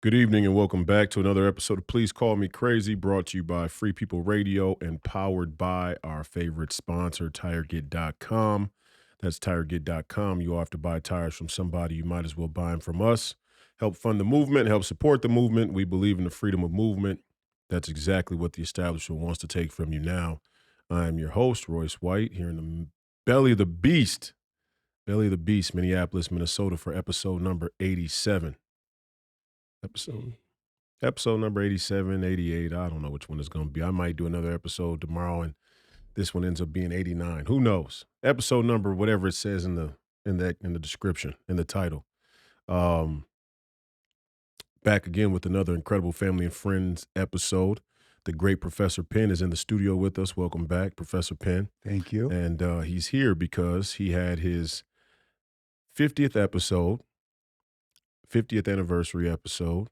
Good evening and welcome back to another episode of Please Call Me Crazy, brought to you by Free People Radio and powered by our favorite sponsor, Tireget.com. That's Tireget.com. You all have to buy tires from somebody, you might as well buy them from us. Help fund the movement, help support the movement. We believe in the freedom of movement. That's exactly what the establishment wants to take from you now. I am your host, Royce White, here in the belly of the beast, Minneapolis, Minnesota, for episode number 87. Episode number 87, 88. I don't know which one it's going to be. I might do another episode tomorrow and this one ends up being 89. Who knows? Episode number, whatever it says in the description, in the title. Back again with another incredible family and friends episode. The great Professor Penn is in the studio with us. Welcome back, Professor Penn. Thank you. And he's here because he had his 50th anniversary episode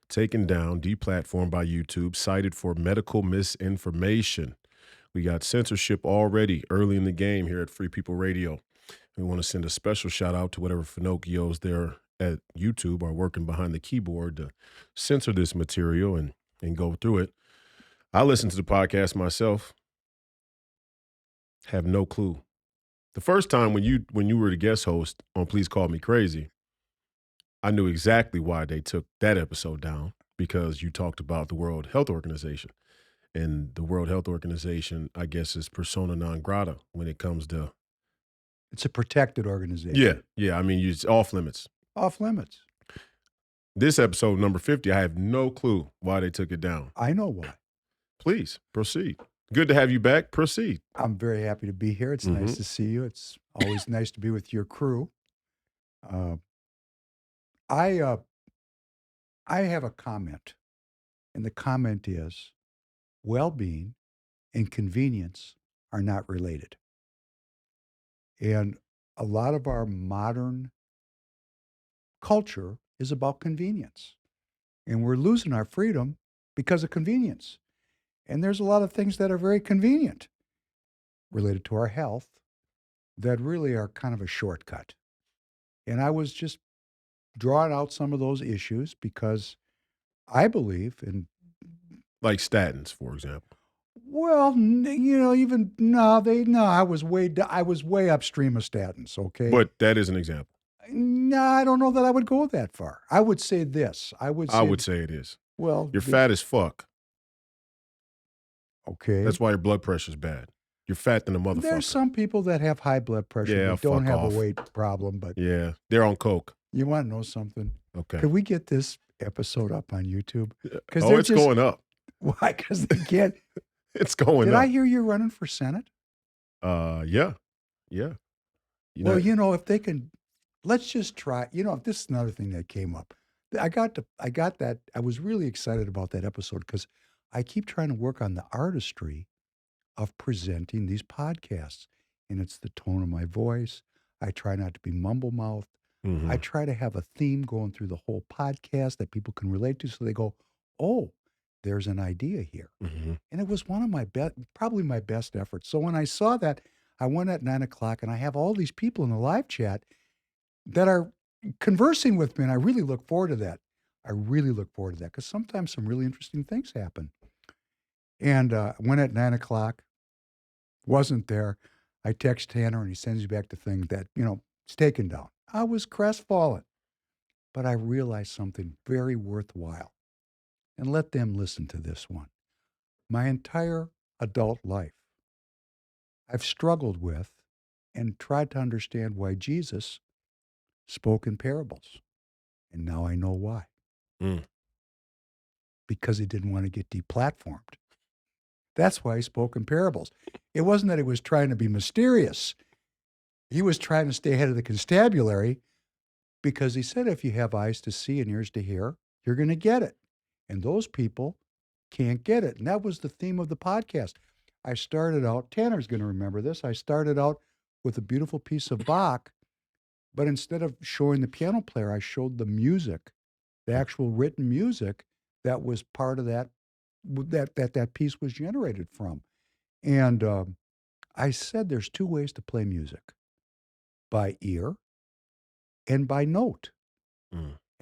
taken down, deplatformed by YouTube, cited for medical misinformation. We got censorship already early in the game here at Free People Radio. We want to send a special shout out to whatever Finocchios there at YouTube are working behind the keyboard to censor this material and go through it. I listened to the podcast myself. Have no clue. The first time when you were the guest host on Please Call Me Crazy, I knew exactly why they took that episode down, because you talked about the World Health Organization. And the World Health Organization, I guess, is persona non grata when it comes to... It's a protected organization. Yeah. I mean, it's off limits. Off limits. This episode, number 50, I have no clue why they took it down. I know why. Please, proceed. Good to have you back. Proceed. I'm very happy to be here. It's nice to see you. It's always nice to be with your crew. I have a comment, and the comment is, well-being and convenience are not related. And a lot of our modern culture is about convenience. And we're losing our freedom because of convenience. And there's a lot of things that are very convenient related to our health that really are kind of a shortcut. And I was just drawing out some of those issues because I believe in... Like statins, for example. Well, I was way upstream of statins, okay? But that is an example. No, I don't know that I would go that far. I would say this. I would say it is. Well, you're fat as fuck. Okay. That's why your blood pressure's bad. You're fat than a motherfucker. There's some people that have high blood pressure that don't have a weight problem, but yeah, they're on coke. You want to know something? Okay. Could we get this episode up on YouTube? It's going up. Why? Because they can't. It's going Did up. I hear you're running for Senate? Yeah. Well, if they can, let's just try. This is another thing that came up. I got that. I was really excited about that episode because I keep trying to work on the artistry of presenting these podcasts. And it's the tone of my voice. I try not to be mumble-mouthed. I try to have a theme going through the whole podcast that people can relate to. So they go, oh, there's an idea here. And it was one of my probably my best efforts. So when I saw that, I went at 9:00 and I have all these people in the live chat that are conversing with me. And I really look forward to that. Because sometimes some really interesting things happen. And I went at 9:00, wasn't there. I text Tanner and he sends me back the thing that, it's taken down. I was crestfallen, but I realized something very worthwhile. And let them listen to this one. My entire adult life, I've struggled with and tried to understand why Jesus spoke in parables. And now I know why. Because he didn't want to get deplatformed. That's why he spoke in parables. It wasn't that he was trying to be mysterious. He was trying to stay ahead of the constabulary because he said, if you have eyes to see and ears to hear, you're going to get it. And those people can't get it. And that was the theme of the podcast. I started out, Tanner's going to remember this, I started out with a beautiful piece of Bach, but instead of showing the piano player, I showed the music, the actual written music that was part of that piece was generated from. And I said there's two ways to play music, by ear and by note.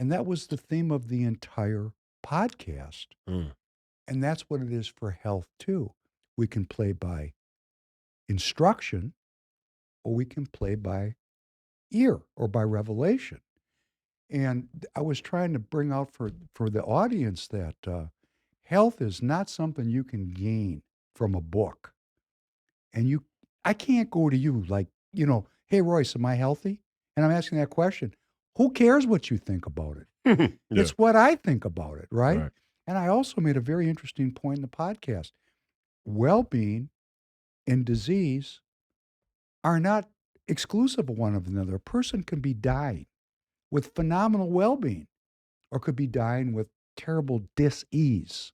And that was the theme of the entire podcast. Mm. And that's what it is for health too. We can play by instruction, or we can play by ear or by revelation. And I was trying to bring out for the audience that health is not something you can gain from a book. And I can't go to you like, hey, Royce, am I healthy? And I'm asking that question. Who cares what you think about it? Yeah. It's what I think about it, right? Right. And I also made a very interesting point in the podcast. Well-being and disease are not exclusive of one another. A person can be dying with phenomenal well-being or could be dying with terrible dis-ease.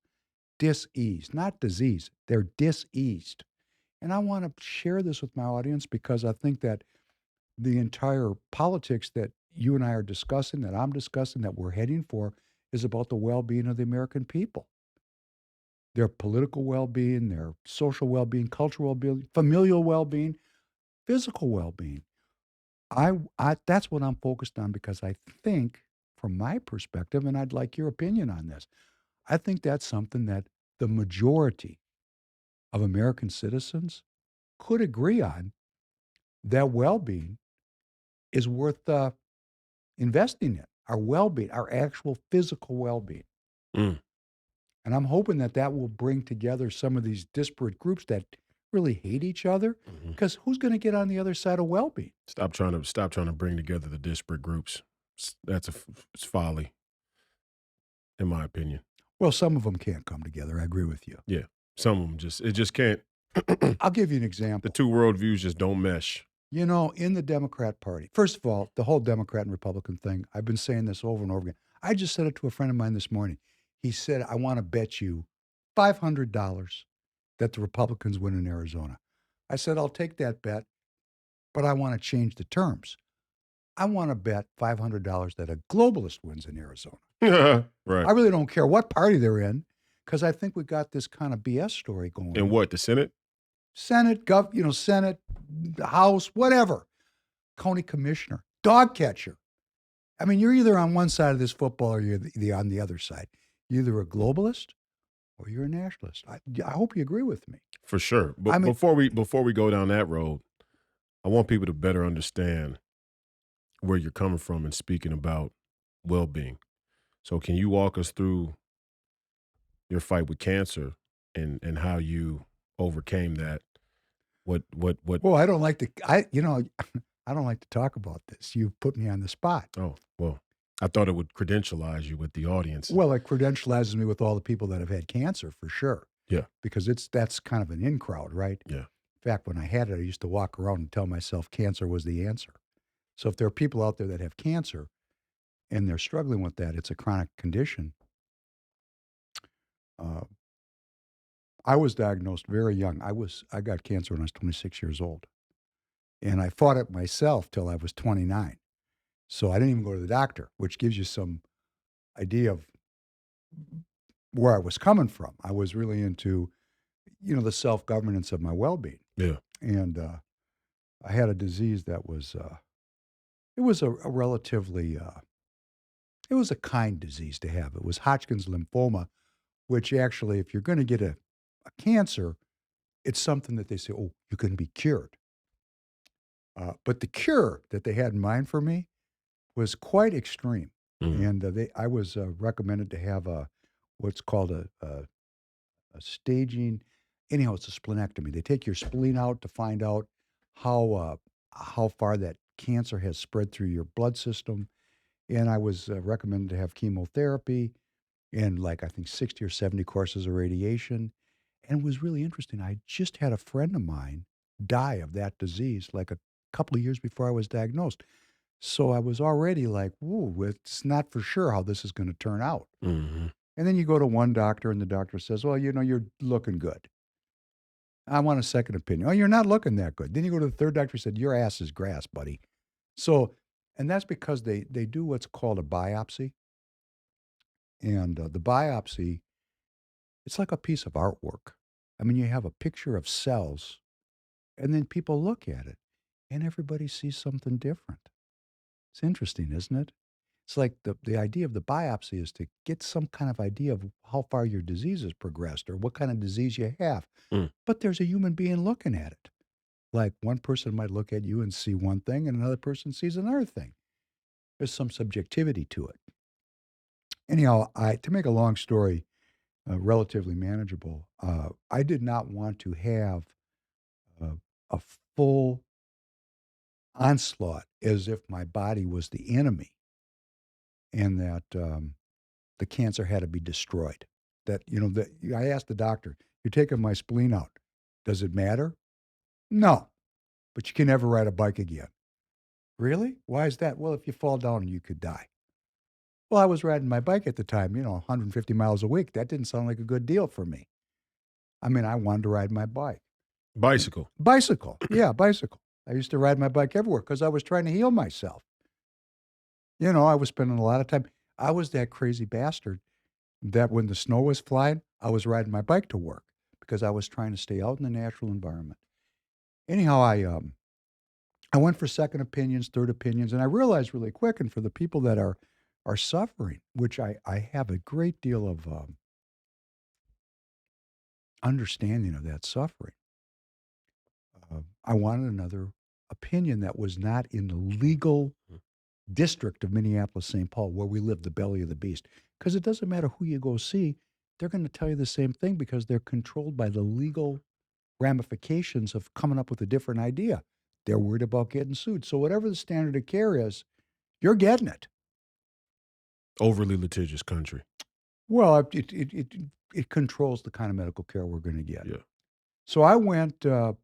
Dis-ease, not disease. They're diseased. And I want to share this with my audience because I think that the entire politics that you and I are discussing, that I'm discussing, that we're heading for, is about the well-being of the American people. Their political well-being, their social well-being, cultural well-being, familial well-being, physical well-being. That's what I'm focused on because I think, from my perspective, and I'd like your opinion on this, I think that's something that the majority of American citizens could agree on, that well-being is worth investing in, our well-being, our actual physical well-being. Mm. And I'm hoping that that will bring together some of these disparate groups that really hate each other, Mhm. because who's going to get on the other side of well-being? Stop trying to bring together the disparate groups. It's folly, in my opinion. Well, some of them can't come together. I agree with you. Yeah. Some of them just can't. I'll give you an The example. two worldviews just don't mesh. In the Democrat Party, first of all, the whole Democrat and Republican thing, I've been saying this over and over again. I just said it to a friend of mine this morning. He said, I want to bet you $500 that the Republicans win in Arizona. I said, I'll take that bet, but I want to change the terms. I want to bet $500 that a globalist wins in Arizona. Right. I really don't care what party they're in, because I think we got this kind of BS story going And on. what, the Senate? Senate, Senate, House, whatever. County commissioner, dog catcher. I mean, you're either on one side of this football or you're on the other side. You're either a globalist or you're a nationalist. I hope you agree with me. For sure. But I mean- before we go down that road, I want people to better understand where you're coming from and speaking about well-being. So can you walk us through your fight with cancer and how you overcame that? What Well, I don't like to. I don't like to talk about this. You put me on the spot. Oh, well, I thought it would credentialize you with the audience. Well, it credentializes me with all the people that have had cancer for sure. Yeah. Because that's kind of an in crowd, right? Yeah. In fact, when I had it, I used to walk around and tell myself cancer was the answer. So if there are people out there that have cancer and they're struggling with that, it's a chronic condition. I was diagnosed very young. I got cancer when I was 26 years old. And I fought it myself till I was 29. So I didn't even go to the doctor, which gives you some idea of where I was coming from. I was really into, the self-governance of my well-being. Yeah. And I had a disease that was, it was a relatively, it was a kind disease to have. It was Hodgkin's lymphoma, which actually, if you're going to get a cancer, it's something that they say, oh, you can be cured. But the cure that they had in mind for me was quite extreme. Mhm. And I was recommended to have what's called a staging. Anyhow, it's a splenectomy. They take your spleen out to find out how far that cancer has spread through your blood system. And I was recommended to have chemotherapy and I think 60 or 70 courses of radiation. And it was really interesting. I just had a friend of mine die of that disease like a couple of years before I was diagnosed. So I was already like, whoa, it's not for sure how this is going to turn out. Mhm. And then you go to one doctor and the doctor says, well, you're looking good. I want a second opinion. Oh, you're not looking that good. Then you go to the third doctor and said, your ass is grass, buddy. So, and that's because they do what's called a biopsy. And the biopsy, it's like a piece of artwork. I mean, you have a picture of cells and then people look at it and everybody sees something different. It's interesting, isn't it? It's like the idea of the biopsy is to get some kind of idea of how far your disease has progressed or what kind of disease you have. Mm. But there's a human being looking at it. Like one person might look at you and see one thing, and another person sees another thing. There's some subjectivity to it. Anyhow, to make a long story relatively manageable, I did not want to have uh, a full onslaught as if my body was the enemy and that the cancer had to be destroyed. That, that I asked the doctor, "You're taking my spleen out. Does it matter?" "No, but you can never ride a bike again." "Really? Why is that?" "Well, if you fall down, you could die." Well, I was riding my bike at the time, 150 miles a week. That didn't sound like a good deal for me. I mean, I wanted to ride my bike. Bicycle. Bicycle. Yeah, bicycle. I used to ride my bike everywhere because I was trying to heal myself. I was spending a lot of time. I was that crazy bastard that when the snow was flying, I was riding my bike to work because I was trying to stay out in the natural environment. Anyhow, I went for second opinions, third opinions, and I realized really quick, and for the people that are suffering, which I have a great deal of understanding of that suffering. I wanted another opinion that was not in the legal district of Minneapolis, St. Paul, where we live, the belly of the beast. Because it doesn't matter who you go see, they're going to tell you the same thing because they're controlled by the legal ramifications of coming up with a different idea. They're worried about getting sued. So whatever the standard of care is, you're getting it. Overly litigious country. Well, it controls the kind of medical care we're going to get. Yeah. So I went out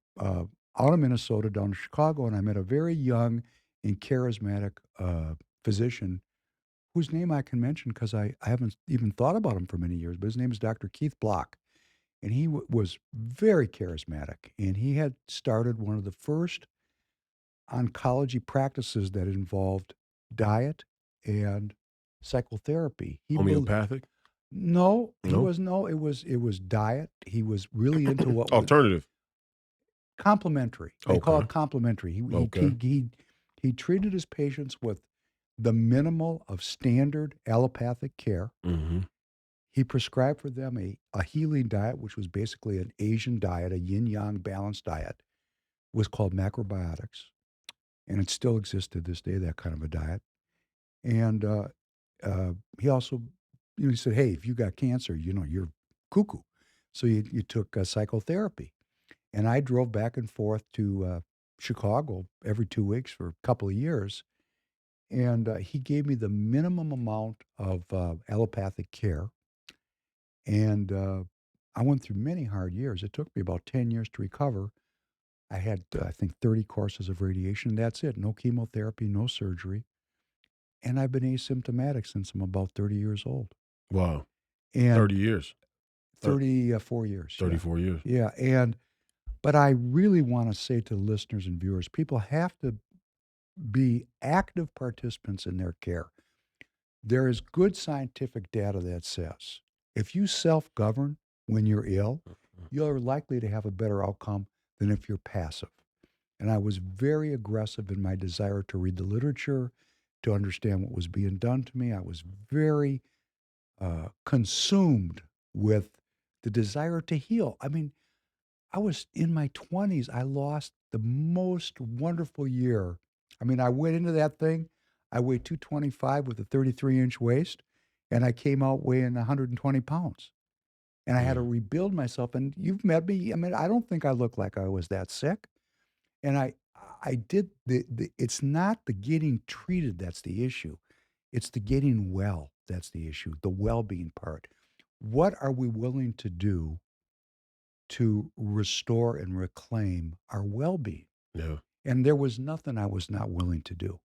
of Minnesota down to Chicago, and I met a very young and charismatic physician whose name I can mention because I haven't even thought about him for many years, but his name is Dr. Keith Block. And he was very charismatic. And he had started one of the first oncology practices that involved diet and psychotherapy. Homeopathic? No, No? it was diet. He was really into what was Alternative. complementary. They call Okay. it complementary. Okay. He treated his patients with the minimal of standard allopathic care. Mm-hmm. He prescribed for them a healing diet, which was basically an Asian diet, a yin-yang balanced diet, was called macrobiotics. And it still exists to this day, that kind of a diet. And he also, he said, "Hey, if you got cancer, you're cuckoo." So you took psychotherapy. And I drove back and forth to Chicago every 2 weeks for a couple of years. And he gave me the minimum amount of allopathic care. And I went through many hard years. It took me about 10 years to recover. I had, I think, 30 courses of radiation. That's it. No chemotherapy, no surgery. And I've been asymptomatic since I'm about 30 years old. Wow. And 30 years. 34 years. 34 years. Yeah. But I really want to say to the listeners and viewers, people have to be active participants in their care. There is good scientific data that says if you self-govern when you're ill, you're likely to have a better outcome than if you're passive. And I was very aggressive in my desire to read the literature, to understand what was being done to me. I was very consumed with the desire to heal. I mean, I was in my 20s. I lost the most wonderful year. I mean, I went into that thing. I weighed 225 with a 33-inch waist, and I came out weighing 120 pounds. And I had to rebuild myself. And you've met me. I mean, I don't think I look like I was that sick. And I did it's not the getting treated that's the issue. It's the getting well that's the issue, the well-being part. What are we willing to do to restore and reclaim our well-being? Yeah. And there was nothing I was not willing to do.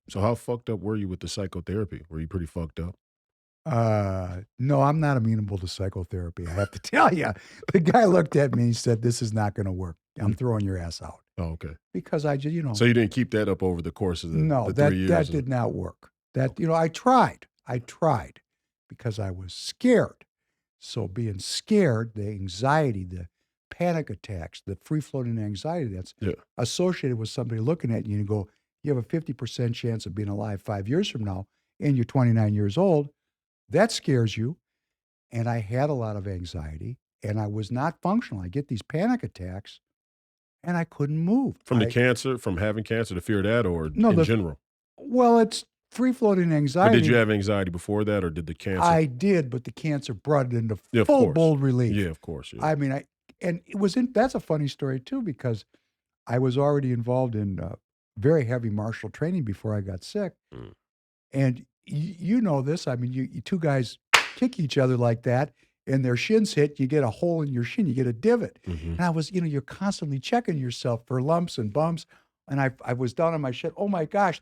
So how fucked up were you with the psychotherapy? Were you pretty fucked up? No, I'm not amenable to psychotherapy. I have to tell you, the guy looked at me and said, "This is not going to work. I'm throwing your ass out." Oh, okay. Because I just, So you didn't keep that up over the course of no, the 3 years? that did not work. I tried because I was scared. So being scared, the anxiety, the panic attacks, the free floating anxiety that's Yeah. associated with somebody looking at you and you go, you have a 50% chance of being alive 5 years from now, and you're 29 years old. That scares you. And I had a lot of anxiety, and I was not functional. I get these panic attacks, and I couldn't move. From the cancer, from having cancer, the fear of that, or No, in general? well, it's free-floating But did you anxiety. have anxiety before that, or did the cancer? I did, but the cancer brought it into Yeah, of full course. bold relief. Yeah, of course. Yeah. I mean, that's a funny story too, because I was already involved in very heavy martial training before I got sick. Mm. And you know this. I mean, you two guys kick each other like that, and their shins hit, you get a hole in your shin, you get a divot. Mhm. And I was, you're constantly checking yourself for lumps and bumps. And I was down on my shin. Oh my gosh,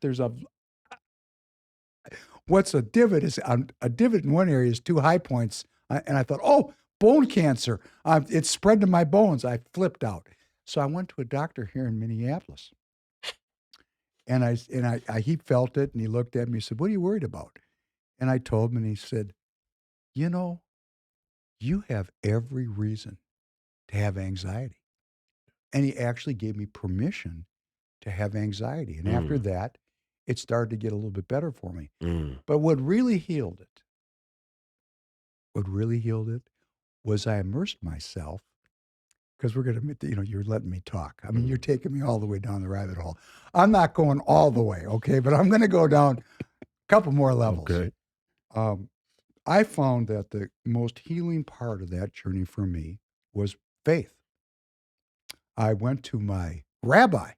what's a divot? A divot in one area is 2 high points. And I thought, oh, bone cancer. It's spread to my bones. I flipped out. So I went to a doctor here in Minneapolis. And he felt it, and he looked at me and said, "What are you worried about?" And I told him, and he said, "You you have every reason to have anxiety." And he actually gave me permission to have anxiety. And after that, it started to get a little bit better for me. But what really healed it was I immersed myself, because we're going to, you're letting me talk. I mean, you're taking me all the way down the rabbit hole. I'm not going all the way, okay? But I'm going to go down a couple more levels. Okay. I found that the most healing part of that journey for me was faith. I went to my rabbi,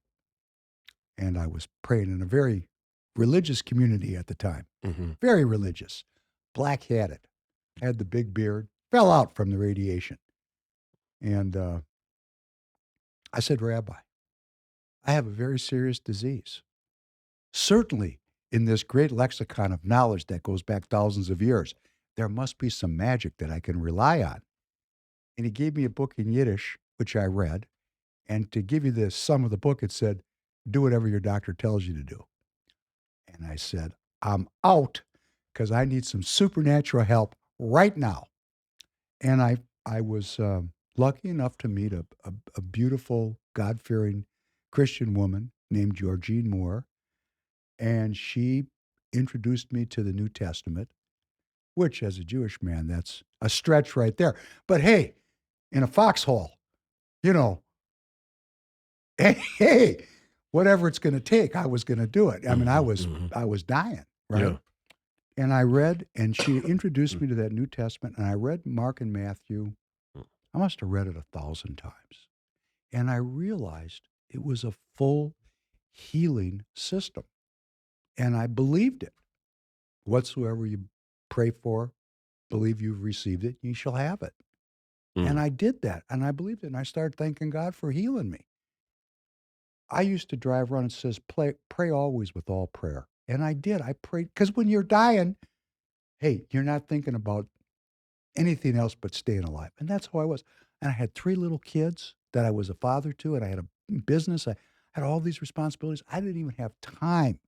and I was praying in a very religious community at the time. Mm-hmm. Very religious, black-hatted, had the big beard, fell out from the radiation. And I said, "Rabbi, I have a very serious disease. Certainly, in this great lexicon of knowledge that goes back thousands of years, there must be some magic that I can rely on." And he gave me a book in Yiddish, which I read. And to give you the sum of the book, it said, "Do whatever your doctor tells you to do." And I said, "I'm out, because I need some supernatural help right now." And I was lucky enough to meet a beautiful, God-fearing Christian woman named Georgine Moore. And she introduced me to the New Testament, which, as a Jewish man, that's a stretch right there. But hey, in a foxhole, hey, whatever it's going to take, I was going to do it. I mean, I was dying, right? Yeah. And I read, and she introduced me to that New Testament, and I read Mark and Matthew. I must have read it 1,000 times. And I realized it was a full healing system. And I believed it. Whatsoever you pray for, believe you've received it, you shall have it. And I did that, and I believed it, and I started thanking God for healing me. I used to drive around and says, pray always with all prayer. And I did. I prayed, because when you're dying, hey, you're not thinking about anything else but staying alive. And that's how I was. And I had 3 little kids that I was a father to, and I had a business. I had all these responsibilities. I didn't even have time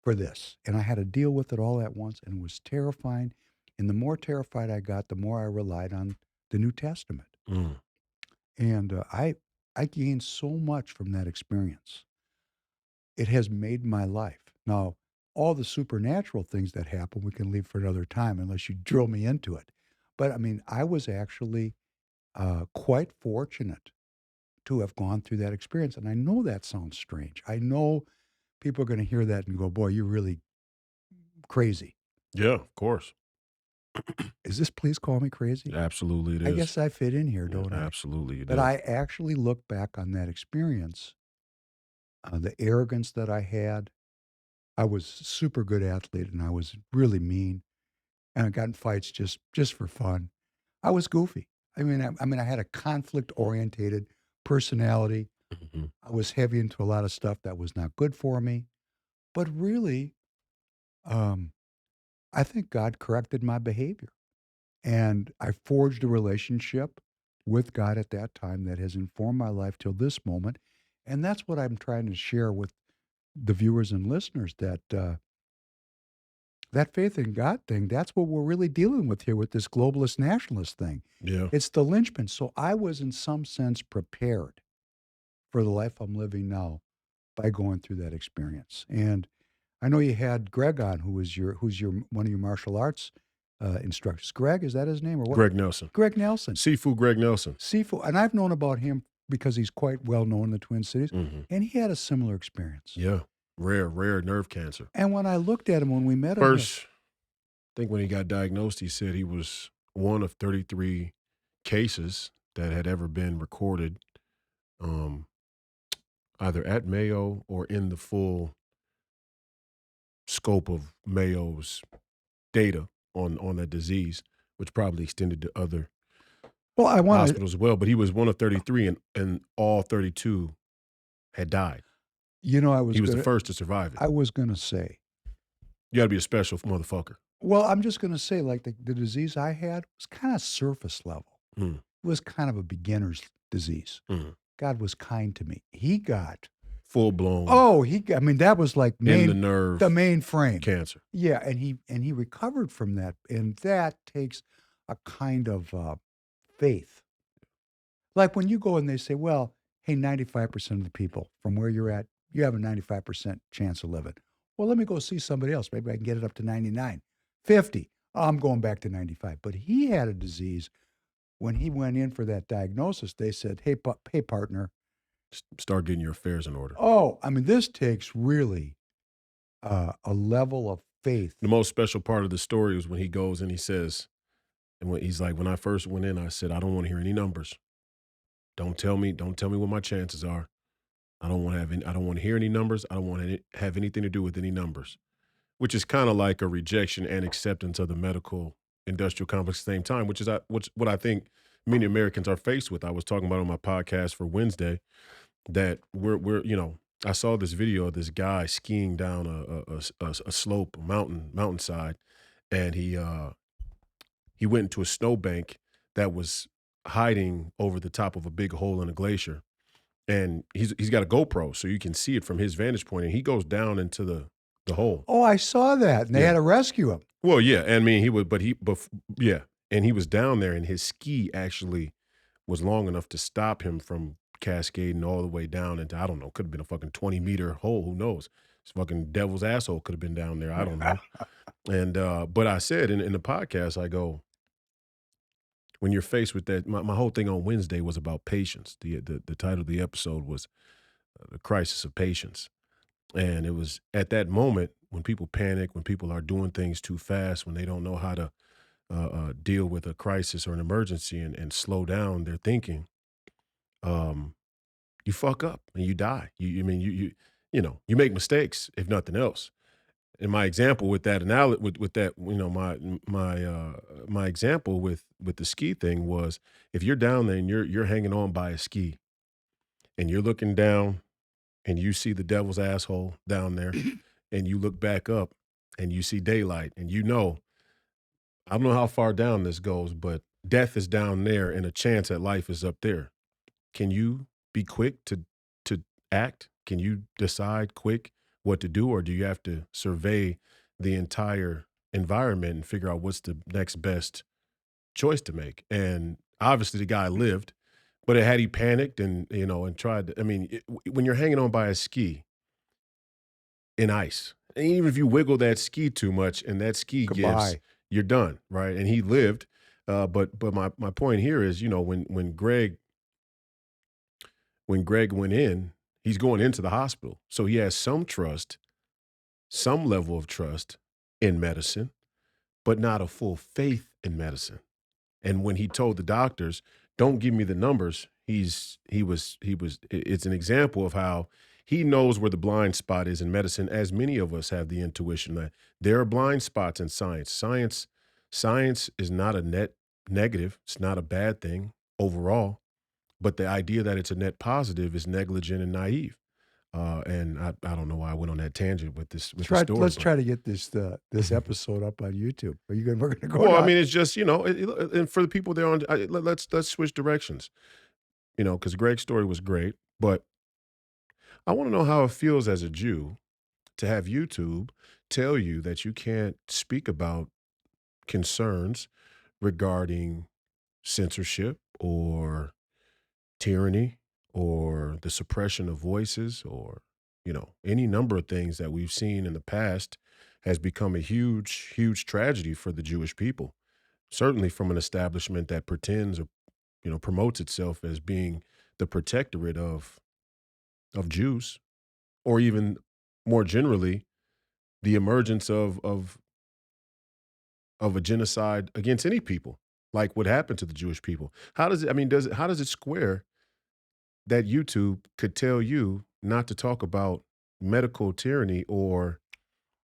for this. And I had to deal with it all at once, and it was terrifying. And the more terrified I got, the more I relied on the New Testament. And I gained so much from that experience. It has made my life. Now, all the supernatural things that happen, we can leave for another time unless you drill me into it. But I mean, I was actually quite fortunate to have gone through that experience. And I know that sounds strange. I know people are going to hear that and go, "Boy, you're really crazy." Yeah, of course. Is this Please Call Me Crazy? Absolutely it is. I guess I fit in here, don't I? Absolutely you But do. I actually look back on that experience, the arrogance that I had. I was a super good athlete, and I was really mean, and I got in fights just for fun. I was goofy. I had a conflict-orientated personality. Mhm. I was heavy into a lot of stuff that was not good for me. But really, um, I think God corrected my behavior. And I forged a relationship with God at that time that has informed my life till this moment. And that's what I'm trying to share with the viewers and listeners, that faith in God thing, that's what we're really dealing with here with this globalist nationalist thing. Yeah. It's the linchpin. So I was in some sense prepared for the life I'm living now by going through that experience. And I know you had Greg on, who's your one of your martial arts instructors. Greg, is that his name or what? Greg Nelson. Greg Nelson. Sifu Greg Nelson. Sifu, and I've known about him because he's quite well known in the Twin Cities, and he had a similar experience. Yeah, rare nerve cancer. And when I looked at him when we met him, first, I think when he got diagnosed, he said he was one of 33 cases that had ever been recorded, either at Mayo or in the full scope of Mayo's data on that disease, which probably extended to other hospitals as well. But he was one of 33, and all 32 had died. He was the first to survive it. I was going to say, you got to be a special motherfucker. Well, I'm just going to say, like the disease I had was kind of surface level. It was kind of a beginner's disease. God was kind to me. He got full blown. Oh, that was like the mainframe cancer. Yeah, and he recovered from that, and that takes a kind of faith. Like when you go and they say, "Well, hey, 95% of the people from where you're at, you have a 95% chance of living." Well, let me go see somebody else. Maybe I can get it up to 99, 50. I'm going back to 95. But he had a disease. When he went in for that diagnosis, they said, "Hey, partner, start getting your affairs in order." Oh, this takes really a level of faith. The most special part of the story was when he goes and he says, and when he's like, "When I first went in, I said, I don't want to hear any numbers. Don't tell me what my chances are. I don't want to hear any numbers. I don't want to have anything to do with any numbers," which is kind of like a rejection and acceptance of the medical industrial complex at the same time, which is what I think many Americans are faced with. I was talking about on my podcast for Wednesday that we're I saw this video of this guy skiing down a slope, mountainside, and he went into a snowbank that was hiding over the top of a big hole in a glacier. And he's got a GoPro, so you can see it from his vantage point, and he goes down into the hole. Oh, I saw that, and they had to rescue him. Well, yeah, and he would, and he was down there, and his ski actually was long enough to stop him from cascading all the way down into, I don't know, could have been a fucking 20-meter hole, who knows? This fucking devil's asshole could have been down there, I don't know. And but I said in the podcast, I go, when you're faced with that, my whole thing on Wednesday was about patience. The title of the episode was The Crisis of Patience. And it was at that moment when people panic, when people are doing things too fast, when they don't know how to deal with a crisis or an emergency and slow down their thinking, you fuck up and you die. You make mistakes, if nothing else. And my example with that with that, my example with the ski thing was, if you're down there and you're hanging on by a ski and you're looking down and you see the devil's asshole down there and you look back up and you see daylight, and I don't know how far down this goes, but death is down there and a chance at life is up there. Can you be quick to act? Can you decide quick what to do, or do you have to survey the entire environment and figure out what's the next best choice to make? And obviously the guy lived, but had he panicked and tried to, when you're hanging on by a ski in ice, and even if you wiggle that ski too much and that ski gives, you're done, right? And he lived, but my point here is, when Greg went in, he's going into the hospital, so he has some level of trust in medicine, but not a full faith in medicine. And when he told the doctors, "Don't give me the numbers," it's an example of how he knows where the blind spot is in medicine, as many of us have the intuition that there are blind spots in science. Science is not a net negative. It's not a bad thing overall, but the idea that it's a net positive is negligent and naive. And I don't know why I went on that tangent with this story. Let's try to get this episode up on YouTube. We're going to go. Well, it's just, and for the people there on, let's switch directions, because Greg's story was great, but I want to know how it feels as a Jew to have YouTube tell you that you can't speak about concerns regarding censorship or tyranny or the suppression of voices or Any number of things that we've seen in the past has become a huge, huge tragedy for the Jewish people. Certainly from an establishment that pretends or, promotes itself as being the protectorate of Jews, or even more generally, the emergence of a genocide against any people, like what happened to the Jewish people. How does it, I mean, how does it square that YouTube could tell you not to talk about medical tyranny And or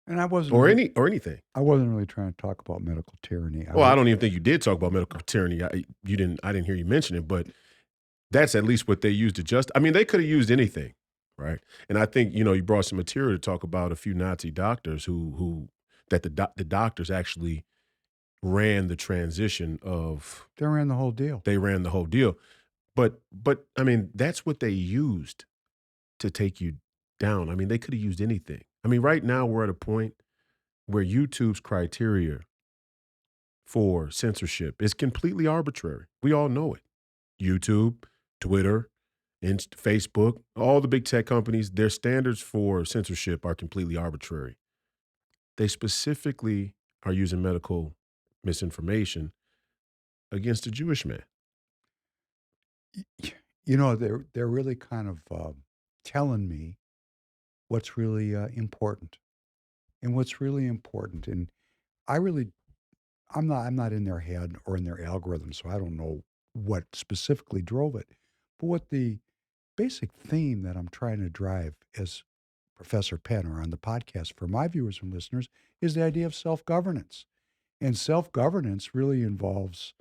anything? I wasn't really trying to talk about medical tyranny. Well, I don't even think you did talk about medical tyranny. I didn't hear you mention it, but that's at least what they used to just. I mean, they could have used anything, right? And I think you brought some material to talk about a few Nazi doctors who that the doctors actually ran the transition of. They ran the whole deal. They ran the whole deal, but I mean, that's what they used to take you down. I mean, they could have used anything. I mean, right now we're at a point where YouTube's criteria for censorship is completely arbitrary. We all know it. YouTube, Twitter, and Facebook, all the big tech companies, their standards for censorship are completely arbitrary. They specifically are using medical misinformation against a Jewish man. They're really kind of telling me what's really important, and what's really important. And I really, I'm not in their head or in their algorithm, so I don't know what specifically drove it. But what the basic theme that I'm trying to drive as Professor Penn or on the podcast for my viewers and listeners is the idea of self governance. And self governance really involves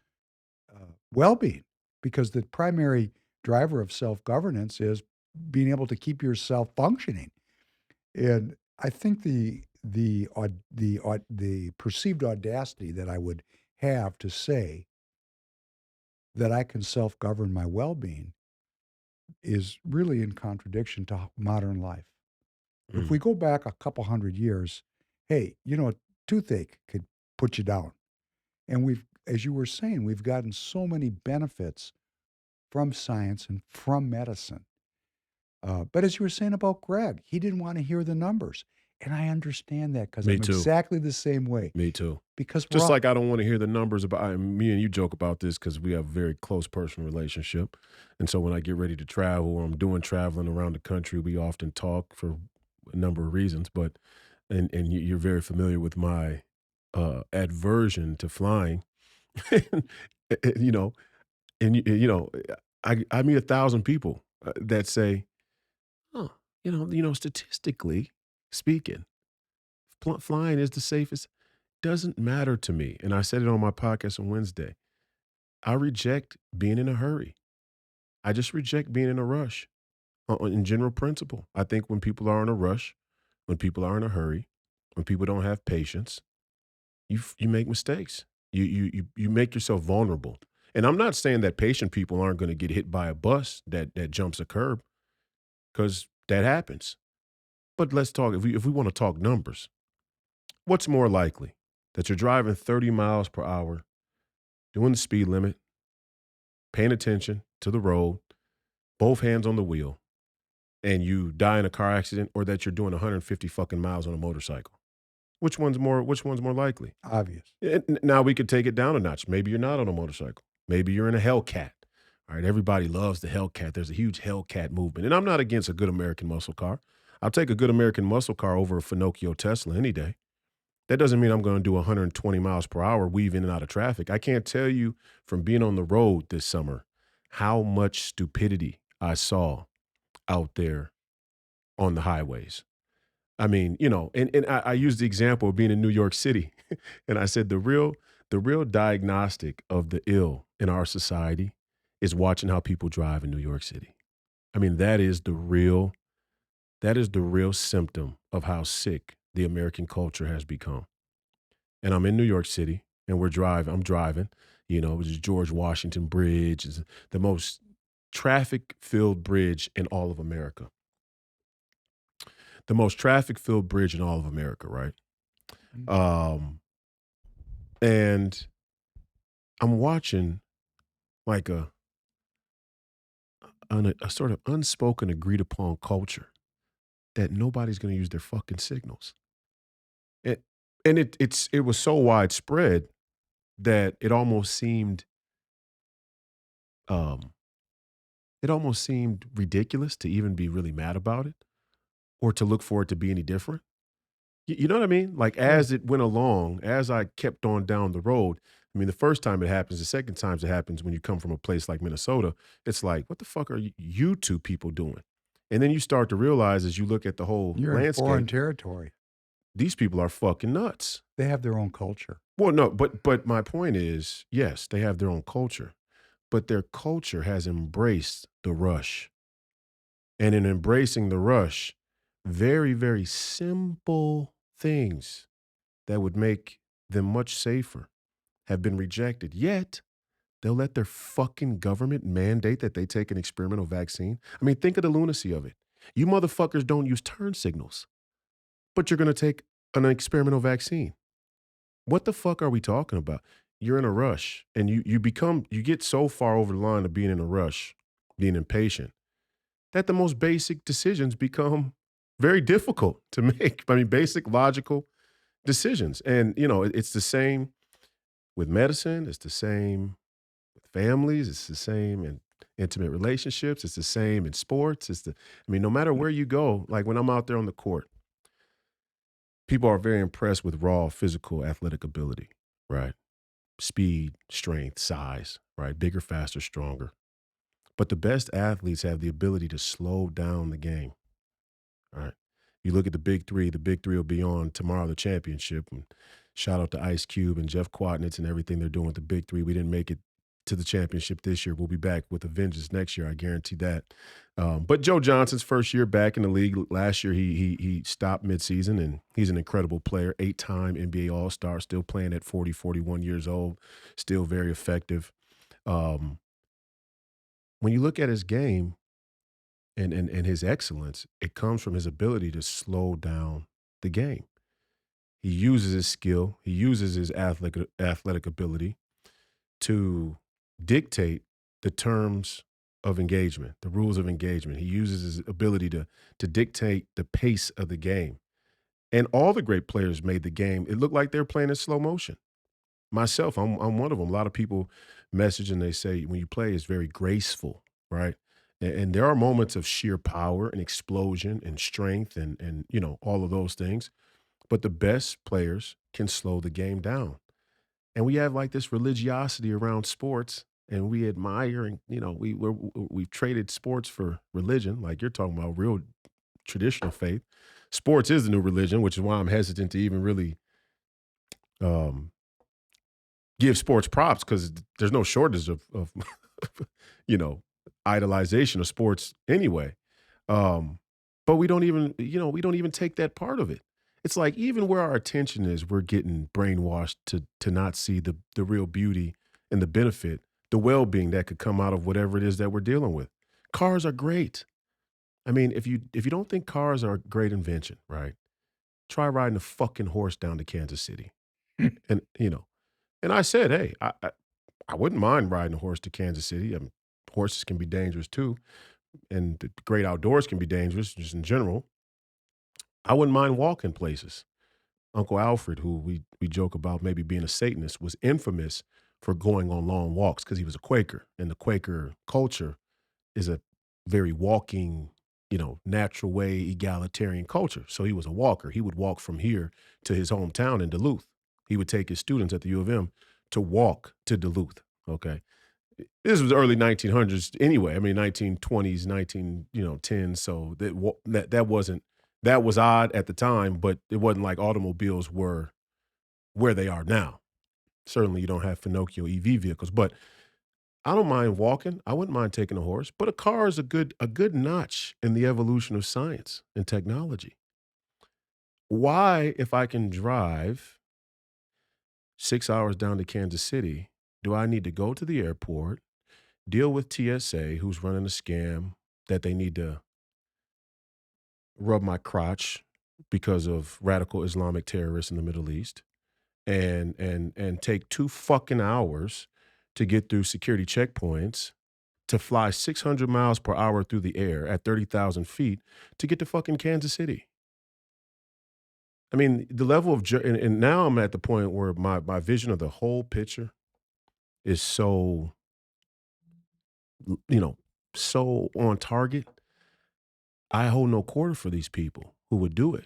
well being, because the primary driver of self governance is being able to keep yourself functioning. And I think the perceived audacity that I would have to say that I can self govern my well being is really in contradiction to modern life. If Mm. we go back a couple hundred years, hey, a toothache could put you down. And as you were saying, we've gotten so many benefits from science and from medicine. But as you were saying about Greg, he didn't want to hear the numbers. And I understand that because Me I'm too. exactly the same way. Me too. Because we're Just all, like I don't want to hear the numbers about me and you joke about this because we have a very close personal relationship. And so when I get ready to travel or I'm doing traveling around the country, we often talk for a number of reasons. But and you're very familiar with my aversion to flying. And, you know, I meet 1,000 people that say, "Oh, statistically speaking, flying is the safest." Doesn't matter to me. And I said it on my podcast on Wednesday. I reject being in a hurry. I just reject being in a rush. In general principle, I think when people are in a rush, when people are in a hurry, when people don't have patience, you make mistakes. You make yourself vulnerable. And I'm not saying that patient people aren't going to get hit by a bus that jumps a curb, because that happens. But let's talk. If we want to talk numbers, what's more likely? That you're driving 30 miles per hour, doing the speed limit, paying attention to the road, both hands on the wheel, and you die in a car accident, or that you're doing 150 fucking miles on a motorcycle? Which one's more likely? obvious. Now we could take it down a notch. Maybe you're not on a motorcycle. Maybe you're in a Hellcat. All right, everybody loves the Hellcat. There's a huge Hellcat movement. And I'm not against a good American muscle car. I'll take a good American muscle car over a Finocchio Tesla any day. That doesn't mean I'm going to do 120 miles per hour, weave in and out of traffic. I can't tell you from being on the road this summer how much stupidity I saw out there on the highways. I mean, and I used the example of being in New York City, and I said the real diagnostic of the ill in our society is watching how people drive in New York City. I mean, that is the real symptom of how sick the American culture has become. And I'm in New York City, and I'm driving, which is George Washington Bridge, is the most traffic-filled bridge in all of America. The most traffic-filled bridge in all of America, right? Mm. Um, and I'm watching like a sort of unspoken agreed upon culture that nobody's going to use their fucking signals. It, and it was so widespread that um it almost seemed ridiculous to even be really mad about it or to look for it to be any different. You know what I mean? Like, Sure. as it went along, as I kept on down the road, I mean, the first time it happens, the second times it happens when you come from a place like Minnesota, it's like, what the fuck are you two people doing? And then you start to realize as you look at the whole You're in foreign landscape, territory. these people are fucking nuts. They have their own culture. Well, no, but my point is, yes, they have their own culture, but their culture has embraced the rush. And in embracing the rush, very, very simple things that would make them much safer have been rejected. Yet, they'll let their fucking government mandate that they take an experimental vaccine. I mean, think of the lunacy of it. You motherfuckers don't use turn signals, but you're going to take an experimental vaccine. What the fuck are we talking about? You're in a rush and you get so far over the line of being in a rush, being impatient, that the most basic decisions become very difficult to make. I mean, basic logical decisions. And, it's the same with medicine, it's the same with families, it's the same in intimate relationships, it's the same in sports. I mean, no matter where you go, like when I'm out there on the court, people are very impressed with raw physical athletic ability, right? Speed, strength, size, right? Bigger, faster, stronger. But the best athletes have the ability to slow down the game. All right. You look at the big three will be on tomorrow, the championship. And shout out to Ice Cube and Jeff Quatnitz and everything they're doing with the big three. We didn't make it to the championship this year. We'll be back with a vengeance next year. I guarantee that. But Joe Johnson's first year back in the league. Last year, he stopped midseason, and he's an incredible player. 8-time NBA All-Star, still playing at 40, 41 years old, still very effective. Um, when you look at his game, and his excellence, it comes from his ability to slow down the game. He uses his skill, he uses his athletic ability to dictate the terms of engagement, the rules of engagement. He uses his ability to dictate the pace of the game. And all the great players made the game. It looked like they were playing in slow motion. Myself, I'm one of them. A lot of people message and they say when you play, it's very graceful, right? And there are moments of sheer power and explosion and strength and all of those things. But the best players can slow the game down. And we have like this religiosity around sports, and we admire and we've traded sports for religion, like you're talking about real traditional faith. Sports is the new religion, which is why I'm hesitant to even really um, give sports props because there's no shortage of you know, idolization of sports anyway. Um, but we don't even take that part of it. It's like even where our attention is, we're getting brainwashed to not see the real beauty and the benefit, the well-being that could come out of whatever it is that we're dealing with. Cars are great. I mean, if you don't think cars are a great invention, right? Try riding a fucking horse down to Kansas City. And and I said, hey, I wouldn't mind riding a horse to Kansas City. Horses can be dangerous too, and the great outdoors can be dangerous just in general. I wouldn't mind walking places. Uncle Alfred, who we joke about maybe being a Satanist, was infamous for going on long walks because he was a Quaker, and the Quaker culture is a very walking, natural way egalitarian culture. So he was a walker. He would walk from here to his hometown in Duluth. He would take his students at the U of M to walk to Duluth. Okay. This was early 1900s anyway. I mean, 1920s, 10s. So that was odd at the time, but it wasn't like automobiles were where they are now. Certainly, you don't have Finocchio EV vehicles, but I don't mind walking. I wouldn't mind taking a horse, but a car is a good notch in the evolution of science and technology. Why, if I can drive 6 hours down to Kansas City, do I need to go to the airport, deal with TSA, who's running a scam that they need to rub my crotch because of radical Islamic terrorists in the Middle East, and take 2 fucking hours to get through security checkpoints to fly 600 miles per hour through the air at 30,000 feet to get to fucking Kansas City. I mean, the level of and now I'm at the point where my vision of the whole picture is so, you know, so on target. I hold no quarter for these people who would do it.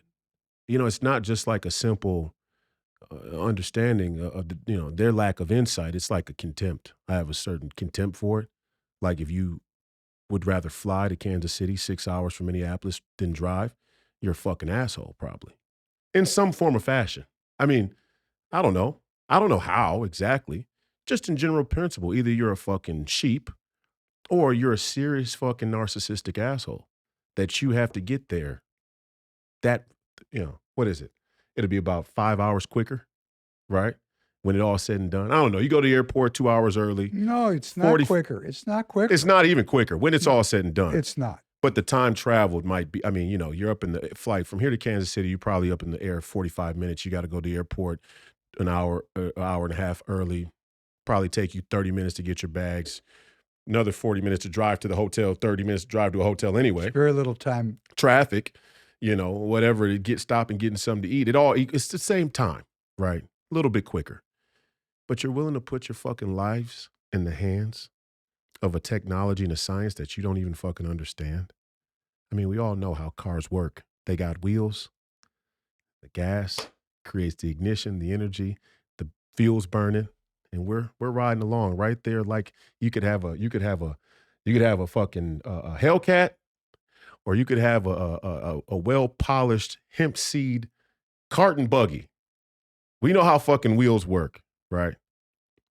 It's not just like a simple understanding of their lack of insight. It's like a contempt. I have a certain contempt for it. Like if you would rather fly to Kansas City 6 hours from Minneapolis than drive, you're a fucking asshole, probably in some form or fashion. I mean, I don't know. I don't know how exactly. Just in general principle, either you're a fucking sheep or you're a serious fucking narcissistic asshole that you have to get there. That, what is it? It'll be about 5 hours quicker, right? When it all said and done. I don't know. You go to the airport 2 hours early. No, it's not quicker. It's not quicker. It's not even quicker when it's all said and done. It's not. But the time traveled might be, you're up in the flight from here to Kansas City, you're probably up in the air 45 minutes. You got to go to the airport an hour and a half early. Probably take you 30 minutes to get your bags. Another 40 minutes to drive to the hotel, 30 minutes to drive to a hotel anyway. It's very little time. Traffic, whatever, to stop and getting something to eat. It's the same time, right? A little bit quicker. But you're willing to put your fucking lives in the hands of a technology and a science that you don't even fucking understand. I mean, we all know how cars work. They got wheels, the gas creates the ignition, the energy, the fuel's burning, and we're riding along right there. Like you could have a fucking a Hellcat, or you could have a well polished hemp seed cart and buggy. We know how fucking wheels work, right?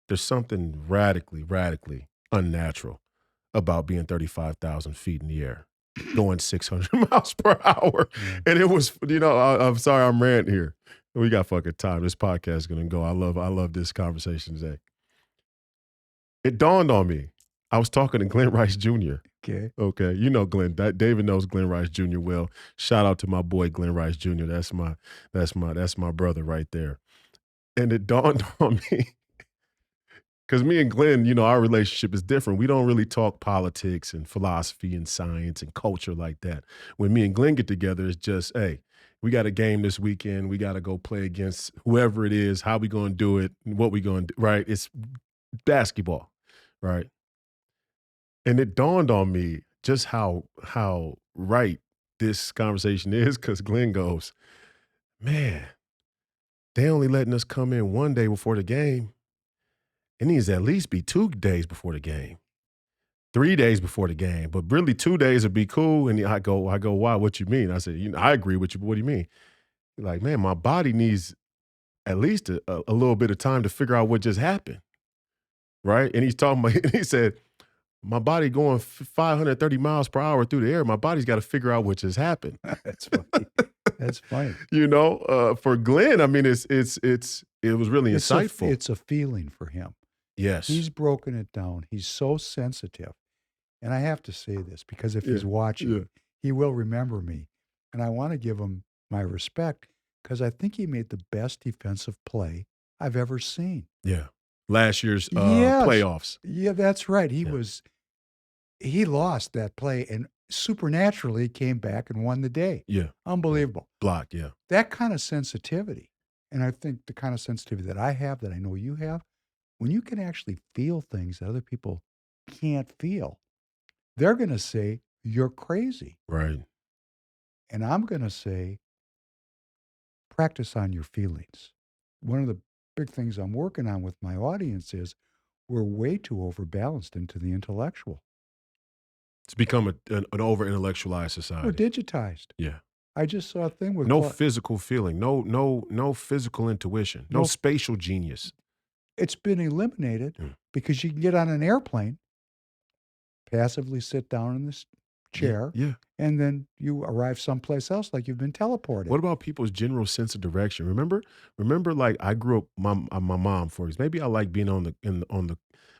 There's something radically unnatural about being 35,000 feet in the air, going 600 miles per hour. And it was, I'm sorry I'm ranting here. We got fucking time. This podcast is going to go. I love this conversation today. It dawned on me. I was talking to Glenn Rice Jr. Okay. You know Glenn. David knows Glenn Rice Jr. well. Shout out to my boy Glenn Rice Jr. That's my brother right there. And it dawned on me. Because me and Glenn, our relationship is different. We don't really talk politics and philosophy and science and culture like that. When me and Glenn get together, it's just, hey, we got a game this weekend. We got to go play against whoever it is. How we going to do it? What we going to do, right? It's basketball, right? And it dawned on me just how right this conversation is, because Glenn goes, man, they only letting us come in one day before the game. It needs to at least be 2 days before the game, 3 days before the game, but really 2 days would be cool. And I go, why? What you mean? I said, I agree with you, but what do you mean? You're like, man, my body needs at least a little bit of time to figure out what just happened, right? And he's talking about, he said, my body going 530 miles per hour through the air. My body's got to figure out what just happened. That's funny. That's funny. For Glenn, I mean, it was really insightful. It's a feeling for him. Yes. He's broken it down. He's so sensitive. And I have to say this because if he's watching, he will remember me. And I want to give him my respect because I think he made the best defensive play I've ever seen. Yeah. Last year's playoffs. Yeah, that's right. He lost that play and supernaturally came back and won the day. Yeah. Unbelievable. Blocked, yeah. That kind of sensitivity, and I think the kind of sensitivity that I have, that I know you have, when you can actually feel things that other people can't feel, they're going to say, you're crazy. Right. And I'm going to say, practice on your feelings. One of the big things I'm working on with my audience is we're way too overbalanced into the intellectual. It's become an over-intellectualized society. We're digitized. Yeah. I just saw a thing with no physical feeling, no physical intuition, no spatial genius. It's been eliminated because you can get on an airplane, passively sit down in this chair, and then you arrive someplace else like you've been teleported. What about people's general sense of direction? Remember, like I grew up, my mom, for example. Maybe I like being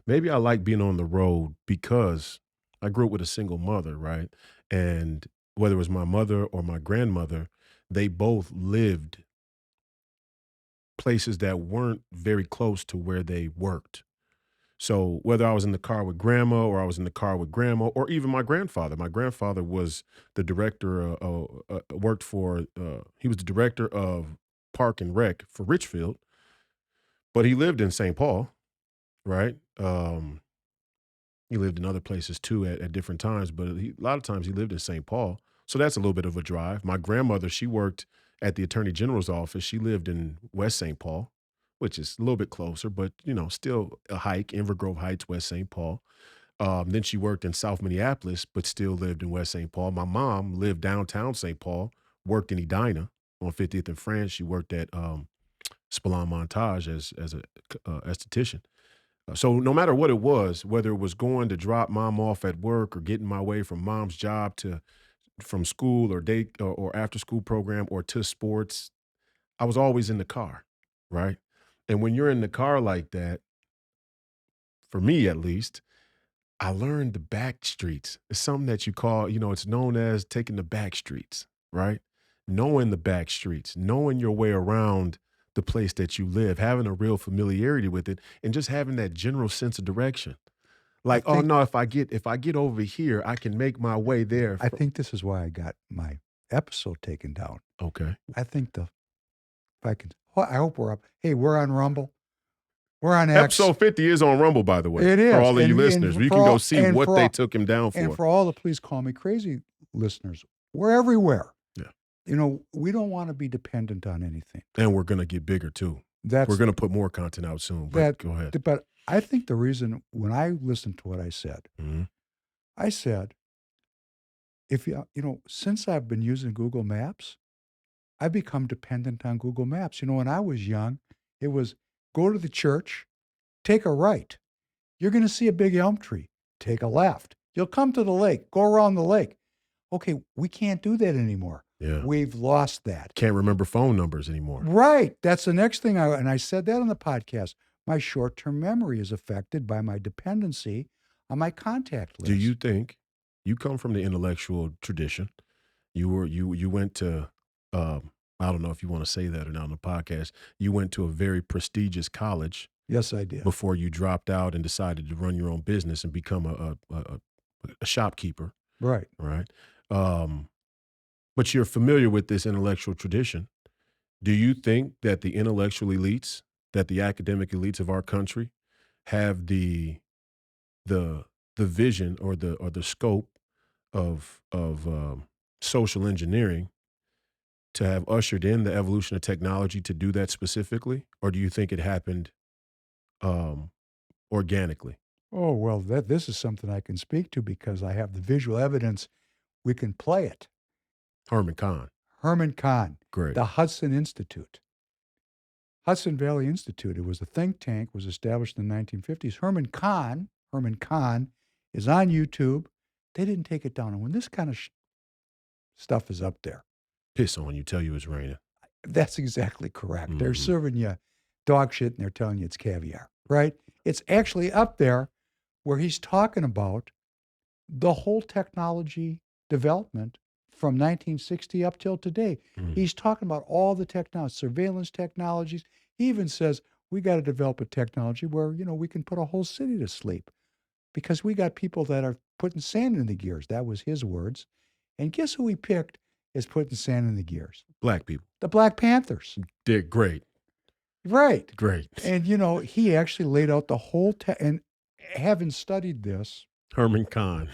maybe I like being on the road because I grew up with a single mother, right? And whether it was my mother or my grandmother, they both lived places that weren't very close to where they worked. So whether I was in the car with grandma or I was in the car with grandma or even my grandfather was the director, worked for, he was the director of Park and Rec for Richfield, but he lived in St. Paul, right? He lived in other places too at different times, but a lot of times he lived in St. Paul. So that's a little bit of a drive. My grandmother, she worked at the Attorney General's office. She lived in West St. Paul, which is a little bit closer, but still a hike, Inver Grove Heights, West St. Paul. Then she worked in South Minneapolis, but still lived in West St. Paul. My mom lived downtown St. Paul, worked in Edina on 50th and France. She worked at Spallon Montage as a esthetician. So no matter what it was, whether it was going to drop mom off at work or getting my way from mom's job to from school or day or after school program or to sports, I was always in the car, right? And when you're in the car like that, for me at least, I learned the back streets. It's something that you call, it's known as taking the back streets, right? Knowing the back streets, knowing your way around the place that you live, having a real familiarity with it, and just having that general sense of direction. I Like, oh think no, if I get over here, I can make my way there. I think this is why I got my episode taken down. Okay. I think if I can, I hope we're up. Hey, we're on Rumble. We're on X. Episode 50 is on Rumble, by the way. It is. For all of you And listeners. You for can go all- see and what for they all- took him down And for. for all the Please Call Me Crazy listeners, we're everywhere. Yeah. We don't want to be dependent on anything. And we're going to get bigger too. We're going to put more content out soon, but go ahead. But I think the reason when I listened to what I said, Mhm. I said, if since I've been using Google Maps, I've become dependent on Google Maps. When I was young, it was go to the church, take a right. You're going to see a big elm tree. Take a left. You'll come to the lake. Go around the lake. Okay, we can't do that anymore. Yeah. We've lost that. Can't remember phone numbers anymore. Right. That's the next thing. And I said that on the podcast. My short-term memory is affected by my dependency on my contact list. Do you think you come from the intellectual tradition? You went to I don't know if you want to say that or not on the podcast. You went to a very prestigious college. Yes, I did. Before you dropped out and decided to run your own business and become a shopkeeper. Right. Right. But you're familiar with this intellectual tradition. Do you think that the intellectual elites, that the academic elites of our country have the vision or the scope of social engineering to have ushered in the evolution of technology to do that specifically? Or do you think it happened organically? Oh, well, this is something I can speak to because I have the visual evidence. We can play it. Herman Kahn. Herman Kahn. Great. The Hudson Institute. Hudson Valley Institute. It was a think tank, was established in the 1950s. Herman Kahn is on YouTube. They didn't take it down. And when this kind of stuff is up there. Piss on you, tell you it's raining. That's exactly correct. Mm-hmm. They're serving you dog shit and they're telling you it's caviar, right? It's actually up there where he's talking about the whole technology development from 1960 up till today. Mm-hmm. He's talking about all the technology, surveillance technologies. He even says, we got to develop a technology where, we can put a whole city to sleep because we got people that are putting sand in the gears. That was his words. And guess who he picked as putting sand in the gears? Black people. The Black Panthers. They're great. Right. Great. And, he actually laid out the whole, and having studied this. Herman Kahn.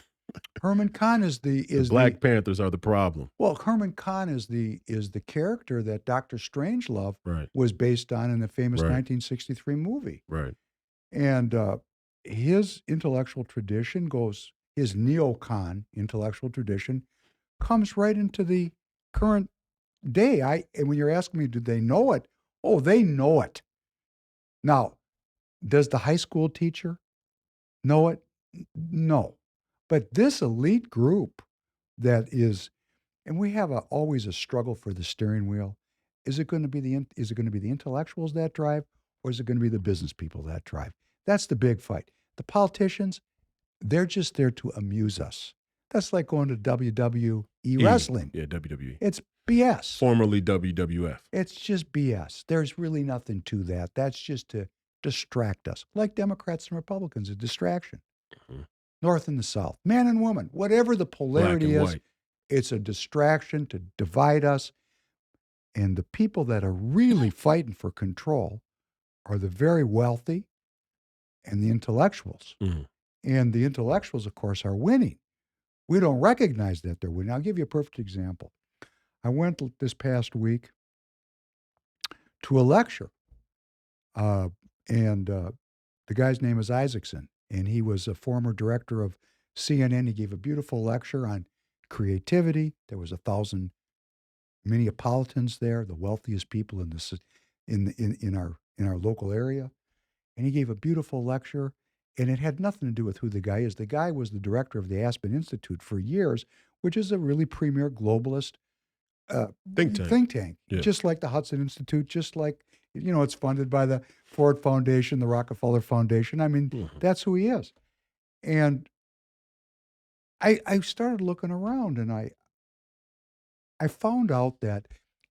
Herman Kahn is the Black Panthers are the problem. Well, Herman Kahn is the character that Dr. Strangelove was based on in the famous 1963 movie. Right. And his intellectual tradition goes, his neocon intellectual tradition comes right into the current day. And when you're asking me, do they know it? Oh, they know it. Now, does the high school teacher know it? No. But this elite group that is, and we have always a struggle for the steering wheel. Is it going to be the intellectuals that drive, or is it going to be the business people that drive? That's the big fight. The politicians, they're just there to amuse us. That's like going to WWE wrestling. Yeah, WWE. It's BS. Formerly WWF. It's just BS. There's really nothing to that. That's just to distract us, like Democrats and Republicans, a distraction. Mhm. North and the South, man and woman, whatever the polarity is, white. it's a distraction to divide us. And the people that are really fighting for control are the very wealthy and the intellectuals. Mhm. And the intellectuals, of course, are winning. We don't recognize that they're winning. I'll give you a perfect example. I went this past week to a lecture, uh, and the guy's name is Isaacson, and he was a former director of CNN. He gave a beautiful lecture on creativity. There was 1,000 Minneapolitans there, the wealthiest people in the in our local area, and he gave a beautiful lecture. And it had nothing to do with who the guy is. The guy was the director of the Aspen Institute for years, which is a really premier globalist uh, Think tank. think tank, Yeah. just like the Hudson Institute, just like, it's funded by the Ford Foundation, the Rockefeller Foundation. I mean, Mhm. that's who he is. And I started looking around, and I found out that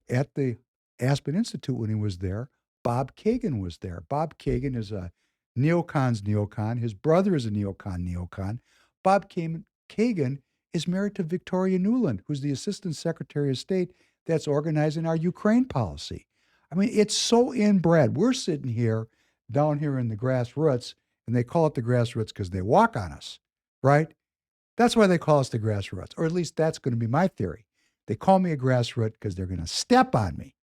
at the Aspen Institute when he was there, Bob Kagan was there. Bob Kagan is a neocon's neocon. His brother is a neocon. Bob Kagan is married to Victoria Nuland, who's the Assistant Secretary of State that's organizing our Ukraine policy. I mean, it's so inbred. We're sitting here down here in the grassroots, and they call it the grassroots because they walk on us, right? That's why they call us the grassroots, or at least that's going to be my theory. They call me a grassroot because they're going to step on me,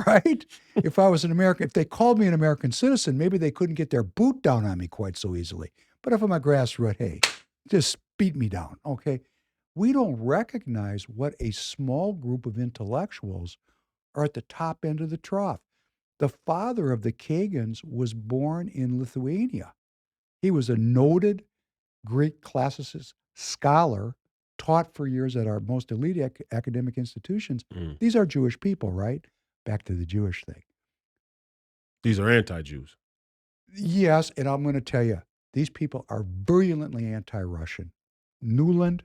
right? If I was an American, if they called me an American citizen, maybe they couldn't get their boot down on me quite so easily. But if I'm a grassroot, hey, just beat me down, okay? We don't recognize what a small group of intellectuals are at the top end of the trough. The father of the Kagans was born in Lithuania. He was a noted Greek classicist scholar, taught for years at our most elite academic institutions. Mm. These are Jewish people, right? Back to the Jewish thing. These are anti-Jews. Yes, and I'm going to tell you, these people are virulently anti-Russian. Nuland,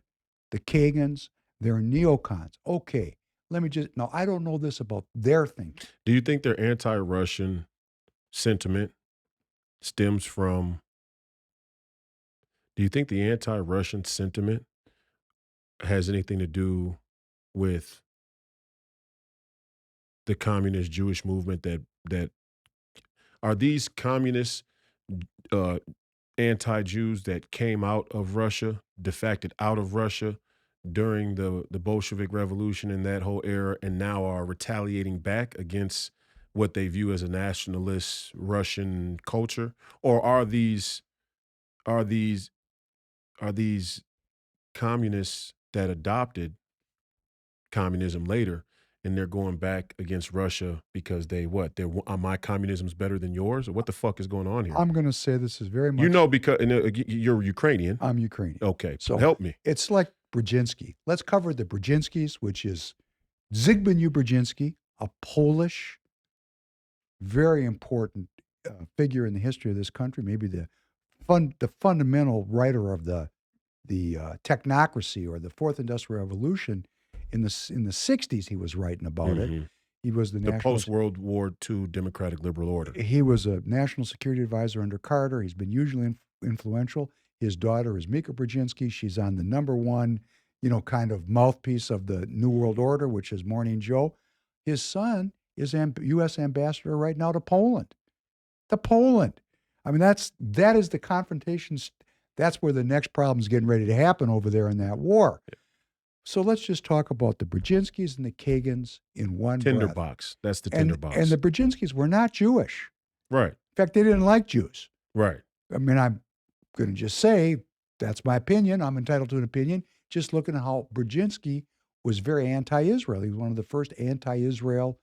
the Kagans, they're neocons. Okay, now I don't know this about their thinking. Do you think their anti-Russian sentiment stems from, do you think the anti-Russian sentiment has anything to do with the communist Jewish movement that are these communist uh, anti-Jews that came out of Russia, defected out of Russia during the Bolshevik Revolution and that whole era, and now are retaliating back against what they view as a nationalist Russian culture? Or are these are these communists that adopted communism later, and they're going back against Russia because my communism's better than yours, or what the fuck is going on here? I'm going to say this is very much. Because you're Ukrainian. I'm Ukrainian. Okay, So help me. it's like Brzezinski. Let's cover the Brzezinskis, which is Zygmunt Brzezinski, a Polish, very important figure in the history of this country, maybe the fundamental writer of the technocracy or the Fourth Industrial Revolution. In the 60s, he was writing about it. He was the post-World War II Democratic Liberal Order. He was a national security advisor under Carter. He's been hugely influential. His daughter is Mika Brzezinski. She's on the #1, kind of mouthpiece of the New World Order, which is Morning Joe. His son is U.S. ambassador right now to Poland. I mean, that is the confrontations. That's where the next problem is getting ready to happen over there in that war. Yeah. So let's just talk about the Brzezinskis and the Kagans in one breath. Tinderbox. That's the tinderbox. And the Brzezinskis were not Jewish. Right. In fact, they didn't like Jews. Right. I mean, I'm going to just say that's my opinion. I'm entitled to an opinion. Just looking at how Brzezinski was very anti-Israel. He was one of the first anti-Israel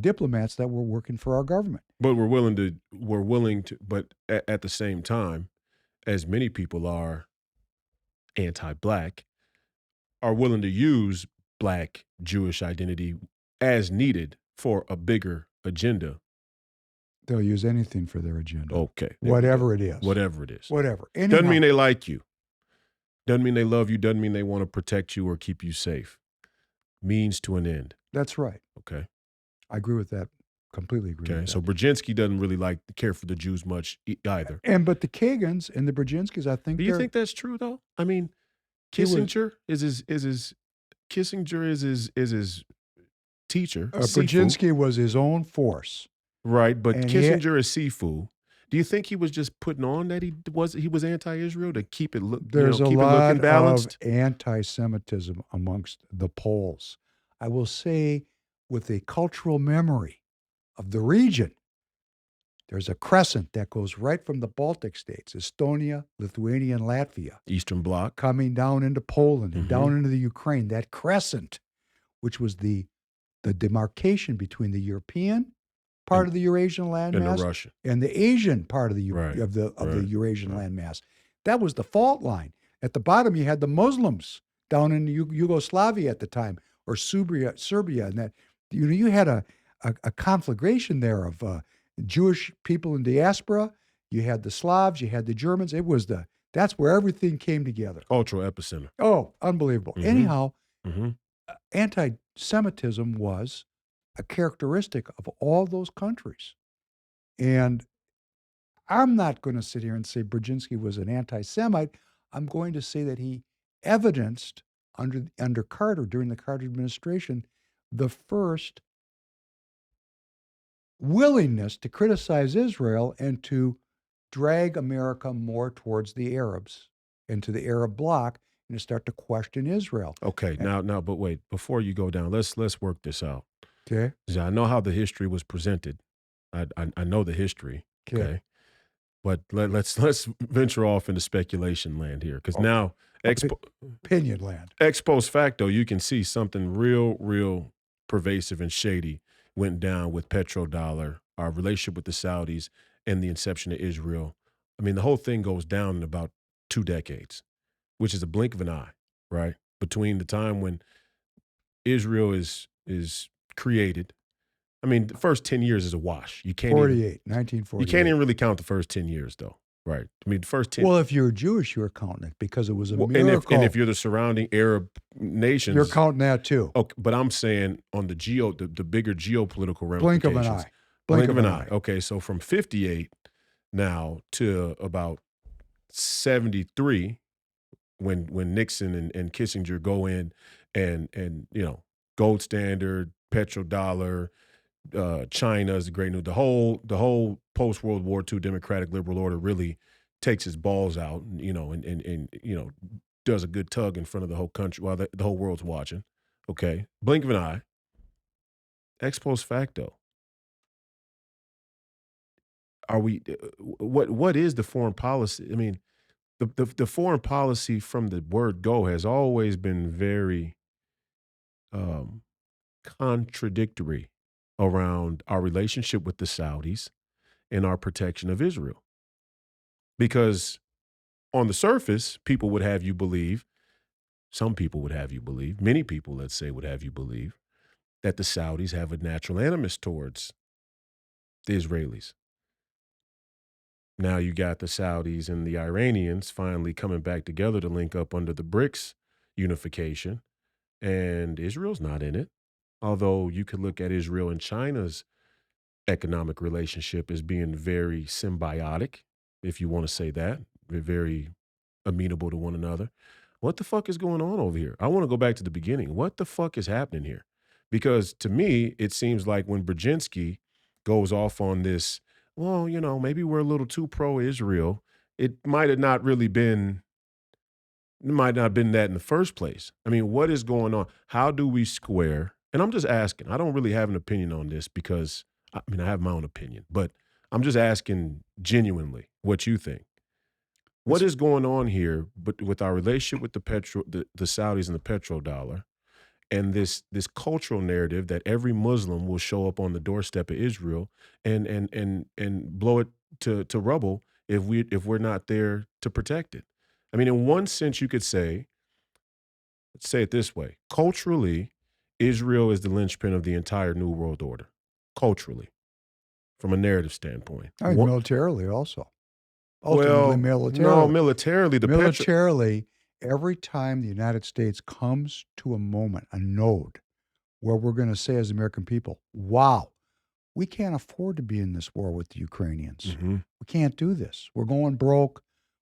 diplomats that were working for our government. But we're willing to, but at the same time, as many people are anti-Black, are willing to use Black Jewish identity as needed for a bigger agenda. They'll use anything for their agenda. Okay. Whatever it is. Whatever it is. Whatever. Anyhow, doesn't mean they like you. Doesn't mean they love you. Doesn't mean they want to protect you or keep you safe. Means to an end. That's right. Okay. I agree with that completely agree with Okay, that. so Brzezinski doesn't really care for the Jews much either. But the Kagans and the Brzezinskis, I think Do you think that's true though? I mean, Kissinger is his teacher, Sifu, Brzezinski was his own force, right? But and Kissinger is Sifu. Do you think he was just putting on that he was anti-Israel to keep it there's a keep it lot looking balanced? of anti-Semitism amongst the Poles. I will say, with a cultural memory of the region, there's a crescent that goes right from the Baltic states, Estonia, Lithuania, and Latvia, Eastern Bloc. coming down into Poland and Mhm. down into the Ukraine. That crescent, which was the demarcation between the European part of the Eurasian And the landmass Russian. and the Asian part of the Right, of the right, Eurasian right. landmass. That was the fault line. At the bottom, you had the Muslims down in Yugoslavia at the time, or Serbia, and that you had a conflagration there of Jewish people in diaspora. You had the Slavs, you had the Germans. That's where everything came together. Cultural epicenter. Oh, unbelievable. Mhm. Anyhow, Mhm. anti-Semitism was a characteristic of all those countries. And I'm not going to sit here and say Brzezinski was an anti-Semite. I'm going to say that he evidenced under Carter, during the Carter administration, the first willingness to criticize Israel and to drag America more towards the Arabs and to the Arab bloc, and to start to question Israel. Okay, now, but wait, before you go down, let's work this out. Okay. I know how the history was presented. I know the history. Okay. But let's venture off into speculation land here, because now Opinion land. ex post facto, you can see something real pervasive and shady went down with petrodollar, our relationship with the Saudis, and the inception of Israel. I mean, the whole thing goes down in about 2 decades, which is a blink of an eye, right? Between the time when Israel is created. I mean, the first 10 years is a wash. You can't 1948. you can't even really count the first 10 years though, right? I mean, the first 10. Well, if you're Jewish, you're counting it because it was a And miracle. if you're the surrounding Arab nations, you're counting that too. Okay, but I'm saying on the bigger geopolitical Blink ramifications. of an eye. Blink of an eye. Okay, so from 58 now to about 73, when Nixon and Kissinger go in and gold standard, petrodollar, China's the great news. The whole post World War II democratic liberal order really takes its balls out, and does a good tug in front of the whole country while the whole world's watching. Okay, blink of an eye. Ex post facto. Are we? What is the foreign policy? I mean, the foreign policy from the word go has always been very um, contradictory around our relationship with the Saudis and our protection of Israel. Because on the surface, people would have you believe, some people would have you believe, many people, let's say, would have you believe that the Saudis have a natural animus towards the Israelis. Now you got the Saudis and the Iranians finally coming back together to link up under the BRICS unification, and Israel's not in it. Although you could look at Israel and China's economic relationship as being very symbiotic, if you want to say that. They're very amenable to one another. What the fuck is going on over here? I want to go back to the beginning. What the fuck is happening here? Because to me, it seems like when Brzezinski goes off on this, well, maybe we're a little too pro-Israel, it might have not really been, it might not have been that in the first place. I mean, what is going on? How do we square? And I'm just asking. I don't really have an opinion on this because, I have my own opinion, but I'm just asking genuinely what you think. What is going on here, but with our relationship with the Saudis and the petrodollar, and this cultural narrative that every Muslim will show up on the doorstep of Israel and blow it to rubble if we're not there to protect it. I mean, in one sense, you could say, let's say it this way: culturally, Israel is the linchpin of the entire New World Order. Culturally, from a narrative standpoint, Militarily also. Well, Ultimately, no, militarily, militarily, every time the United States comes to a moment, a node, where we're going to say as American people, wow, we can't afford to be in this war with the Ukrainians. Mm-hmm. We can't do this. We're going broke.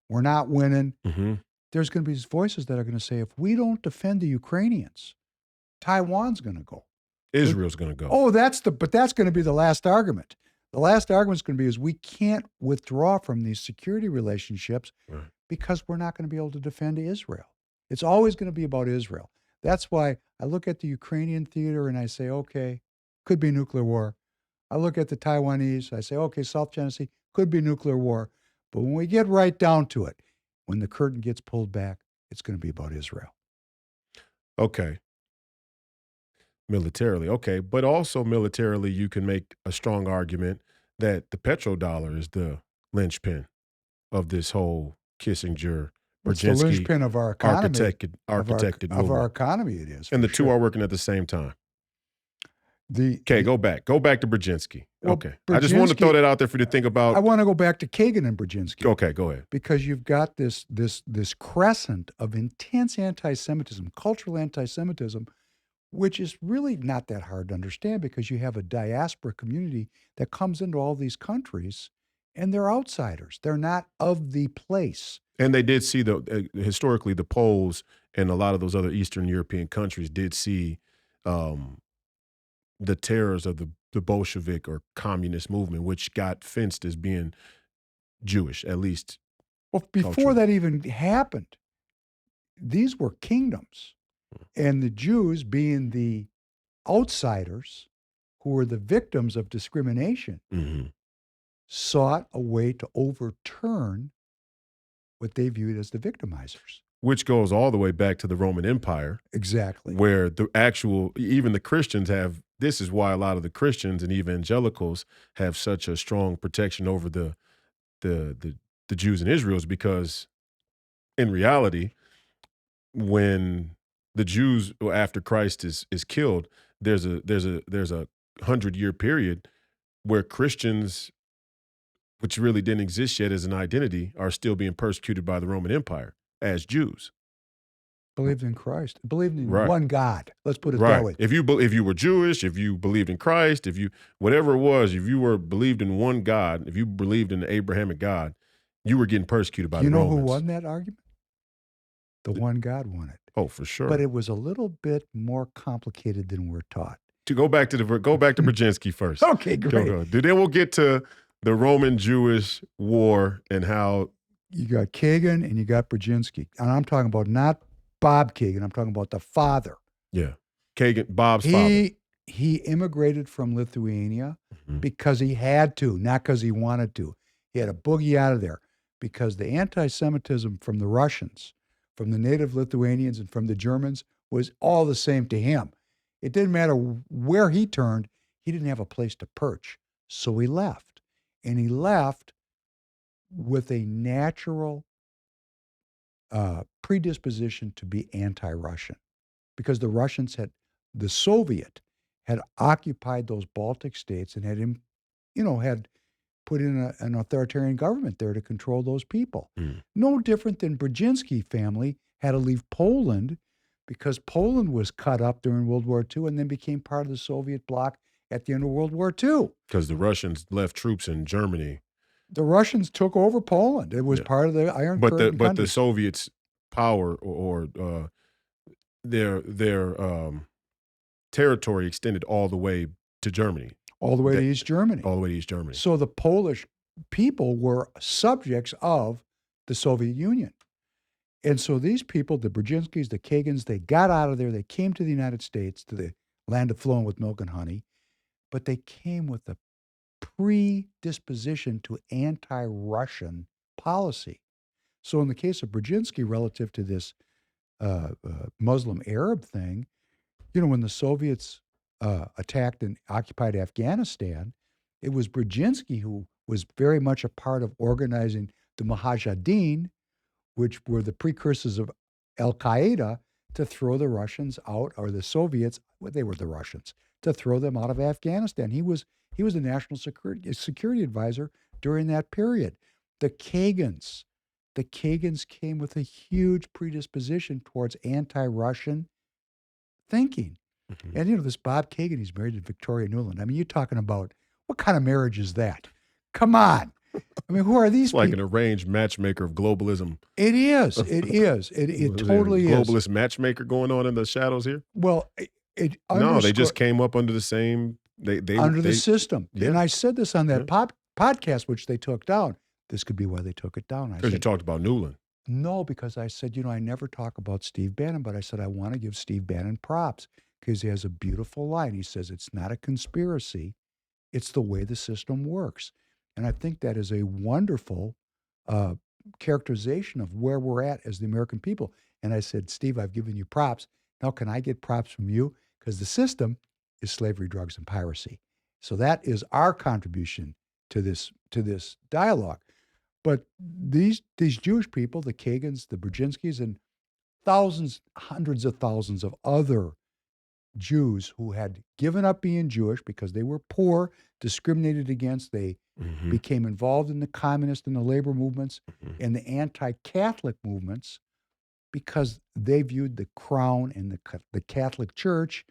We're not winning. Mm-hmm. There's going to be these voices that are going to say, if we don't defend the Ukrainians, Taiwan's going to go. Israel's going to go. Oh, but that's going to be the last argument. The last argument is going to be is we can't withdraw from these security relationships because we're not going to be able to defend Israel. It's always going to be about Israel. That's why I look at the Ukrainian theater and I say, okay, could be nuclear war. I look at the Taiwanese, I say, okay, South China Sea, could be nuclear war. But when we get right down to it, when the curtain gets pulled back, it's going to be about Israel. Okay. Militarily, okay. But also militarily, you can make a strong argument that the petrodollar is the linchpin of this whole Kissinger, It's the Brzezinski linchpin of our economy. architected movement. Of our economy, it is. And the two are working at the same time. Go back to Brzezinski. Well, okay. I just want to throw that out there for you to think about. I want to go back to Kagan and Brzezinski. Okay, go ahead. Because you've got this crescent of intense anti-Semitism, cultural anti-Semitism, which is really not that hard to understand because you have a diaspora community that comes into all these countries and they're outsiders. They're not of the place. And they did see historically the Poles and a lot of those other Eastern European countries did see the terrors of the Bolshevik or communist movement, which got fenced as being Jewish, at least. Well, before that even happened, these were kingdoms. And the Jews, being the outsiders who were the victims of discrimination, sought a way to overturn what they viewed as the victimizers. Which goes all the way back to the Roman Empire. Exactly. Where even the Christians have, this is why a lot of the Christians and evangelicals have such a strong protection over the Jews in Israel, is because in reality, when the Jews after Christ is killed, there's a 100-year period where Christians, which really didn't exist yet as an identity, are still being persecuted by the Roman Empire as Jews. Believed in Christ, believed in one God. Let's put it that way. If you were Jewish, if you believed in Christ, if you whatever it was, if you believed in one God, if you believed in the Abrahamic God, you were getting persecuted by the Romans. You know who won that argument? The one God won it. Oh, for sure. But it was a little bit more complicated than we're taught. To go back to Brzezinski first. Okay, great. Go. Then we'll get to the Roman-Jewish war and how you got Kagan and you got Brzezinski, and I'm talking about not Bob Kagan. I'm talking about the father. Yeah, Kagan, Bob's father. He immigrated from Lithuania because he had to, not because he wanted to. He had to boogie out of there because the anti-Semitism from the Russians, from the native Lithuanians, and from the Germans was all the same to him. It didn't matter where he turned. He didn't have a place to perch. So he left. And he left with a natural predisposition to be anti-Russian because the Soviet had occupied those Baltic states and had put in an authoritarian government there to control those people. No different than Brzezinski family had to leave Poland because Poland was cut up during World War II and then became part of the Soviet bloc at the end of World War II. Because the Russians left troops in Germany. The Russians took over Poland. It was part of the Iron Curtain. But the Soviets' power or their territory extended all the way to Germany. All the way to East Germany. All the way to East Germany. So the Polish people were subjects of the Soviet Union. And so these people, the Brzezinskis, the Kagans, they got out of there. They came to the United States, to the land of flowing with milk and honey, but they came with a predisposition to anti-Russian policy. So in the case of Brzezinski, relative to this Muslim Arab thing, when the Soviets attacked and occupied Afghanistan, it was Brzezinski who was very much a part of organizing the Mujahideen, which were the precursors of Al-Qaeda, to throw the Russians out, or the Soviets, they were the Russians, to throw them out of Afghanistan. He was the national security advisor during that period. The Kagans came with a huge predisposition towards anti-Russian thinking. And this Bob Kagan, he's married to Victoria Nuland. I mean, you're talking about, What kind of marriage is that? Come on. I mean, who are these It's like people? an arranged matchmaker of globalism. It is. It is. It Was there a totally is. globalist matchmaker going on in the shadows here? Well, it No, they just underscore came up under the same. under the system. Yeah, And I said this on that yeah. podcast, which they took down. This could be why they took it down. I Because you said, talked about Newland. no, because I said, I never talk about Steve Bannon, but I said, I want to give Steve Bannon props because he has a beautiful line. He says, it's not a conspiracy, it's the way the system works. And I think that is a wonderful uh, characterization of where we're at as the American people. And I said, Steve, I've given you props. Now, can I get props from you? Because the system is slavery, drugs, and piracy. So that is our contribution to this dialogue. But these Jewish people, the Kagans, the Brzezinskis, and thousands, hundreds of thousands of other Jews who had given up being Jewish because they were poor, discriminated against. They became involved in the communist and the labor movements and the anti-Catholic movements because they viewed the crown and the Catholic Church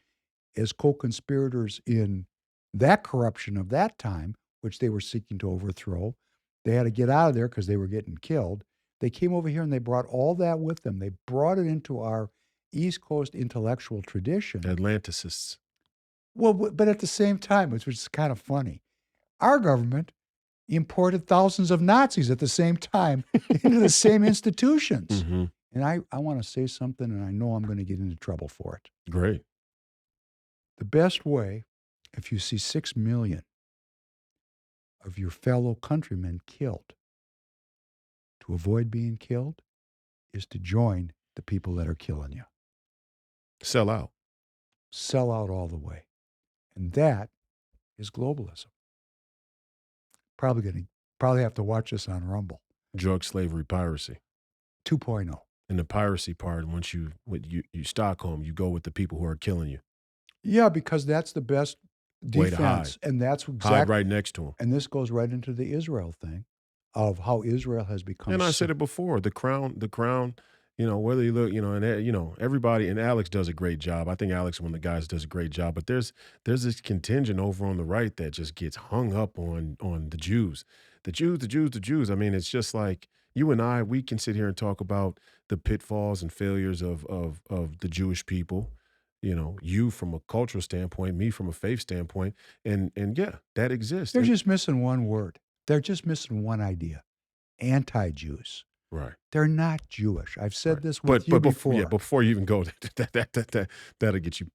as co-conspirators in that corruption of that time, which they were seeking to overthrow. They had to get out of there because they were getting killed. They came over here and they brought all that with them. They brought it into our East Coast intellectual tradition. Atlanticists. Well, but at the same time, which is kind of funny, our government imported thousands of Nazis at the same time into the same institutions. And I want to say something, and I know I'm going to get into trouble for it. Great. The best way, if you see 6 million of your fellow countrymen killed, to avoid being killed, is to join the people that are killing you. Sell out. Sell out all the way. And that is globalism. Probably have to watch this on Rumble. Drug slavery piracy. 2.0. And the piracy part, once you Stockholm, you go with the people who are killing you. Yeah, because that's the best Way to defense. hide. And that's Hide exactly right next to them. And this goes right into the Israel thing of how Israel has become. And I said it before, the crown, whether you look, and everybody, and Alex does a great job. I think Alex, one of the guys, does a great job. But there's this contingent over on the right that just gets hung up on the Jews. The Jews. I mean, it's just like you and I, we can sit here and talk about the pitfalls and failures of the Jewish people. You from a cultural standpoint, me from a faith standpoint, and yeah, that exists. They're just missing one word. They're just missing one idea: anti-Jews. Right. They're not Jewish. I've said this with you before. Yeah, before you even go, that'll get you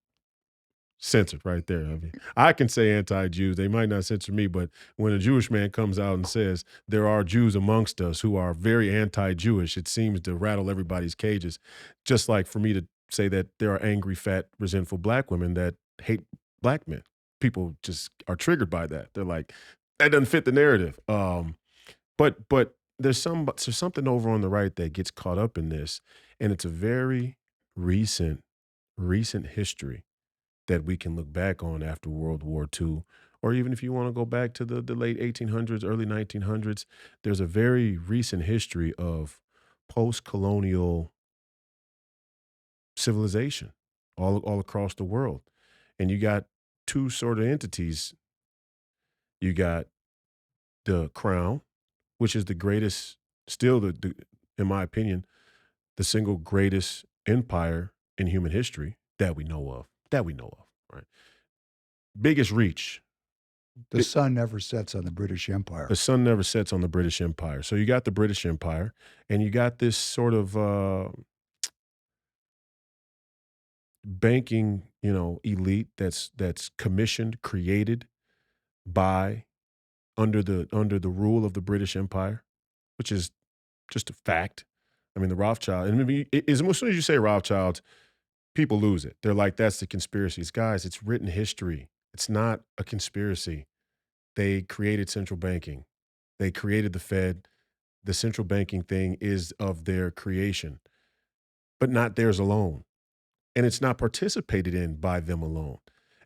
censored right there. I mean, I can say anti-Jews. They might not censor me, but when a Jewish man comes out and says there are Jews amongst us who are very anti-Jewish, it seems to rattle everybody's cages. Just like for me to say that there are angry, fat, resentful black women that hate black men. People just are triggered by that. They're like, that doesn't fit the narrative. But there's something over on the right that gets caught up in this, and it's a very recent history that we can look back on after World War II, or even if you want to go back to the late 1800s, early 1900s, there's a very recent history of post-colonial civilization all across the world. And you got two sort of entities. You got the crown, which is the greatest, still in my opinion, the single greatest empire in human history that we know of. Right? Biggest reach. The sun never sets on the British Empire. The sun never sets on the British Empire. So you got the British Empire, and you got this sort of banking, elite that's commissioned, created by under the rule of the British Empire, which is just a fact. I mean, the Rothschild, and maybe as soon as you say Rothschilds, people lose it. They're like, that's the conspiracies. Guys, it's written history. It's not a conspiracy. They created central banking. They created the Fed. The central banking thing is of their creation, but not theirs alone. And it's not participated in by them alone.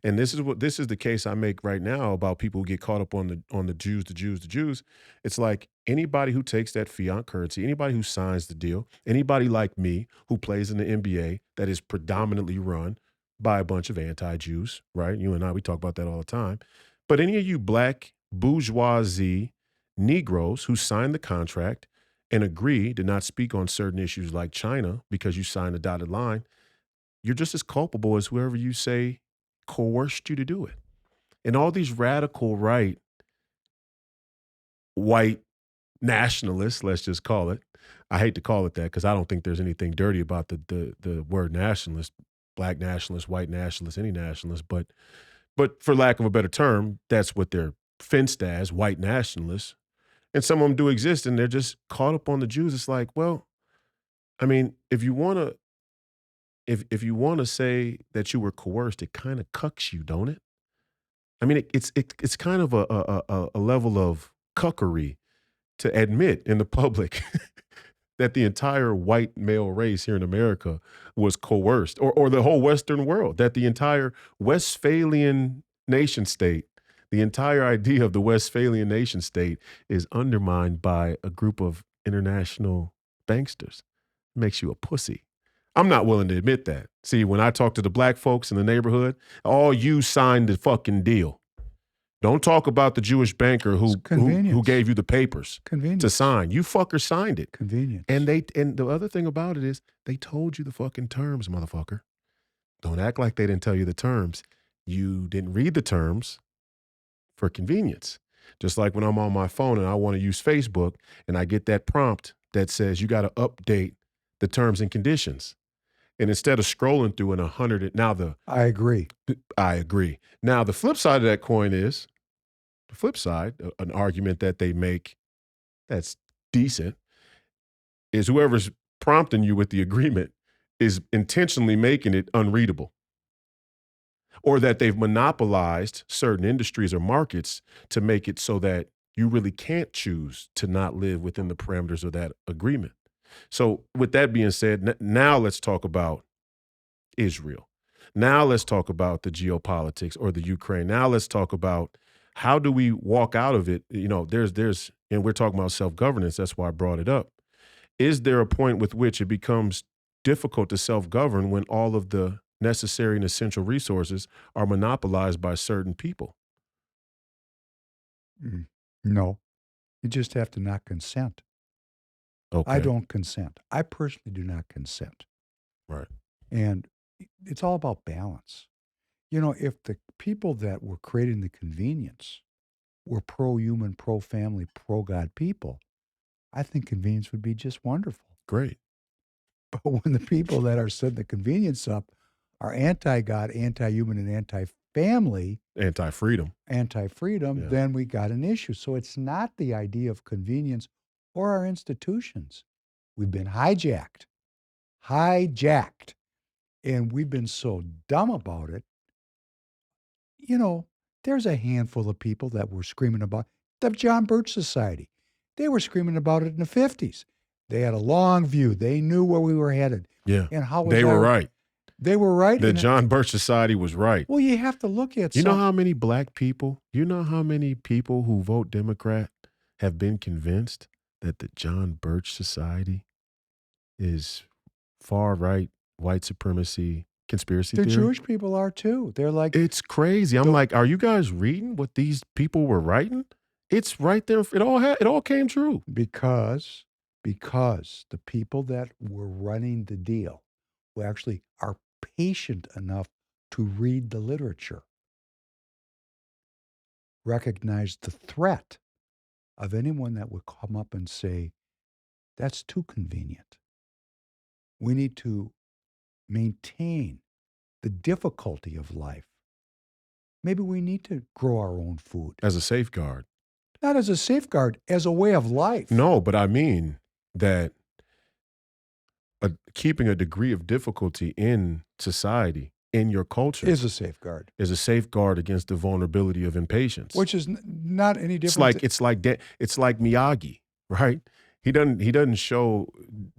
And this is the case I make right now about people who get caught up on the Jews. It's like anybody who takes that fiat currency, anybody who signs the deal, anybody like me who plays in the NBA that is predominantly run by a bunch of anti-Jews, right? You and I, we talk about that all the time. But any of you black bourgeoisie Negroes who signed the contract and agree to not speak on certain issues like China because you signed a dotted line, you're just as culpable as whoever you say coerced you to do it. And all these radical right, white nationalists, let's just call it. I hate to call it that because I don't think there's anything dirty about the word nationalist, black nationalist, white nationalist, any nationalist. But for lack of a better term, that's what they're fenced as, white nationalists. And some of them do exist, and they're just caught up on the Jews. It's like, well, I mean, if you want to, if you want to say that you were coerced, it kind of cucks you, don't it? I mean, it's kind of a level of cuckery to admit in the public that the entire white male race here in America was coerced, or the whole Western world, that the entire Westphalian nation state, the entire idea of the Westphalian nation state is undermined by a group of international banksters. Makes you a pussy. I'm not willing to admit that. See, when I talk to the black folks in the neighborhood, all you signed the fucking deal. Don't talk about the Jewish banker who gave you the papers to sign. You fucker signed it. Convenience. And the other thing about it is they told you the fucking terms, motherfucker. Don't act like they didn't tell you the terms. You didn't read the terms for convenience. Just like when I'm on my phone and I want to use Facebook and I get that prompt that says you got to update the terms and conditions. And instead of scrolling through an 100, I agree. Now, the flip side of that coin is, an argument that they make that's decent, is whoever's prompting you with the agreement is intentionally making it unreadable. Or that they've monopolized certain industries or markets to make it so that you really can't choose to not live within the parameters of that agreement. So with that being said, now let's talk about Israel. Now let's talk about the geopolitics or the Ukraine. Now let's talk about how do we walk out of it? You know, and we're talking about self-governance. That's why I brought it up. Is there a point with which it becomes difficult to self-govern when all of the necessary and essential resources are monopolized by certain people? No, you just have to not consent. Okay. I don't consent. I personally do not consent. Right. And it's all about balance. You know, if the people that were creating the convenience were pro-human, pro-family, pro-God people, I think convenience would be just wonderful. Great. But when the people that are setting the convenience up are anti-God, anti-human, and anti-family, anti-freedom, then we got an issue. So it's not the idea of convenience or our institutions. We've been hijacked, and we've been so dumb about it. You know, there's a handful of people that were screaming about the John Birch Society. They were screaming about it in the 50s. They had a long view. They knew where we were headed. Yeah. And how they were right. They were right. The John Birch Society was right. Well, you have to look at You know how many black people, who vote Democrat have been convinced that the John Birch Society is far right, white supremacy, conspiracy theory? The Jewish people are too. They're like, it's crazy. I'm like, are you guys reading what these people were writing? It's right there. It all came true. Because the people that were running the deal who actually are patient enough to read the literature recognize the threat of anyone that would come up and say, that's too convenient. We need to maintain the difficulty of life. Maybe we need to grow our own food. As a safeguard. Not as a safeguard, as a way of life. No, but I mean that keeping a degree of difficulty in society, in your culture, is a safeguard. Is a safeguard against the vulnerability of impatience. Which is not any different. It's like Miyagi, right? He doesn't show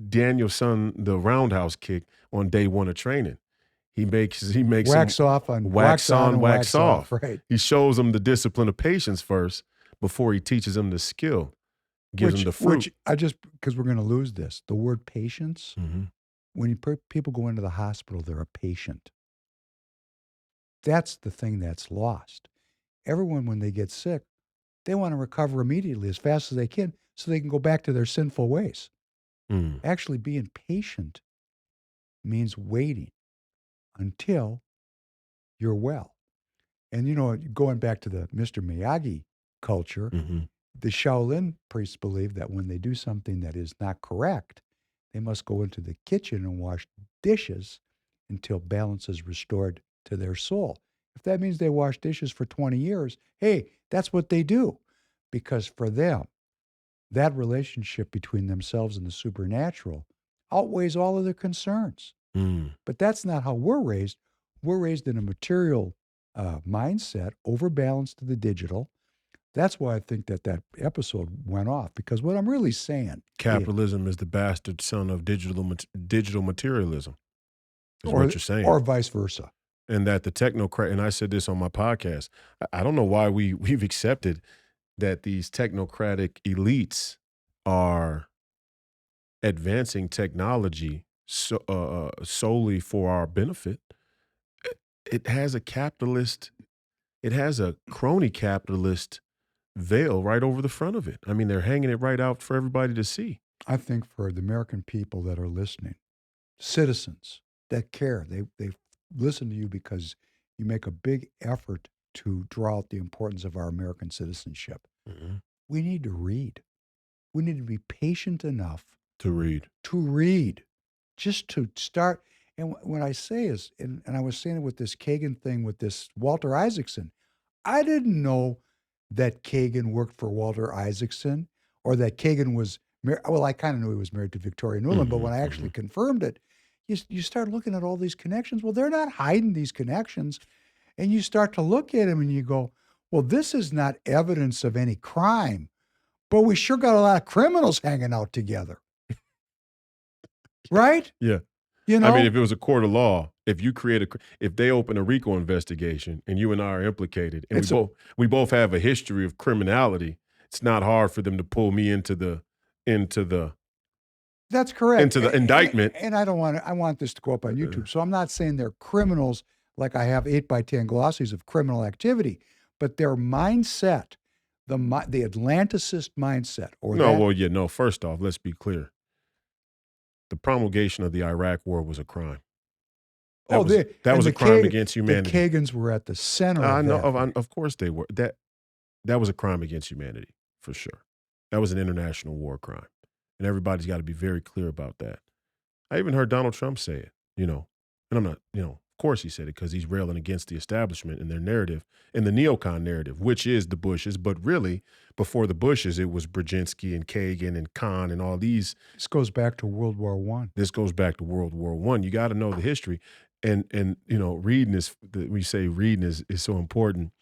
Daniel's son the roundhouse kick on day one of training. He makes wax on, wax off. Right. He shows him the discipline of patience first before he teaches him the skill. Gives him the fruit. Because we're going to lose this. The word patience, when people go into the hospital, they're a patient. That's the thing that's lost. everyone, when they get sick, they want to recover immediately as fast as they can so they can go back to their sinful ways. Mm. Actually, being patient means waiting until you're well. And, going back to the Mr. Miyagi culture, Mm-hmm. the Shaolin priests believe that when they do something that is not correct, they must go into the kitchen and wash dishes until balance is restored to their soul. If that means they wash dishes for 20 years, hey, that's what they do. Because for them, that relationship between themselves and the supernatural outweighs all of their concerns. Mm. But that's not how we're raised. We're raised in a material mindset, overbalanced to the digital. That's why I think that episode went off, because what I'm really saying, Capitalism is the bastard son of digital materialism, is what or you're saying. or vice versa. And that the technocrat, and I said this on my podcast, I don't know why we've accepted that these technocratic elites are advancing technology solely for our benefit. It has it has a crony capitalist veil right over the front of it. I mean, they're hanging it right out for everybody to see. I think for the American people that are listening, citizens that care, they listen to you because you make a big effort to draw out the importance of our American citizenship. Mm-hmm. We need to read. We need to be patient enough To read, just to start. And when I say is, and I was saying it with this Kagan thing with this Walter Isaacson, I didn't know that Kagan worked for Walter Isaacson, or that Kagan was well, I kind of knew he was married to Victoria Nuland, but Mm-hmm, when I mm-hmm. actually confirmed it, you start looking at all these connections. Well, they're not hiding these connections. And you start to look at them and you go, well, this is not evidence of any crime, but we sure got a lot of criminals hanging out together. Right? Yeah. You I mean, know? if it was a court of law, if they open a RICO investigation and you and I are implicated, and we both have a history of criminality, it's not hard for them to pull me into the That's correct. indictment. And I want this to go up on YouTube. So I'm not saying they're criminals like I have 8x10 glossies of criminal activity, but their mindset, the Atlanticist mindset, First off, let's be clear. The promulgation of the Iraq War was a crime. That was a crime against humanity. The Kagans were at the center of that. Of course they were. That was a crime against humanity, for sure. That was an international war crime. And everybody's got to be very clear about that. I even heard Donald Trump say it, and I'm not, of course he said it because he's railing against the establishment and their narrative, and the neocon narrative, which is the Bushes. But really, before the Bushes, it was Brzezinski and Kagan and Khan and all these. This goes back to World War I. This goes back to World War I. You got to know the history. And reading is so important.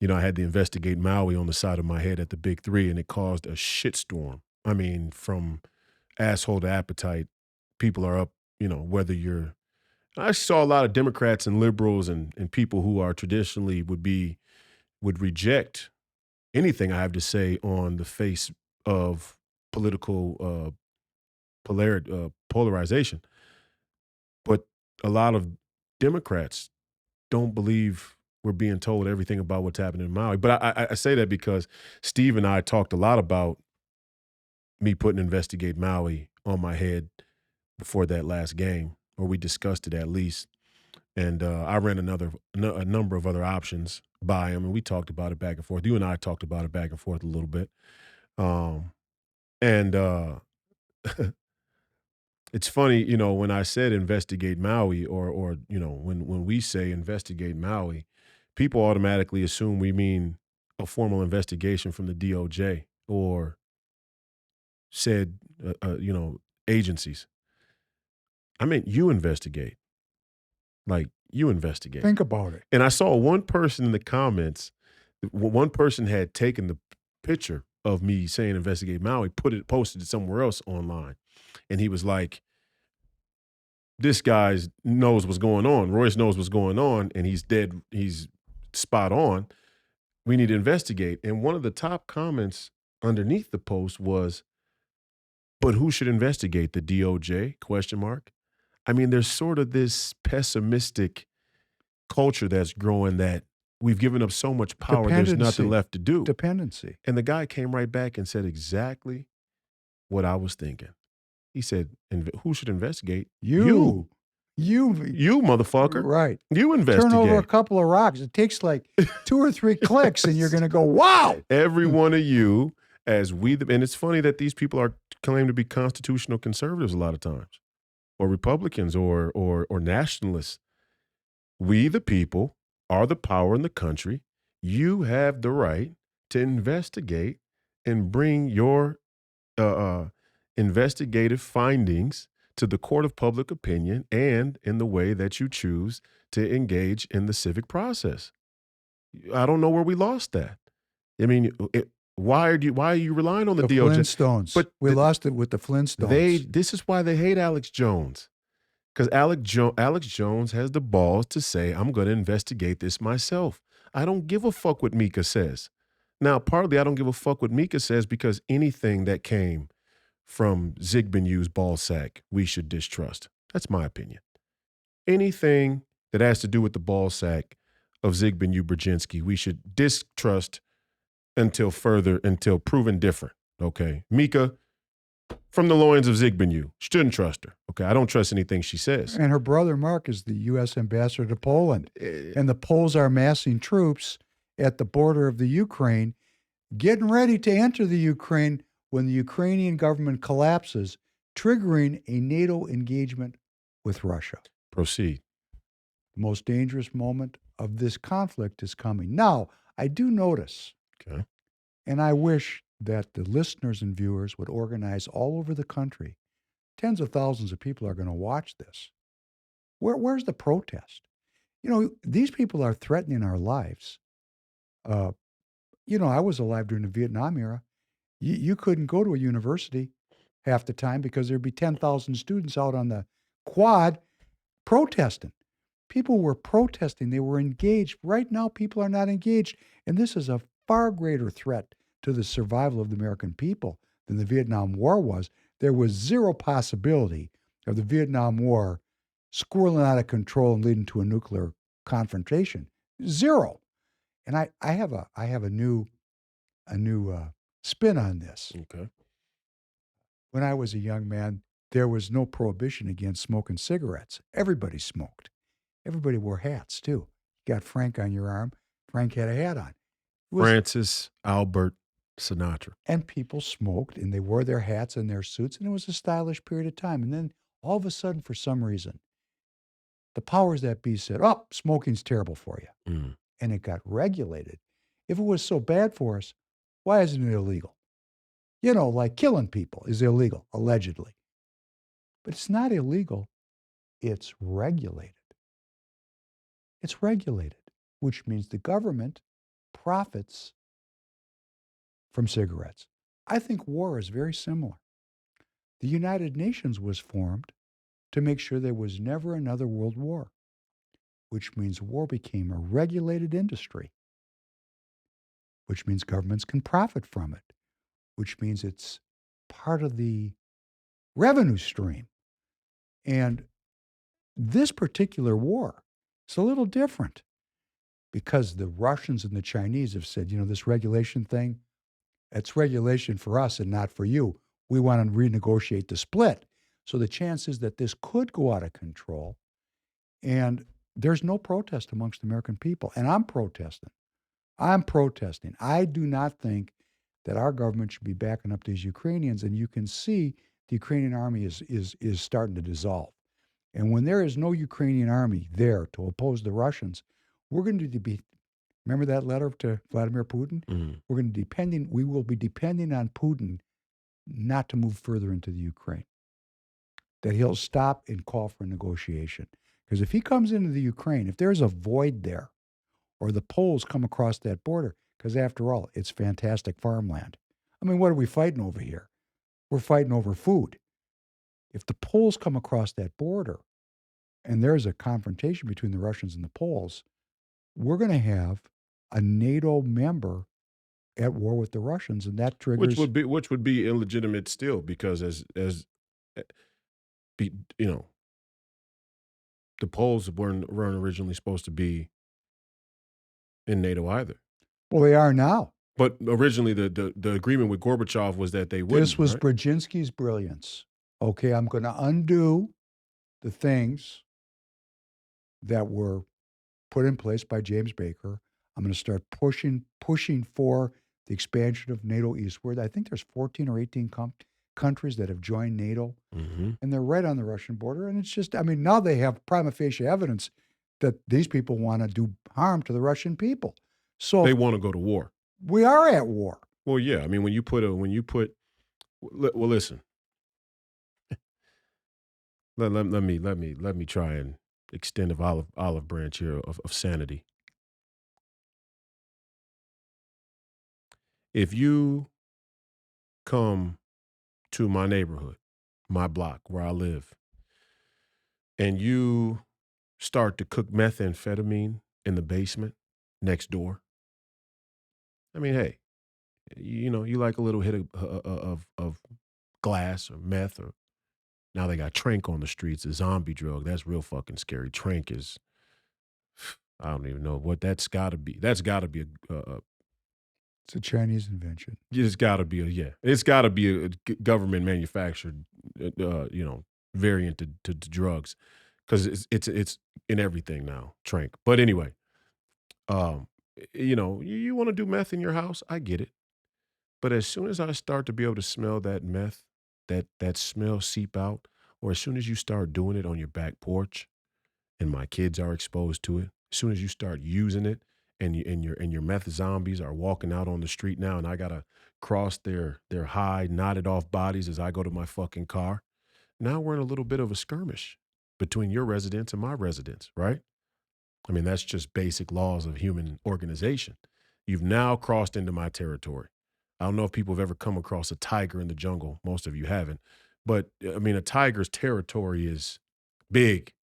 I had to investigate Maui on the side of my head at the Big Three, and it caused a shitstorm. I mean, from asshole to appetite, people are up, whether you're – I saw a lot of Democrats and liberals and people who are traditionally would reject anything I have to say on the face of political polarization. But a lot of Democrats don't believe we're being told everything about what's happening in Maui. But I say that because Steve and I talked a lot about me putting Investigate Maui on my head before that last game, or we discussed it at least. And I ran a number of other options by him, and we talked about it back and forth. You and I talked about it back and forth a little bit. It's funny, when I said Investigate Maui, or when we say Investigate Maui, people automatically assume we mean a formal investigation from the DOJ or said, agencies. I meant you investigate. Like, you investigate. Think about it. And I saw one person in the comments, one person had taken the picture of me saying Investigate Maui, posted it somewhere else online. And he was like, this guy knows what's going on. Royce knows what's going on, and he's dead. He's spot on. We need to investigate. And one of the top comments underneath the post was, but who should investigate? The DOJ? ? I mean, there's sort of this pessimistic culture that's growing that we've given up so much power, there's nothing Dependency. left to do. Dependency. And the guy came right back and said exactly what I was thinking. He said, who should investigate? You. You. You. You, motherfucker. Right. You Turn over a investigate. couple of rocks. It takes like 2 or 3 clicks, and you're going to go, wow. Every one of you, and it's funny that these people are claimed to be constitutional conservatives a lot of times, or Republicans, or nationalists. We, the people, are the power in the country. You have the right to investigate and bring your investigative findings to the court of public opinion and in the way that you choose to engage in the civic process. I don't know where we lost that. I mean, why are you relying on the DOJ? Flintstones. But we lost it with the Flintstones. This is why they hate Alex Jones. Because Alex Jones has the balls to say, I'm going to investigate this myself. I don't give a fuck what Mika says. Now, partly I don't give a fuck what Mika says because anything that came from Zygmunt's ball sack, we should distrust. That's my opinion. Anything that has to do with the ball sack of Zygmunt Brzezinski, we should distrust until proven different. Okay, Mika, from the loins of Zygmunt, shouldn't trust her. Okay, I don't trust anything she says. And her brother Mark is the U.S. ambassador to Poland, and the Poles are massing troops at the border of the Ukraine, getting ready to enter the Ukraine when the Ukrainian government collapses, triggering a NATO engagement with Russia. Proceed. The most dangerous moment of this conflict is coming. Now, I do notice, and I wish that the listeners and viewers would organize all over the country. Tens of thousands of people are going to watch this. Where's the protest? You know, these people are threatening our lives. You know, I was alive during the Vietnam era. You couldn't go to a university half the time because there'd be 10,000 students out on the quad protesting. People were protesting. They were engaged. Right now, people are not engaged. And this is a far greater threat to the survival of the American people than the Vietnam War was. There was zero possibility of the Vietnam War squirreling out of control and leading to a nuclear confrontation. Zero. And I have a new spin on this. Okay. When I was a young man, there was no prohibition against smoking cigarettes. Everybody smoked. Everybody wore hats too. You got Frank on your arm. Frank had a hat on. Francis Albert Sinatra. And people smoked, and they wore their hats and their suits, and it was a stylish period of time. And then all of a sudden, for some reason, the powers that be said, oh, smoking's terrible for you. Mm. And it got regulated. If it was so bad for us, why isn't it illegal? You know, like killing people is illegal, allegedly. But it's not illegal. It's regulated. It's regulated, which means the government profits from cigarettes. I think war is very similar. The United Nations was formed to make sure there was never another world war, which means war became a regulated industry, which means governments can profit from it, which means it's part of the revenue stream. And this particular war is a little different because the Russians and the Chinese have said, you know, this regulation thing, it's regulation for us and not for you. We want to renegotiate the split. So the chances that this could go out of control, and there's no protest amongst the American people. And I'm protesting. I do not think that our government should be backing up these Ukrainians. And you can see the Ukrainian army is starting to dissolve. And when there is no Ukrainian army there to oppose the Russians, we're going to be, remember that letter to Vladimir Putin? Mm. We will be depending on Putin not to move further into the Ukraine, that he'll stop and call for negotiation. Because if he comes into the Ukraine, if there's a void there, or the Poles come across that border, because after all, it's fantastic farmland. I mean, what are we fighting over here? We're fighting over food. If the Poles come across that border and there's a confrontation between the Russians and the Poles, we're going to have a NATO member at war with the Russians, and that triggers which would be illegitimate still, because you know, the Poles weren't originally supposed to be in NATO either. Well, they are now. But originally, the agreement with Gorbachev was that they wouldn't, This was right? Brzezinski's brilliance. Okay, I'm going to undo the things that were put in place by James Baker. I'm going to start pushing for the expansion of NATO eastward. I think there's 14 or 18 countries that have joined NATO, and they're right on the Russian border. And it's just, I mean, now they have prima facie evidence that these people want to do harm to the Russian people. So they want to go to war. We are at war. Well, yeah. I mean, well, listen. Let me try and extend an olive branch here of sanity. If you come to my neighborhood, my block where I live, and you start to cook methamphetamine in the basement next door, I mean, hey, you like a little hit of glass or meth, or now they got Trank on the streets, a zombie drug. That's real fucking scary. Trank is, I don't even know what that's got to be. That's got to be it's a Chinese invention. It's got to be it's got to be a government manufactured, variant to drugs, because it's in everything now, Trank. But anyway, um, you want to do meth in your house, I get it. But as soon as I start to be able to smell that meth, that smell seep out, or as soon as you start doing it on your back porch, and my kids are exposed to it, as soon as you start using it, and your meth zombies are walking out on the street now, and I gotta cross their high, knotted off bodies as I go to my fucking car. Now we're in a little bit of a skirmish between your residents and my residents, right? I mean, that's just basic laws of human organization. You've now crossed into my territory. I don't know if people have ever come across a tiger in the jungle. Most of you haven't. But I mean, a tiger's territory is big.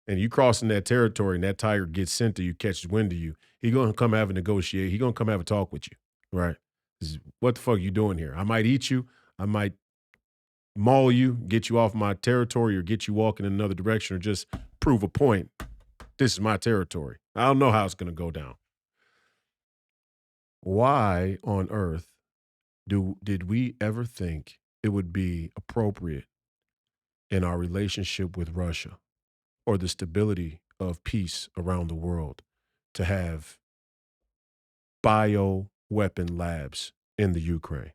And you crossing that territory and that tiger gets sent to you, catches wind of you, he gonna come have a negotiate. He gonna come have a talk with you, right? What the fuck you doing here? I might eat you. I might maul you, get you off my territory, or get you walking in another direction, or just prove a point. This is my territory. I don't know how it's gonna go down. Why on earth did we ever think it would be appropriate in our relationship with Russia, or the stability of peace around the world, to have bio weapon labs in the Ukraine?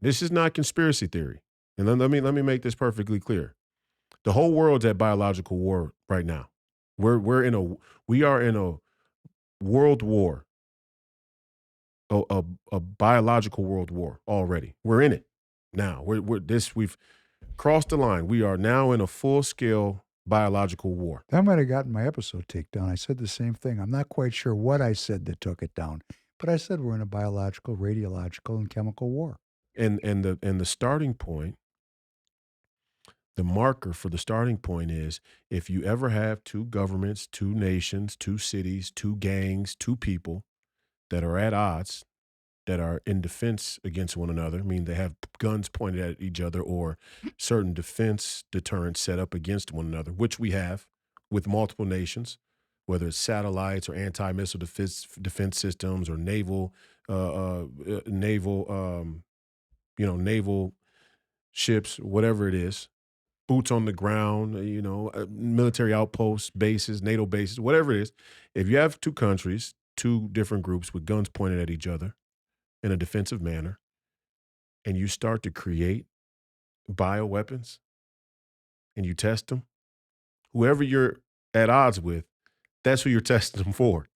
This is not conspiracy theory. And let me make this perfectly clear. The whole world's at biological war right now. We are in a world war, a biological world war already. We're in it now. We've crossed the line. We are now in a full scale biological war. That might have gotten my episode taken down. I said the same thing. I'm not quite sure what I said that took it down, but I said we're in a biological, radiological, and chemical war. And the starting point, the marker for the starting point is, if you ever have two governments, two nations, two cities, two gangs, two people that are at odds, that are in defense against one another, I mean, they have guns pointed at each other, or certain defense deterrents set up against one another, which we have with multiple nations, whether it's satellites or anti-missile defense systems, or naval ships, whatever it is, boots on the ground, military outposts, bases, NATO bases, whatever it is. If you have two countries, two different groups with guns pointed at each other in a defensive manner, and you start to create bioweapons and you test them, whoever you're at odds with, that's who you're testing them for.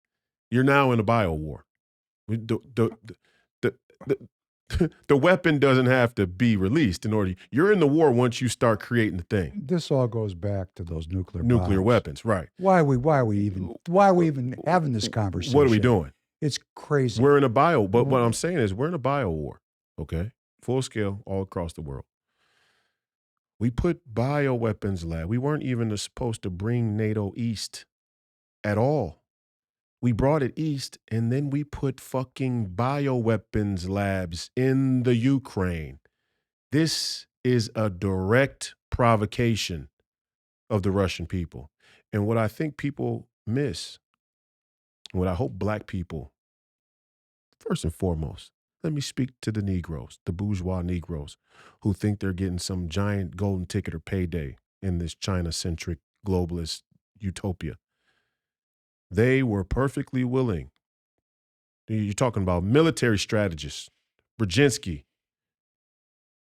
You're now in a bio war. The, the, the weapon doesn't have to be released in order. You're in the war once you start creating the thing. This all goes back to those nuclear bombs. Weapons, right? Why are we even having this conversation? What are we doing? It's crazy. We're in a bio, but what I'm saying is we're in a bio war, okay? Full scale, all across the world. We put bioweapons lab. We weren't even supposed to bring NATO east at all. We brought it east, and then we put fucking bioweapons labs in the Ukraine. This is a direct provocation of the Russian people. And what I think people miss What I hope black people, first and foremost, let me speak to the Negroes, the bourgeois Negroes, who think they're getting some giant golden ticket or payday in this China-centric globalist utopia. They were perfectly willing. You're talking about military strategists, Brzezinski,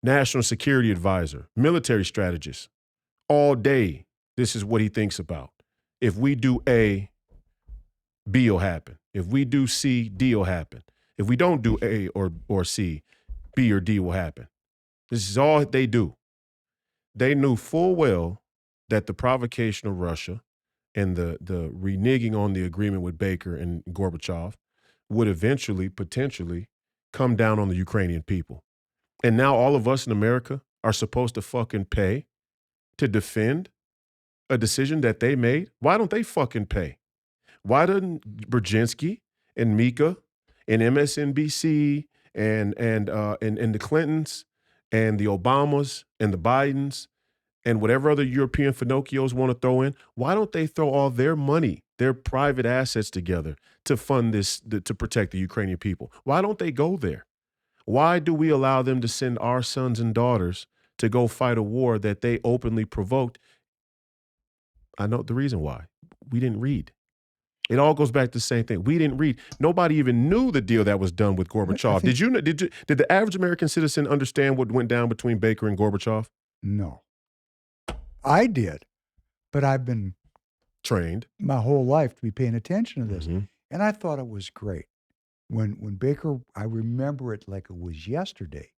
national security advisor, military strategist, all day. This is what he thinks about. If we do A, B will happen. If we do C, D will happen. If we don't do A or C, B or D will happen. This is all they do. They knew full well that the provocation of Russia and the reneging on the agreement with Baker and Gorbachev would eventually, potentially, come down on the Ukrainian people. And now all of us in America are supposed to fucking pay to defend a decision that they made. Why don't they fucking pay? Why doesn't Brzezinski and Mika and MSNBC and the Clintons and the Obamas and the Bidens and whatever other European Finocchios want to throw in, why don't they throw all their money, their private assets together to fund this, to protect the Ukrainian people? Why don't they go there? Why do we allow them to send our sons and daughters to go fight a war that they openly provoked? I know the reason why. We didn't read. It all goes back to the same thing. We didn't read. Nobody even knew the deal that was done with Gorbachev. Did the average American citizen understand what went down between Baker and Gorbachev? No. I did, but I've been trained my whole life to be paying attention to this. Mm-hmm. And I thought it was great. When Baker, I remember it like it was yesterday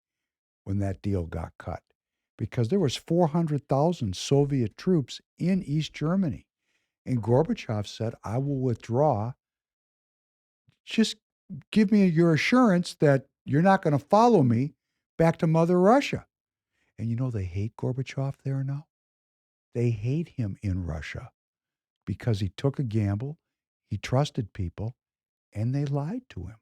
when that deal got cut, because there was 400,000 Soviet troops in East Germany. And Gorbachev said, I will withdraw. Just give me your assurance that you're not going to follow me back to Mother Russia. And you know, they hate Gorbachev there now. They hate him in Russia because he took a gamble, he trusted people, and they lied to him.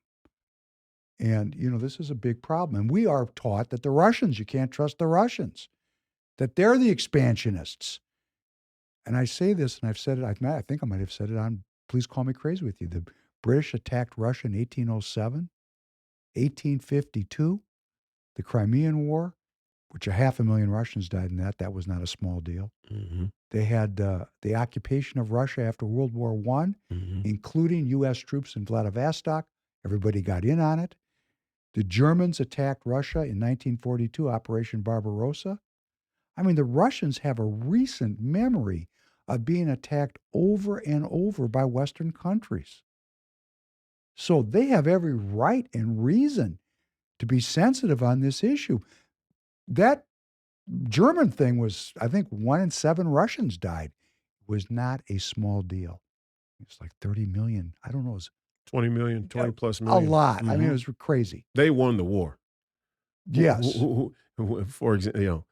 And, you know, this is a big problem. And we are taught that the Russians, you can't trust the Russians, that they're the expansionists. And I say this, and I've said it, I think I might have said it on Please Call Me Crazy with You. The British attacked Russia in 1807, 1852, the Crimean War, which 500,000 Russians died in that. That was not a small deal. Mm-hmm. They had the occupation of Russia after World War I, including U.S. troops in Vladivostok. Everybody got in on it. The Germans attacked Russia in 1942, Operation Barbarossa. I mean, the Russians have a recent memory of being attacked over and over by Western countries. So they have every right and reason to be sensitive on this issue. That German thing was, I think 1 in 7 Russians died. It was not a small deal. It's like 30 million. I don't know. It was 20 million, 20 plus million. A lot. I mean, it was crazy. They won the war. Yes. For example, you know,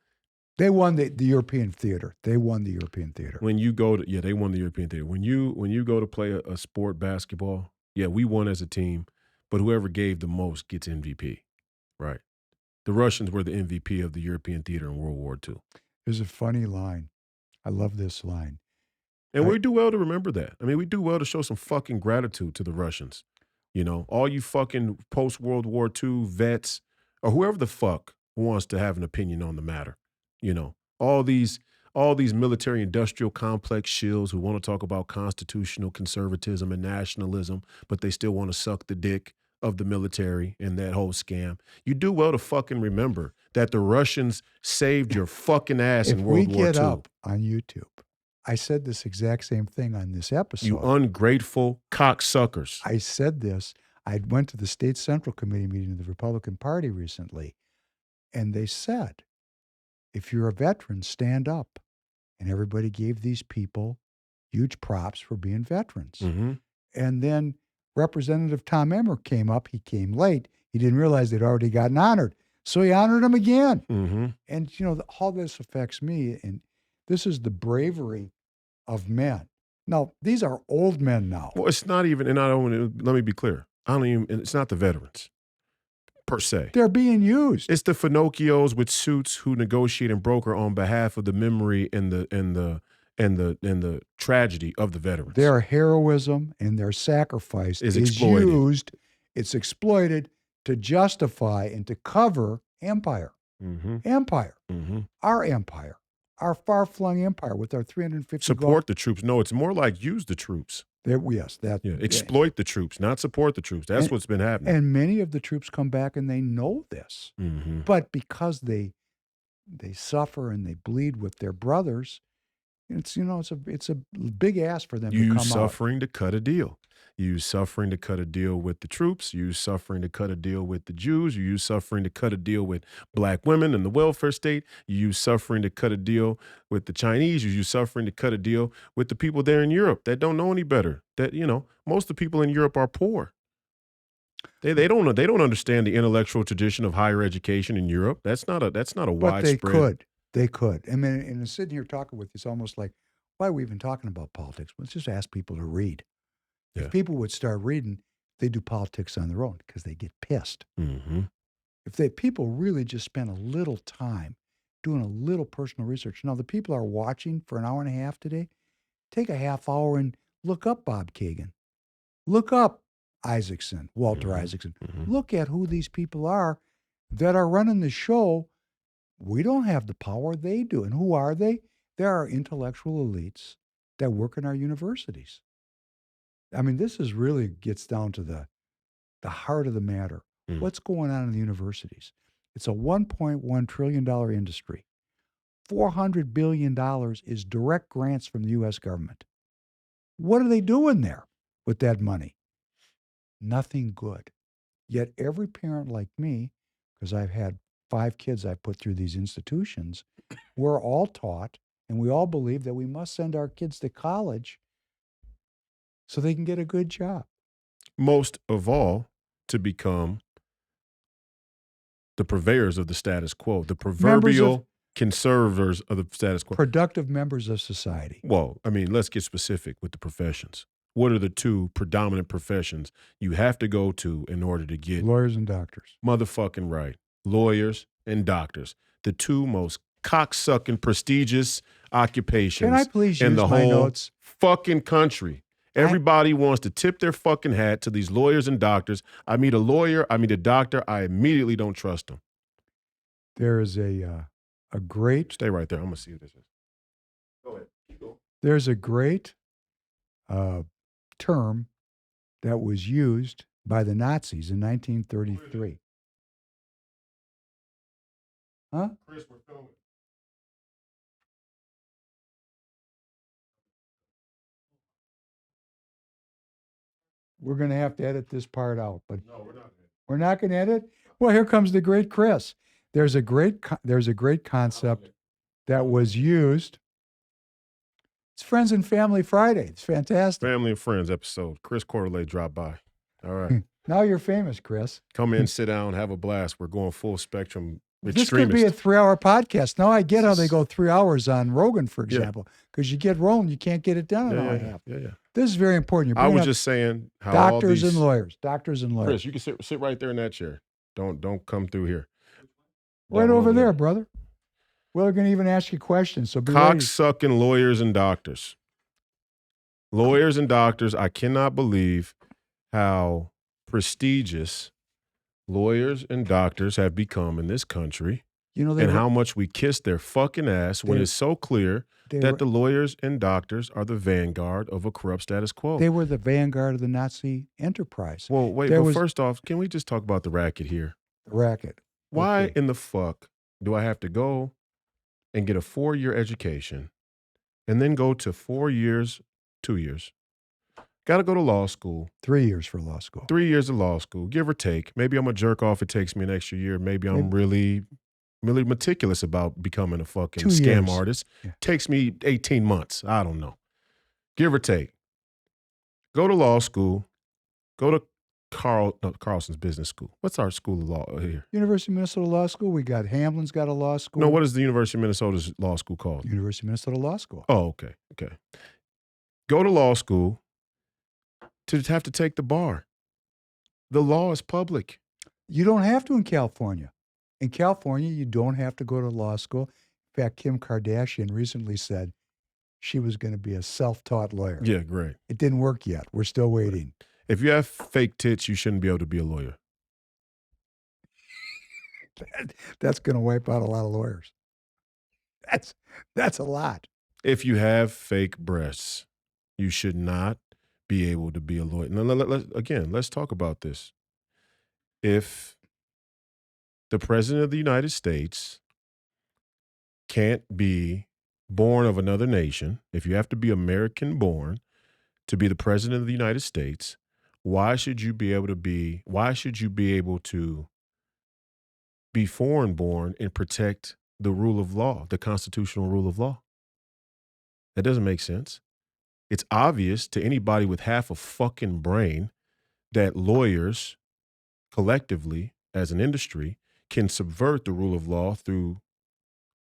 they won the European theater. They won the European theater. When you go to, they won the European theater. When you go to play a sport, basketball, we won as a team, but whoever gave the most gets MVP, right? The Russians were the MVP of the European theater in World War II. There's a funny line. I love this line. And we do well to remember that. I mean, we do well to show some fucking gratitude to the Russians. You know, all you fucking post-World War II vets or whoever the fuck wants to have an opinion on the matter. You know, all these military industrial complex shills who want to talk about constitutional conservatism and nationalism, but they still want to suck the dick of the military and that whole scam. You do well to fucking remember that the Russians saved your fucking ass in World War II. If we get up on YouTube, I said this exact same thing on this episode. You ungrateful cocksuckers. I said this. I went to the State Central Committee meeting of the Republican Party recently, and they said, if you're a veteran, stand up. And everybody gave these people huge props for being veterans. Mm-hmm. And then Representative Tom Emmer came up. He came late. He didn't realize they'd already gotten honored. So he honored him again. Mm-hmm. And, you know, how this affects me, and this is the bravery of men. Now, these are old men now. Well, it's not even, and I don't want to, let me be clear. It's not the veterans per se. They're being used. It's the Finocchios with suits who negotiate and broker on behalf of the memory and the and the tragedy of the veterans. Their heroism and their sacrifice is is exploited. used, it's exploited to justify and to cover empire. Empire. Our empire. Our far-flung empire with our 350 Support the troops. No, it's more like use the troops. Exploit the troops, not support the troops. That's what's been happening. And many of the troops come back and they know this. But because they suffer and they bleed with their brothers, it's a big ask for them to come out. You use suffering to cut a deal. You use suffering to cut a deal with the troops. You use suffering to cut a deal with the Jews. You use suffering to cut a deal with black women and the welfare state. You use suffering to cut a deal with the Chinese. You use suffering to cut a deal with the people there in Europe that don't know any better. That, most of the people in Europe are poor. They don't understand the intellectual tradition of higher education in Europe. That's not a widespread. But they could. I mean, and sitting here talking with you, it's almost like, why are we even talking about politics? Let's just ask people to read. Yeah. If people would start reading, they do politics on their own because they get pissed. If people really just spend a little time doing a little personal research. Now, the people are watching for an hour and a half today. Take a half hour and look up Bob Kagan. Look up Isaacson, Walter Isaacson. Look at who these people are that are running the show. We don't have the power, they do. And who are they? There are intellectual elites that work in our universities. I mean, this is really gets down to the heart of the matter. What's going on in the universities? It's a $1.1 trillion industry. $400 billion is direct grants from the U.S. government. What are they doing there with that money? Nothing good. Yet every parent like me, because I've had 5 kids I've put through these institutions, we're all taught and we all believe that we must send our kids to college so they can get a good job. Most of all, to become the purveyors of the status quo, the proverbial conservators of the status quo. Productive members of society. Well, I mean, let's get specific with the professions. What are the 2 predominant professions you have to go to in order to get lawyers and doctors? Motherfucking right. Lawyers and doctors. The 2 most cocksucking prestigious occupations Can I please in use the my whole notes? Fucking country. Everybody wants to tip their fucking hat to these lawyers and doctors. I meet a lawyer, I meet a doctor, I immediately don't trust them. There is a great... Stay right there. I'm going to see what this is. Go ahead. Keep going. There's a great term that was used by the Nazis in 1933. Huh? Chris, we're filming. We're going to have to edit this part out, but no, we're not. We're not going to edit? Well, here comes the great Chris. There's a great concept that was used. It's Friends and Family Friday. It's fantastic. Family and Friends episode. Chris Cordelay dropped by. All right. Now you're famous, Chris. Come in, sit down, have a blast. We're going full spectrum. This could be a 3-hour podcast. Now I get how they go 3 hours on Rogan, for example, because you get rolling, you can't get it done in an hour and a half. Yeah. This is very important. I was just saying how doctors all these, and lawyers. Chris, you can sit right there in that chair. Don't come through here. Right over there, brother. We're going to even ask you questions. So be ready. Cocksucking lawyers and doctors. Lawyers and doctors. I cannot believe how prestigious lawyers and doctors have become in this country, and how much we kiss their fucking ass when it's so clear that the lawyers and doctors are the vanguard of a corrupt status quo. They were the vanguard of the Nazi enterprise. Well, wait, first off, can we just talk about the racket here? The racket. Why in the fuck do I have to go and get a 4-year education and then go to 4 years, 2 years? Got to go to law school. 3 years for law school. 3 years of law school, give or take. Maybe I'm a jerk off. It takes me an extra year. Maybe I'm really meticulous about becoming a fucking scam artist. Yeah. Takes me 18 months. I don't know. Give or take. Go to law school. Go to Carlson's Business School. What's our school of law here? University of Minnesota Law School. We got Hamlin's got a law school. No, what is the University of Minnesota's law school called? University of Minnesota Law School. Oh, okay. Go to law school to have to take the bar. The law is public. You don't have to in California. In California, you don't have to go to law school. In fact, Kim Kardashian recently said she was going to be a self-taught lawyer. Yeah, great. It didn't work yet. We're still waiting. If you have fake tits, you shouldn't be able to be a lawyer. That's going to wipe out a lot of lawyers. That's a lot. If you have fake breasts, you should not be able to be a lawyer. Now, let's talk about this. If the president of the United States can't be born of another nation, if you have to be American born to be the president of the United States, why should you be able to be foreign born and protect the rule of law, the constitutional rule of law? That doesn't make sense. It's obvious to anybody with half a fucking brain that lawyers collectively as an industry can subvert the rule of law through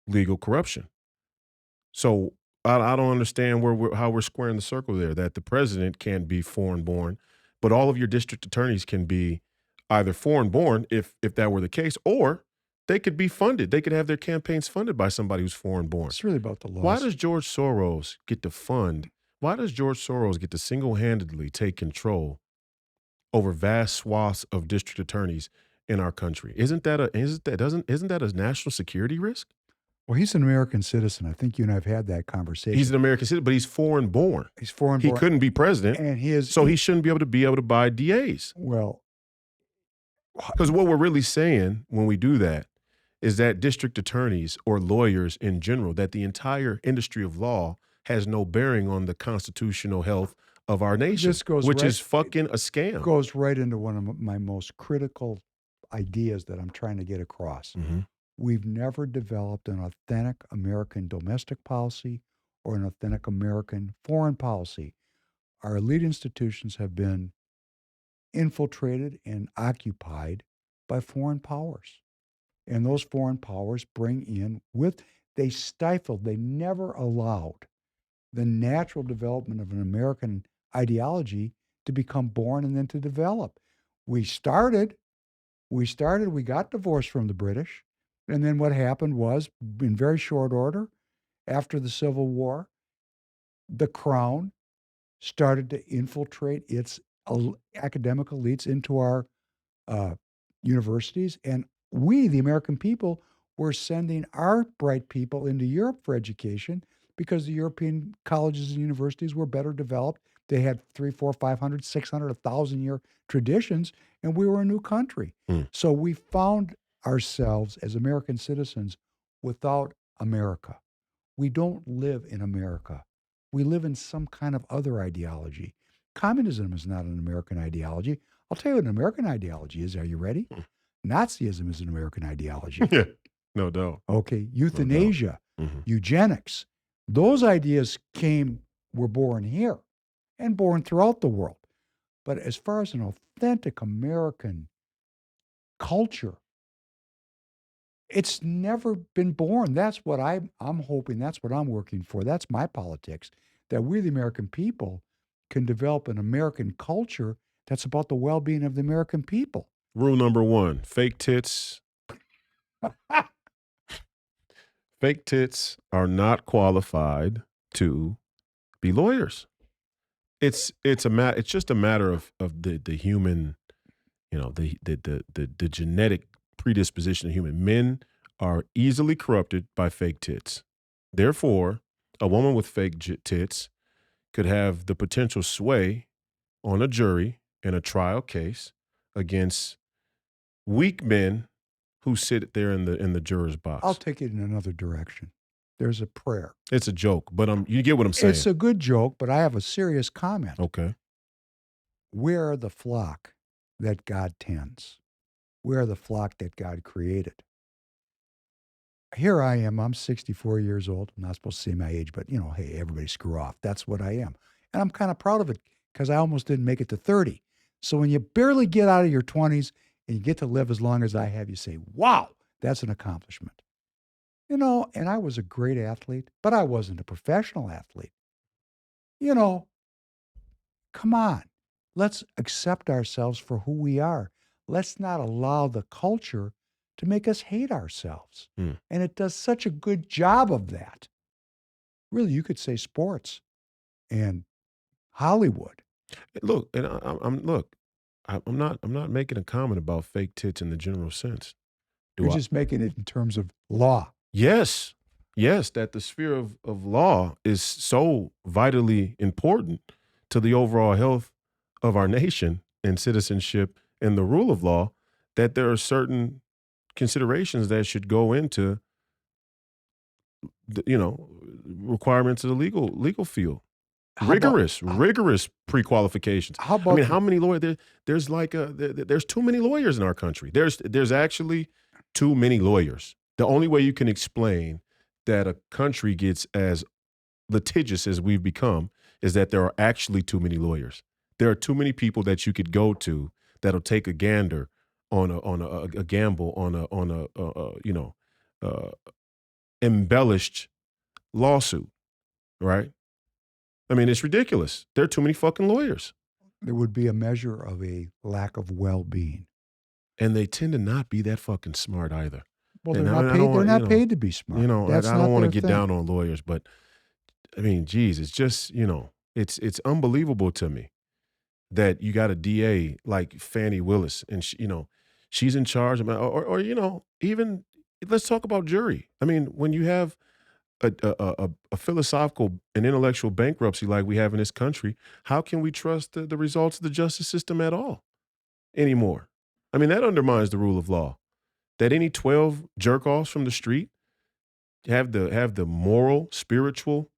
legal corruption. So I don't understand how we're squaring the circle there, that the president can't be foreign born, but all of your district attorneys can be either foreign born if that were the case, or they could be funded. They could have their campaigns funded by somebody who's foreign born. It's really about the laws. Why does George Soros get to single-handedly take control over vast swaths of district attorneys in our country? Isn't that a national security risk? Well, he's an American citizen. I think you and I have had that conversation. He's an American citizen, but he's foreign born. He's foreign born. He couldn't be president, and he shouldn't be able to buy DAs. Well, because what we're really saying when we do that is that district attorneys or lawyers in general, that the entire industry of law has no bearing on the constitutional health of our nation, which is fucking a scam. Goes right into one of my most critical ideas that I'm trying to get across. Mm-hmm. We've never developed an authentic American domestic policy or an authentic American foreign policy. Our elite institutions have been infiltrated and occupied by foreign powers. And those foreign powers bring in they stifled, they never allowed the natural development of an American ideology to become born and then to develop. We got divorced from the British. And then what happened was, in very short order, after the Civil War, the Crown started to infiltrate its academic elites into our universities. And we, the American people, were sending our bright people into Europe for education because the European colleges and universities were better developed. They had 300, 400, 500, 600, 1,000-year traditions, and we were a new country. So we found ourselves as American citizens without America. We don't live in America. We live in some kind of other ideology. Communism is not an American ideology. I'll tell you what an American ideology is. Are you ready? Nazism is an American ideology. Yeah, no doubt. Okay, euthanasia, eugenics. Those ideas were born here and born throughout the world. But as far as an authentic American culture, it's never been born. That's what I'm hoping. That's what I'm working for. That's my politics, that we, the American people, can develop an American culture that's about the well-being of the American people. Rule number 1, fake tits. Fake tits are not qualified to be lawyers. It's just a matter of the human, the genetic predisposition of human. Men are easily corrupted by fake tits. Therefore, a woman with fake tits could have the potential sway on a jury in a trial case against weak men who sit there in the juror's box. I'll take it in another direction. There's a prayer. It's a joke, but you get what I'm saying. It's a good joke, but I have a serious comment. Okay. Where are the flock that God tends? Where are the flock that God created? Here I am. I'm 64 years old. I'm not supposed to say my age, but, hey, everybody screw off. That's what I am. And I'm kind of proud of it because I almost didn't make it to 30. So when you barely get out of your 20s and you get to live as long as I have, you say, wow, that's an accomplishment. And I was a great athlete, but I wasn't a professional athlete. Come on. Let's accept ourselves for who we are. Let's not allow the culture to make us hate ourselves. And it does such a good job of that. really, you could say sports and Hollywood. Look, and I'm not making a comment about fake tits in the general sense. You're Do I? just making it in terms of law. Yes. Yes, that the sphere of law is so vitally important to the overall health of our nation and citizenship and the rule of law that there are certain considerations that should go into the, requirements of the legal field. How about Rigorous pre-qualifications. how I mean, about the how many lawyers there's like there's too many lawyers in our country. There's actually too many lawyers. The only way you can explain that a country gets as litigious as we've become is that there are actually too many lawyers. There are too many people that you could go to that'll take a gander on a gamble on a uh, embellished lawsuit, right? I mean, it's ridiculous. There are too many fucking lawyers. there would be a measure of a lack of well-being. And they tend to not be that fucking smart either. Well, And they're not I don't paid. They're want, not paid to be smart. I That's don't not want to their get thing. down on lawyers, but I mean, geez, it's just, it's unbelievable to me that you got a DA like Fannie Willis and she's in charge of, even let's talk about jury. I mean, when you have a philosophical and intellectual bankruptcy like we have in this country, how can we trust the results of the justice system at all anymore? I mean, that undermines the rule of law. That any 12 jerk-offs from the street have the moral, spiritual,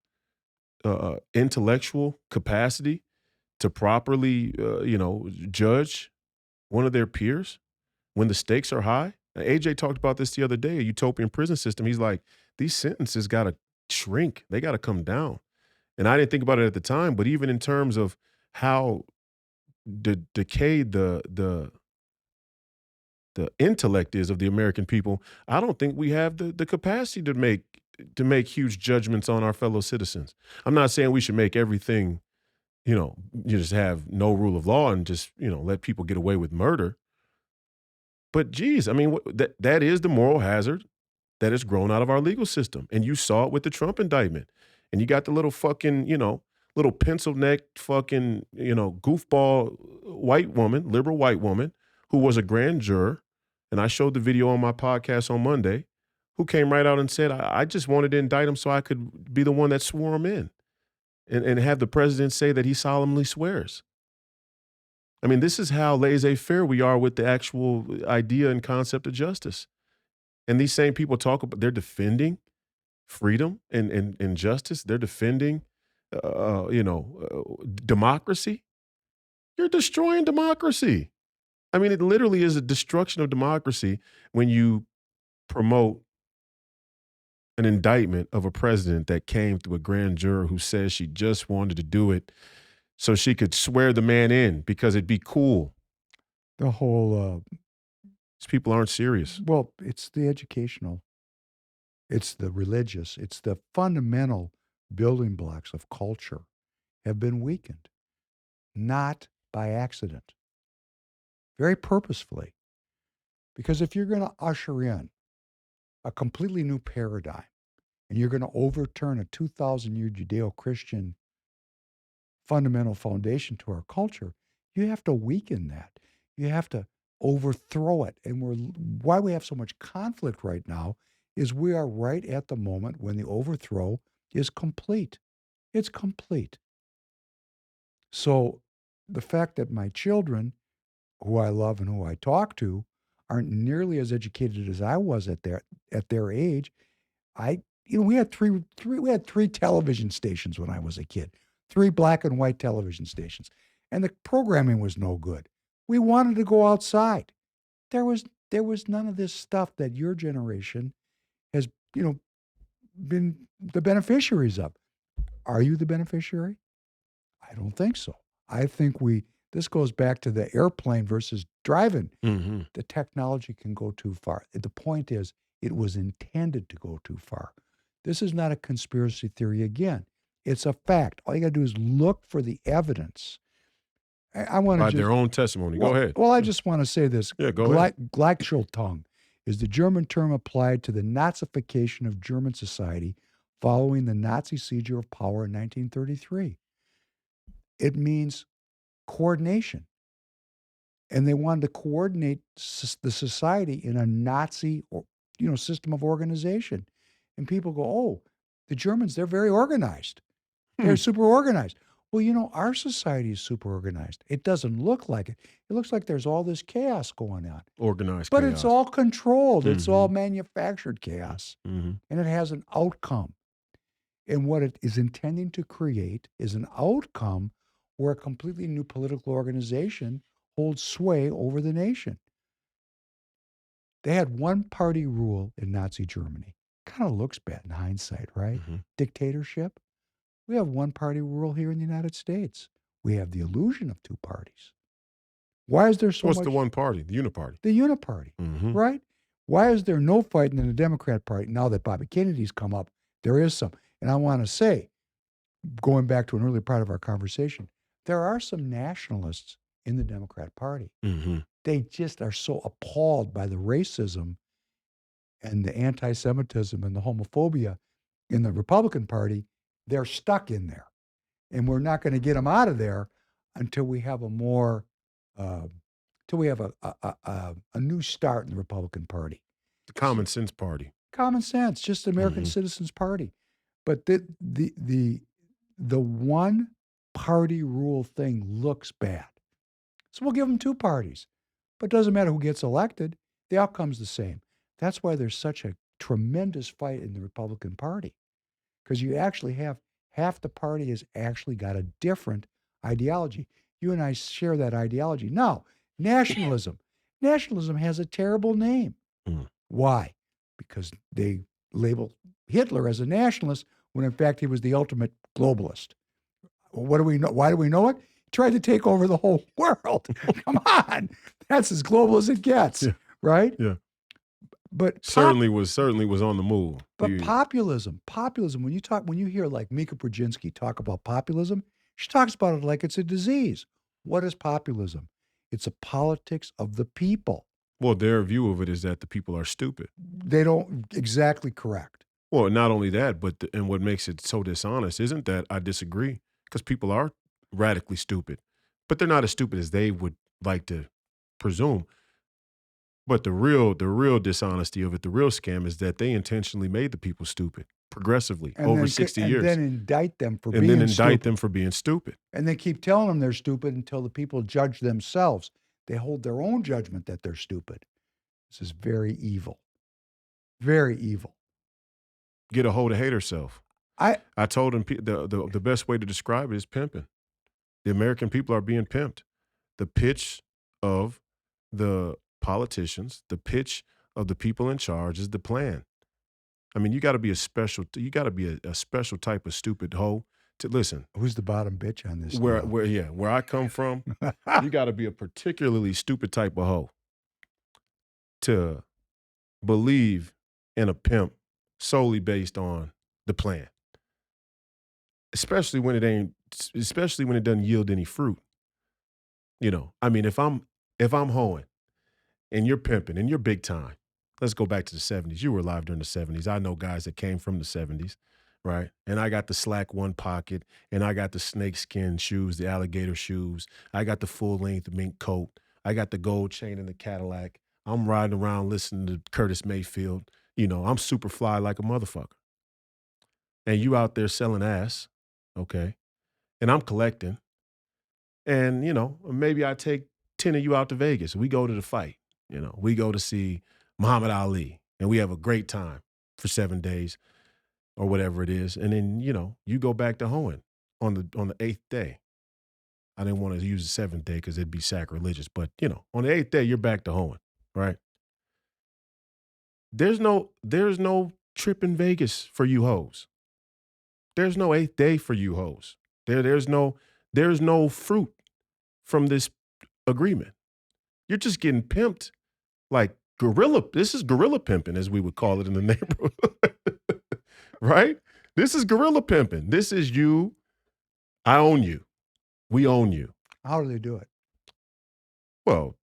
intellectual capacity to properly, judge one of their peers when the stakes are high. AJ talked about this the other day, a utopian prison system. He's like, these sentences got to shrink. They got to come down. And I didn't think about it at the time, but even in terms of how decayed the intellect is of the American people, I don't think we have the capacity to make huge judgments on our fellow citizens. I'm not saying we should make everything, you just have no rule of law and just, let people get away with murder. But geez, I mean, that is the moral hazard that has grown out of our legal system. And you saw it with the Trump indictment. And you got the little fucking, little pencil-necked fucking, goofball white woman, liberal white woman, who was a grand juror. And I showed the video on my podcast on Monday, who came right out and said, I just wanted to indict him so I could be the one that swore him in and have the president say that he solemnly swears. I mean, this is how laissez-faire we are with the actual idea and concept of justice. And these same people talk about, they're defending freedom and justice. They're defending, democracy. You're destroying democracy. I mean, it literally is a destruction of democracy when you promote an indictment of a president that came through a grand juror who says she just wanted to do it so she could swear the man in because it'd be cool. The whole, These people aren't serious. well, it's the educational, it's the religious, it's the fundamental building blocks of culture have been weakened, not by accident, very purposefully. Because if you're going to usher in a completely new paradigm and you're going to overturn a 2,000-year Judeo-Christian fundamental foundation to our culture, you have to weaken that. You have to overthrow it. And why we have so much conflict right now is we are right at the moment when the overthrow is complete. It's complete. So the fact that my children, who I love and who I talk to, aren't nearly as educated as I was at their age, we had three television stations when I was a kid, 3 black and white television stations, and the programming was no good. We wanted to go outside. There was none of this stuff that your generation has, been the beneficiaries of. Are you the beneficiary? I don't think so. I think this goes back to the airplane versus driving. Mm-hmm. The technology can go too far. The point is, it was intended to go too far. This is not a conspiracy theory again. It's a fact. All you got to do is look for the evidence. I want to By just their own testimony. well, Go ahead. Well, I just want to say this. Yeah, go ahead. Gleichschaltung is the German term applied to the Nazification of German society following the Nazi seizure of power in 1933. It means coordination. And they wanted to coordinate the society in a Nazi system of organization. And people go, oh, the Germans, they're very organized. They're super organized. Well, our society is super organized. It doesn't look like it. It looks like there's all this chaos going on. Organized But chaos. it's all controlled. It's all manufactured chaos. Mhm. And it has an outcome. And what it is intending to create is an outcome where a completely new political organization holds sway over the nation. They had one-party rule in Nazi Germany. Kind of looks bad in hindsight, right? Dictatorship. We have one-party rule here in the United States. We have the illusion of two parties. Why is there so much? What's the one party? The uniparty. The uniparty, right? Why is there no fighting in the Democrat Party? Now that Bobby Kennedy's come up, there is some. And I want to say, going back to an earlier part of our conversation, there are some nationalists in the Democrat Party. They just are so appalled by the racism and the anti-Semitism and the homophobia in the Republican Party. They're stuck in there. And we're not going to get them out of there until we have a more, until we have a new start in the Republican Party. The common sense party. Common sense, just the American Citizens Party. But the one party rule thing looks bad. So we'll give them two parties. But it doesn't matter who gets elected. The outcome's the same. That's why there's such a tremendous fight in the Republican Party. Because you actually have half the party has actually got a different ideology. You and I share that ideology. Now, nationalism. Nationalism has a terrible name. Why? Because they label Hitler as a nationalist when in fact he was the ultimate globalist. What do we know? Why do we know it? He tried to take over the whole world. Come on. That's as global as it gets, right? Yeah. But certainly was on the move. But populism, when you hear like Mika Brzezinski talk about populism, she talks about it like it's a disease. What is populism? It's a politics of the people. Well, their view of it is that the people are stupid. They don't exactly correct. Well, not only that, but and what makes it so dishonest isn't that I disagree, because people are radically stupid, but they're not as stupid as they would like to presume. But the real dishonesty of it, the real scam, is that they intentionally made the people stupid progressively over 60 years. And then indict them for being stupid. And they keep telling them they're stupid until the people judge themselves. They hold their own judgment that they're stupid. This is very evil. Very evil. Get a hold of hate herself. I told him the best way to describe it is pimping. The American people are being pimped. The pitch of the politicians, the pitch of the people in charge is the plan. I mean, you got to be a special type of stupid hoe to listen. Who's the bottom bitch on this? Where I come from, you got to be a particularly stupid type of hoe to believe in a pimp solely based on the plan. Especially when it doesn't yield any fruit. I mean, if I'm hoeing and you're pimping and you're big time, let's go back to the 70s. You were alive during the 70s. I know guys that came from the 70s, right? And I got the slack one pocket, and I got the snakeskin shoes, the alligator shoes. I got the full-length mink coat. I got the gold chain in the Cadillac. I'm riding around listening to Curtis Mayfield. I'm super fly like a motherfucker. And you out there selling ass, okay? And I'm collecting. And, maybe I take 10 of you out to Vegas. We go to the fight. We go to see Muhammad Ali, and we have a great time for 7 days or whatever it is. And then, you go back to hoeing on the 8th day. I didn't want to use the 7th day because it'd be sacrilegious. But, on the 8th day, you're back to hoeing, right? There's no trip in Vegas for you hoes. There's no 8th day for you hoes. There's no fruit from this agreement. You're just getting pimped like guerrilla. This is guerrilla pimping, as we would call it in the neighborhood, right? This is guerrilla pimping. This is you. I own you. We own you. How do they do it? Well,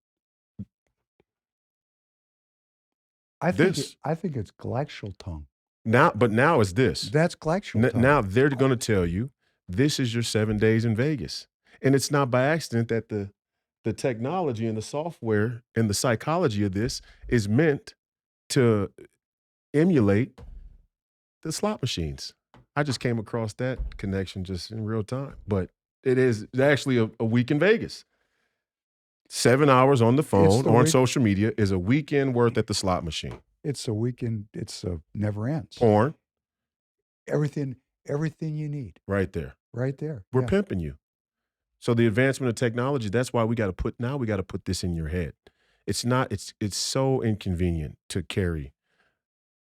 I think it's glacial tongue. Now it's this. That's Gleichschaltung. Now they're going to tell you this is your 7 days in Vegas. And it's not by accident that the technology and the software and the psychology of this is meant to emulate the slot machines. I just came across that connection just in real time. But it is actually a week in Vegas. 7 hours on the phone or on social media is a weekend worth at the slot machine. It's a weekend. It's never ends. Porn. Everything you need. Right there. Right there. We're pimping you. So the advancement of technology, that's why we got to put this in your head. It's so inconvenient to carry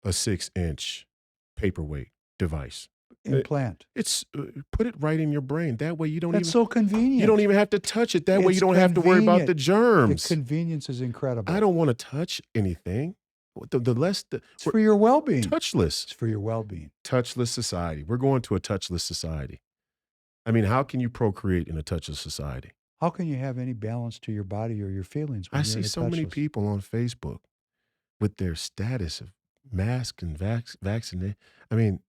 a 6-inch paperweight device. Implant. It's put it right in your brain. That way you don't That's so convenient. You don't even have to touch it. That way you don't have to worry about the germs. The convenience is incredible. I don't want to touch anything. It's for your well-being. Touchless. It's for your well-being. Touchless society. We're going to a touchless society. I mean, how can you procreate in a touchless society? How can you have any balance to your body or your feelings when I you're see so many people on Facebook with their status of mask and vaccinated. I mean,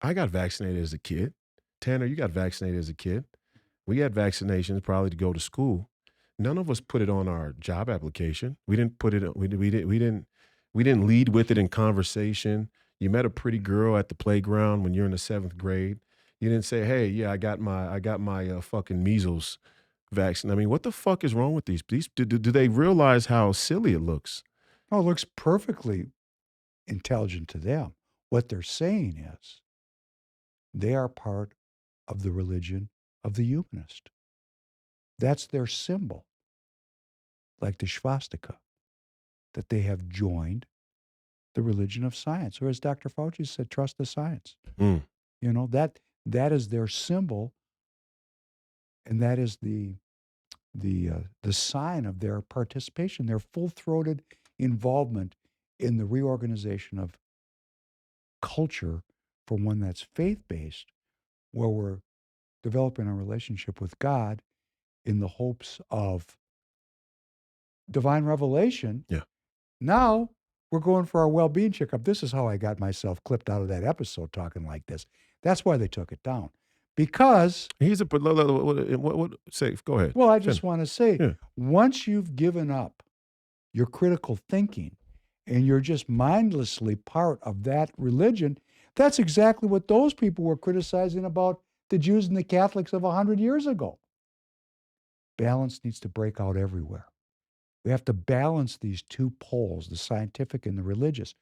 I got vaccinated as a kid. Tanner, you got vaccinated as a kid. We had vaccinations probably to go to school. None of us put it on our job application. We didn't put it. We didn't lead with it in conversation. You met a pretty girl at the playground when you're in the 7th grade. You didn't say, "Hey, yeah, I got my fucking measles vaccine." I mean, what the fuck is wrong with these? Do they realize how silly it looks? Oh, it looks perfectly intelligent to them. What they're saying is they are part of the religion of the humanist. That's their symbol, like the swastika, that they have joined the religion of science. Or as Dr. Fauci said, trust the science. That is their symbol, and that is the sign of their participation, their full-throated involvement in the reorganization of culture from one that's faith-based, where we're developing a relationship with God in the hopes of divine revelation. Yeah. Now we're going for our well-being checkup. This is how I got myself clipped out of that episode talking like this. That's why they took it down. Because what say? Go ahead. Well, I just want to say, once you've given up your critical thinking and you're just mindlessly part of that religion, that's exactly what those people were criticizing about the Jews and the Catholics of 100 years ago. Balance needs to break out everywhere. We have to balance these two poles, the scientific and the religious.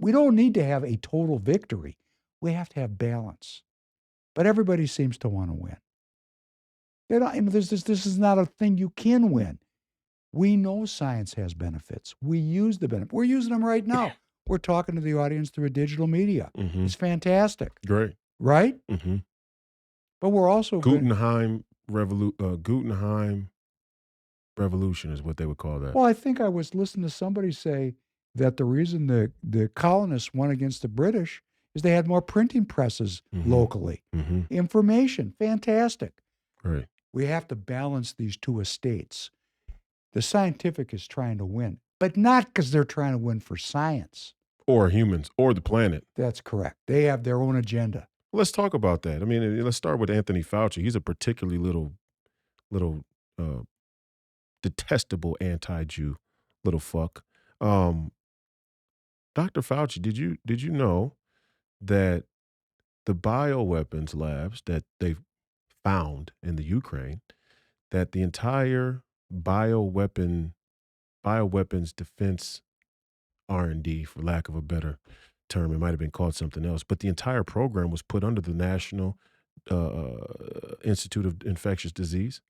We don't need to have a total victory. We have to have balance. But everybody seems to want to win. This is not a thing you can win. We know science has benefits. We use the benefits. We're using them right now. We're talking to the audience through a digital media. Mm-hmm. It's fantastic. Great. Right? Mm-hmm. But we're also Guggenheim Revolution is what they would call that. Well, I think I was listening to somebody say that the reason the colonists won against the British is they had more printing presses locally. Mm-hmm. Information, fantastic. Right. We have to balance these two estates. The scientific is trying to win, but not because they're trying to win for science. Or humans, or the planet. That's correct. They have their own agenda. Let's talk about that. I mean, let's start with Anthony Fauci. He's a particularly little detestable anti-Jew little fuck. Dr. Fauci, did you know that the bioweapons labs that they found in the Ukraine, that the entire bioweapons defense R&D, for lack of a better term, it might have been called something else, but the entire program was put under the National Institute of Infectious Disease?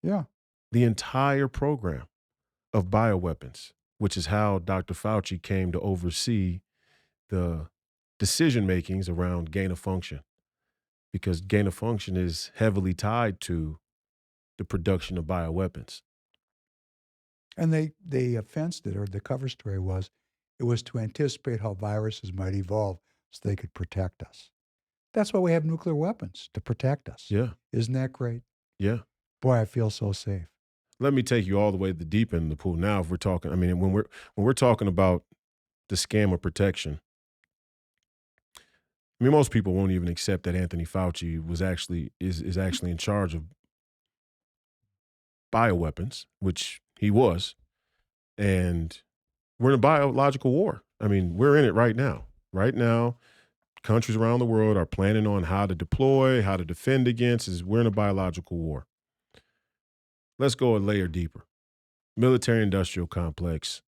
Yeah. The entire program of bioweapons, which is how Dr. Fauci came to oversee the decision makings around gain of function, because gain of function is heavily tied to the production of bioweapons. And they fenced it, or the cover story was, it was to anticipate how viruses might evolve so they could protect us. That's why we have nuclear weapons, to protect us. Yeah. Isn't that great? Yeah. Boy, I feel so safe. Let me take you all the way to the deep end of the pool. Now, if we're talking, I mean, when we're talking about the scam of protection, I mean, most people won't even accept that Anthony Fauci was actually is actually in charge of bioweapons, which he was, and we're in a biological war. I mean, we're in it right now. Right now, countries around the world are planning on how to deploy, how to defend against. We're in a biological war. Let's go a layer deeper. Military-industrial complex,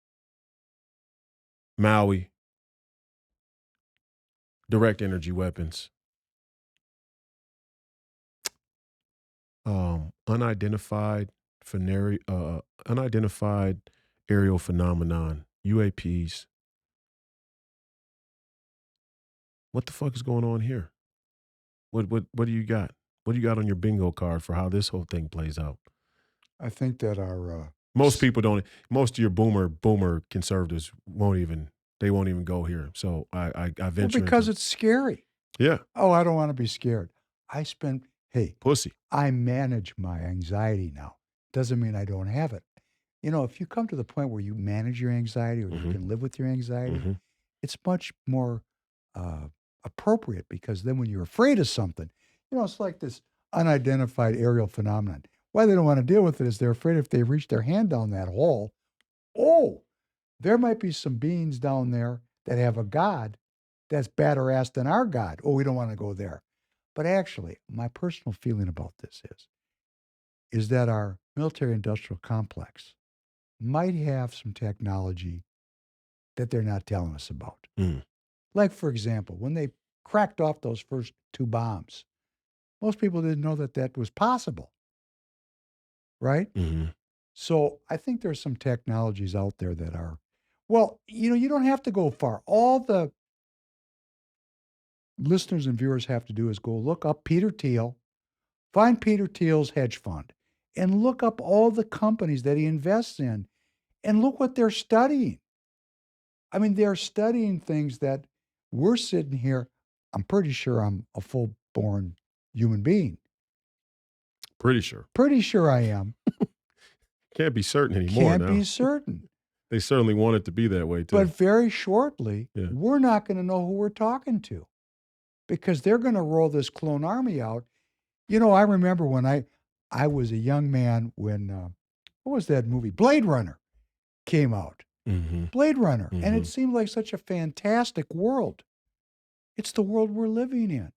Maui, direct energy weapons, unidentified unidentified aerial phenomenon, UAPs. What the fuck is going on here? What do you got? What do you got on your bingo card for how this whole thing plays out? I think that our Most people don't. Most of your boomer conservatives won't even go here. So I well, venture because into it's scary. yeah, Oh, I don't want to be scared. Hey, pussy. I manage my anxiety now. Doesn't mean I don't have it. If you come to the point where you manage your anxiety or you Mm-hmm. can live with your anxiety, Mm-hmm. it's much more uh, appropriate because then when you're afraid of something, it's like this unidentified aerial phenomenon. Why they don't want to deal with it is they're afraid if they reach their hand down that hole, oh, there might be some beings down there that have a God that's badder ass than our God. Oh, we don't want to go there. But actually, my personal feeling about this is that our military industrial complex might have some technology that they're not telling us about. Mm. Like, for example, when they cracked off those first 2 bombs, most people didn't know that that was possible, right? Mm-hmm. So I think there's some technologies out there that are, well, you don't have to go far. All the listeners and viewers have to do is go look up Peter Thiel, find Peter Thiel's hedge fund, and look up all the companies that he invests in, and look what they're studying. I mean, they're studying things that we're sitting here. I'm pretty sure I'm a full born human being. Pretty sure. Pretty sure I am. Can't be certain anymore Can't now. be certain. They certainly want it to be that way too. But very shortly, Yeah. we're not going to know who we're talking to because they're going to roll this clone army out. I remember when I was a young man when, what was that movie? Blade Runner came out. Mm-hmm. Blade Runner. Mm-hmm. And it seemed like such a fantastic world. It's the world we're living in.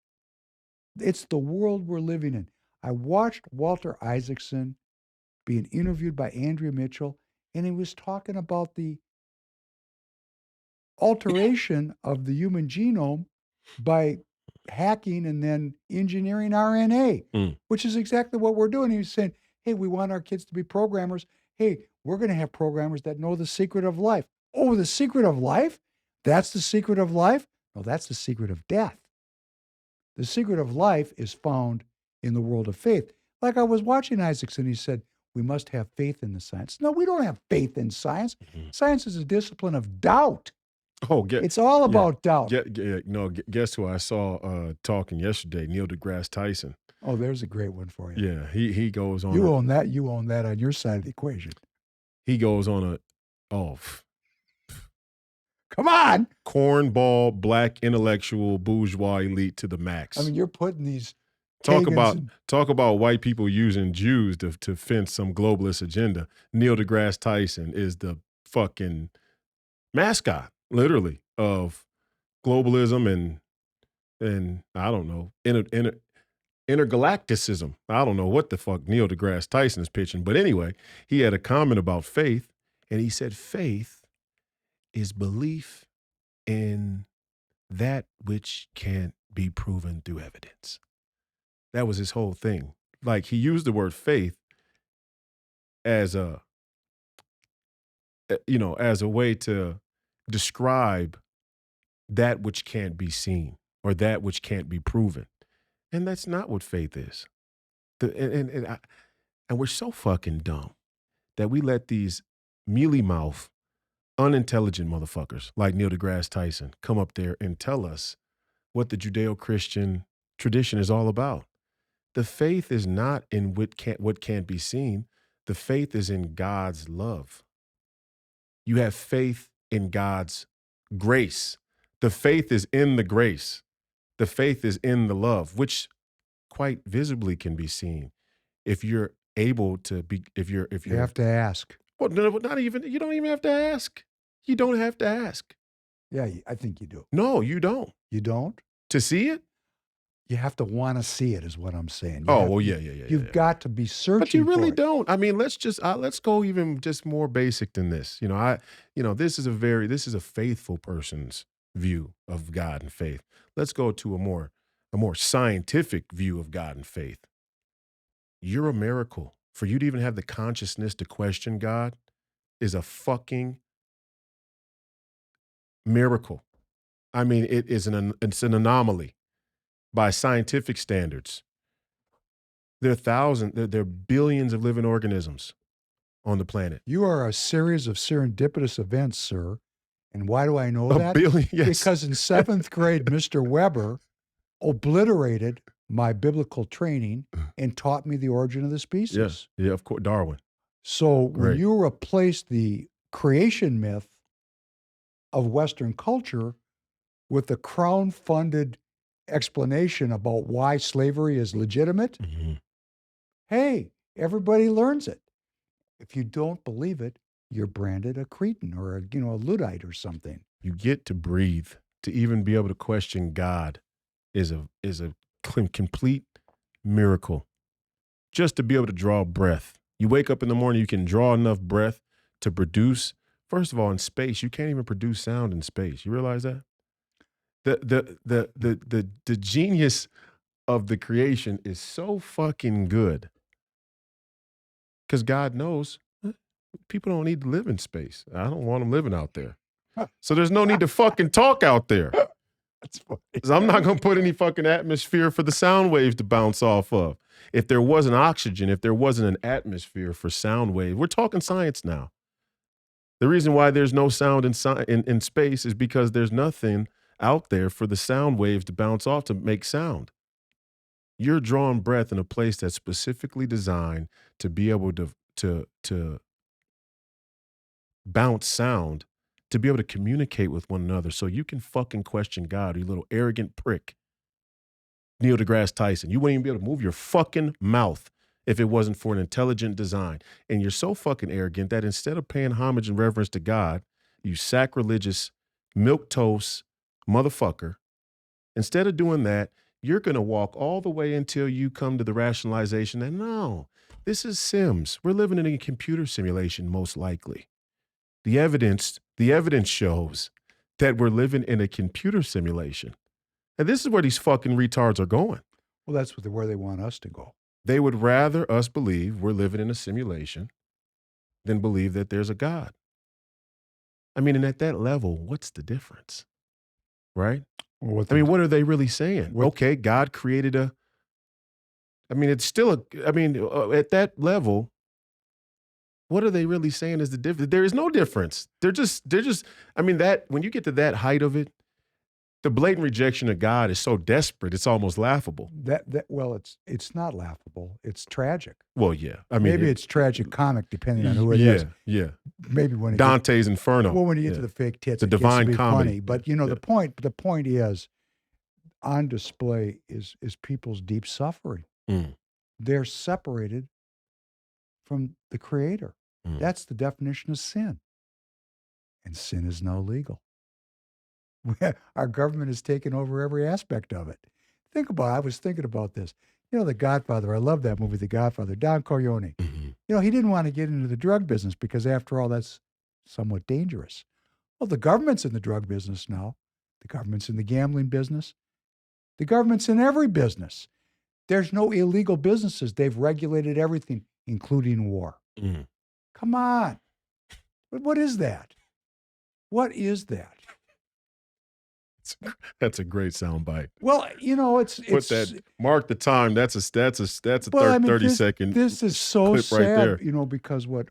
It's the world we're living in. I watched Walter Isaacson being interviewed by Andrea Mitchell, and he was talking about the alteration of the human genome by hacking and then engineering RNA, which is exactly what we're doing. He was saying, hey, we want our kids to be programmers. Hey, we're going to have programmers that know the secret of life. Oh, the secret of life? That's the secret of life? No, that's the secret of death. The secret of life is found in the world of faith. Like I was watching Isaacson, he said, we must have faith in the science. No, we don't have faith in science. Mm-hmm. Science is a discipline of doubt. Oh, it's all about doubt. Guess who I saw talking yesterday? Neil deGrasse Tyson. Oh, there's a great one for you. Yeah, he goes on. You own that. You own that on your side of the equation. He goes on come on, cornball, black intellectual, bourgeois elite to the max. I mean, you're putting these talk about white people using Jews to fence some globalist agenda. Neil deGrasse Tyson is the fucking mascot, literally, of globalism and I don't know, intergalacticism. I don't know what the fuck Neil deGrasse Tyson is pitching. But anyway, he had a comment about faith, and he said faith is belief in that which can't be proven through evidence. That was his whole thing. Like, he used the word faith as a way to describe that which can't be seen or that which can't be proven. And that's not what faith is. And we're so fucking dumb that we let these mealy-mouth, unintelligent motherfuckers like Neil deGrasse Tyson come up there and tell us what the Judeo-Christian tradition is all about. The faith is not in what can't be seen. The faith is in God's love. You have faith in God's grace. The faith is in the grace. The faith is in the love, which quite visibly can be seen if you're able to be, if you're, You have to ask. well, no, not even, you don't even have to ask. You don't have to ask. Yeah, I think you do. No, you don't. You don't? To see it? You have to want to see it is what I'm saying. Oh, well, yeah. You've got to be searching But you really for it. don't. I mean, let's go even just more basic than this. This is a faithful person's view of God and faith. Let's go to a more scientific view of God and faith. You're a miracle. For you to even have the consciousness to question God is a fucking miracle. I mean, it's an anomaly by scientific standards. There are billions of living organisms on the planet. You are a series of serendipitous events, sir. And why do I know A that? billion, yes. Because in 7th grade, Mr. Weber obliterated my biblical training and taught me the origin of the species. Yes, yeah, of course, Darwin. So when Great. you replace the creation myth of Western culture with the Crown-funded explanation about why slavery is legitimate, hey, everybody learns it. If you don't believe it, you're branded a cretin or a Luddite or something. You get to breathe. To even be able to question God is a complete miracle. Just to be able to draw breath. You wake up in the morning, you can draw enough breath to produce. First of all, in space, you can't even produce sound in space. You realize that? The genius of the creation is so fucking good. Because God knows people don't need to live in space. I don't want them living out there. So there's no need to fucking talk out there. That's funny. So I'm not going to put any fucking atmosphere for the sound waves to bounce off of. If there wasn't oxygen, if there wasn't an atmosphere for sound waves, we're talking science now. The reason why there's no sound in space is because there's nothing out there for the sound waves to bounce off to make sound. You're drawing breath in a place that's specifically designed to be able to bounce sound, to be able to communicate with one another so you can fucking question God, you little arrogant prick. Neil deGrasse Tyson, you wouldn't even be able to move your fucking mouth if it wasn't for an intelligent design. And you're so fucking arrogant that instead of paying homage and reverence to God, you sacrilegious, milquetoast motherfucker, instead of doing that, you're going to walk all the way until you come to the rationalization that, no, this is Sims. We're living in a computer simulation, most likely. The evidence shows that we're living in a computer simulation. And this is where these fucking retards are going. Well, that's where they want us to go. They would rather us believe we're living in a simulation than believe that there's a God. I mean, and at that level, what's the difference? Right? Well, what are they really saying? Okay, God created it's still at that level, what are they really saying is the difference? There is no difference. They're just, that when you get to that height of it, the blatant rejection of God is so desperate, it's almost laughable. It's not laughable. It's tragic. Well, yeah. Maybe it's tragic comic, depending on who it is. Yeah. Maybe when Dante's Inferno. Well, when you get to the fake tits, the divine comedy. Funny. But the point is, on display is people's deep suffering. They're separated from the Creator. That's the definition of sin. And sin is now legal. Our government has taken over every aspect of it. I was thinking about this. The Godfather, I love that movie, The Godfather, Don Corleone. He didn't want to get into the drug business because after all, that's somewhat dangerous. Well, the government's in the drug business now. The government's in the gambling business. The government's in every business. There's no illegal businesses. They've regulated everything, including war. Come on. What is that? What is that? That's a great soundbite. Well, it's mark the time. That's a 30-second. This is so clip sad, right there. Because what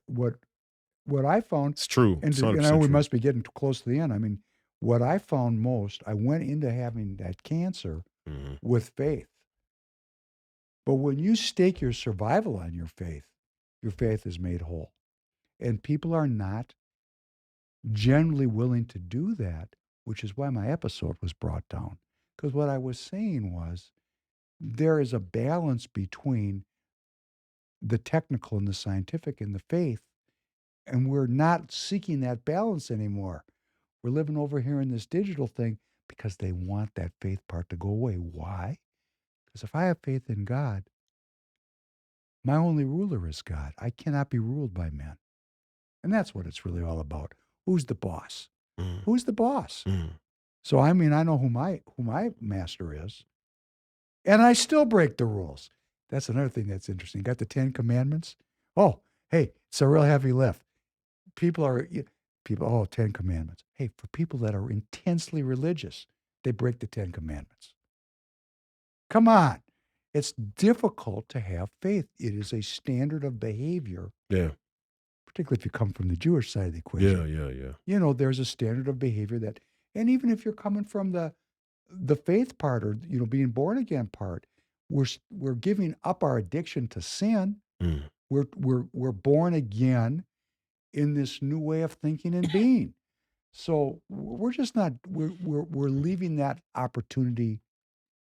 I found. It's true. And we must be getting close to the end. What I found most, I went into having that cancer with faith. But when you stake your survival on your faith is made whole. And people are not generally willing to do that, which is why my episode was brought down. Because what I was saying was there is a balance between the technical and the scientific and the faith, and we're not seeking that balance anymore. We're living over here in this digital thing because they want that faith part to go away. Why? Because if I have faith in God, my only ruler is God. I cannot be ruled by men. And that's what it's really all about. Who's the boss? Mm. Who's the boss? Mm. So I mean, I know who my master is, and I still break the rules. That's another thing that's interesting. Got the 10 Commandments. Oh, hey, it's a real heavy lift. People are people. Oh, 10 Commandments. Hey, for people that are intensely religious, they break the 10 Commandments. Come on. It's difficult to have faith. It is a standard of behavior. Yeah. Particularly if you come from the Jewish side of the Yeah. equation. Yeah. You know, there's a standard of behavior that, and even if you're coming from the faith part or being born again part, we're giving up our addiction to sin. Mm. We're born again in this new way of thinking and being. So we're just not we're leaving that opportunity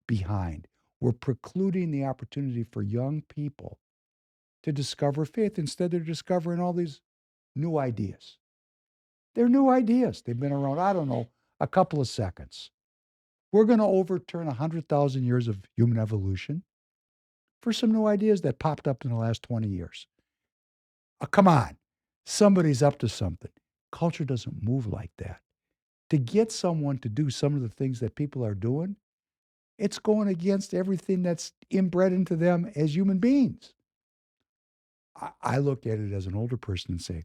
behind. We're precluding the opportunity for young people to discover faith. Instead, they're discovering all these new ideas. They're new ideas. They've been around, I don't know, a couple of seconds. We're going to overturn 100,000 years of human evolution for some new ideas that popped up in the last 20 years. Come on. Somebody's up to something. Culture doesn't move like that. To get someone to do some of the things that people are doing, it's going against everything that's inbred into them as human beings. I look at it as an older person and say,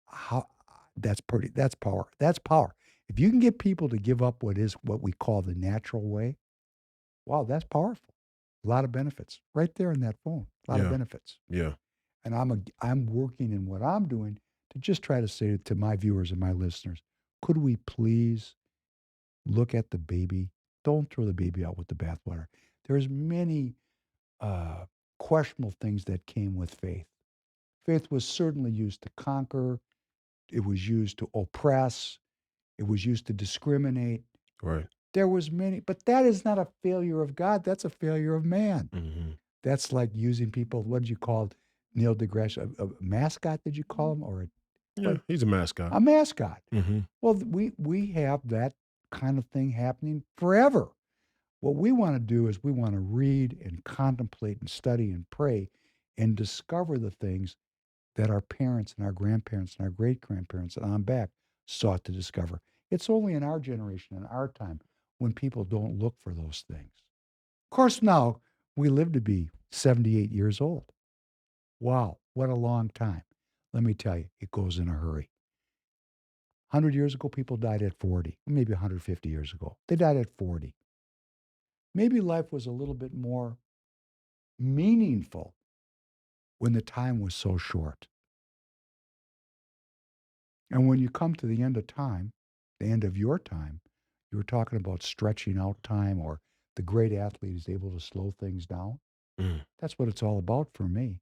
how that's power. That's power. If you can get people to give up what we call the natural way, wow, that's powerful. A lot of benefits right there in that phone. A lot of Yeah. benefits. Yeah. And I'm working in what I'm doing to just try to say to my viewers and my listeners, could we please look at the baby? Don't throw the baby out with the bathwater. There's many questionable things that came with faith. Faith was certainly used to conquer. It was used to oppress. It was used to discriminate. Right. There was many, but that is not a failure of God. That's a failure of man. Mm-hmm. That's like using people. What did you call Neil deGrasse? A mascot? Did you call him or Yeah. what? He's a mascot. A mascot. Mm-hmm. Well, we have that kind of thing happening forever. What we want to do is we want to read and contemplate and study and pray and discover the things that our parents and our grandparents and our great grandparents and on back sought to discover. It's only in our generation, in our time, when people don't look for those things. Of course, now we live to be 78 years old. Wow, what a long time. Let me tell you, it goes in a hurry. 100 years ago, people died at 40, maybe 150 years ago. They died at 40. Maybe life was a little bit more meaningful when the time was so short. And when you come to the end of time, the end of your time, you were talking about stretching out time or the great athlete is able to slow things down. Mm. That's what it's all about for me.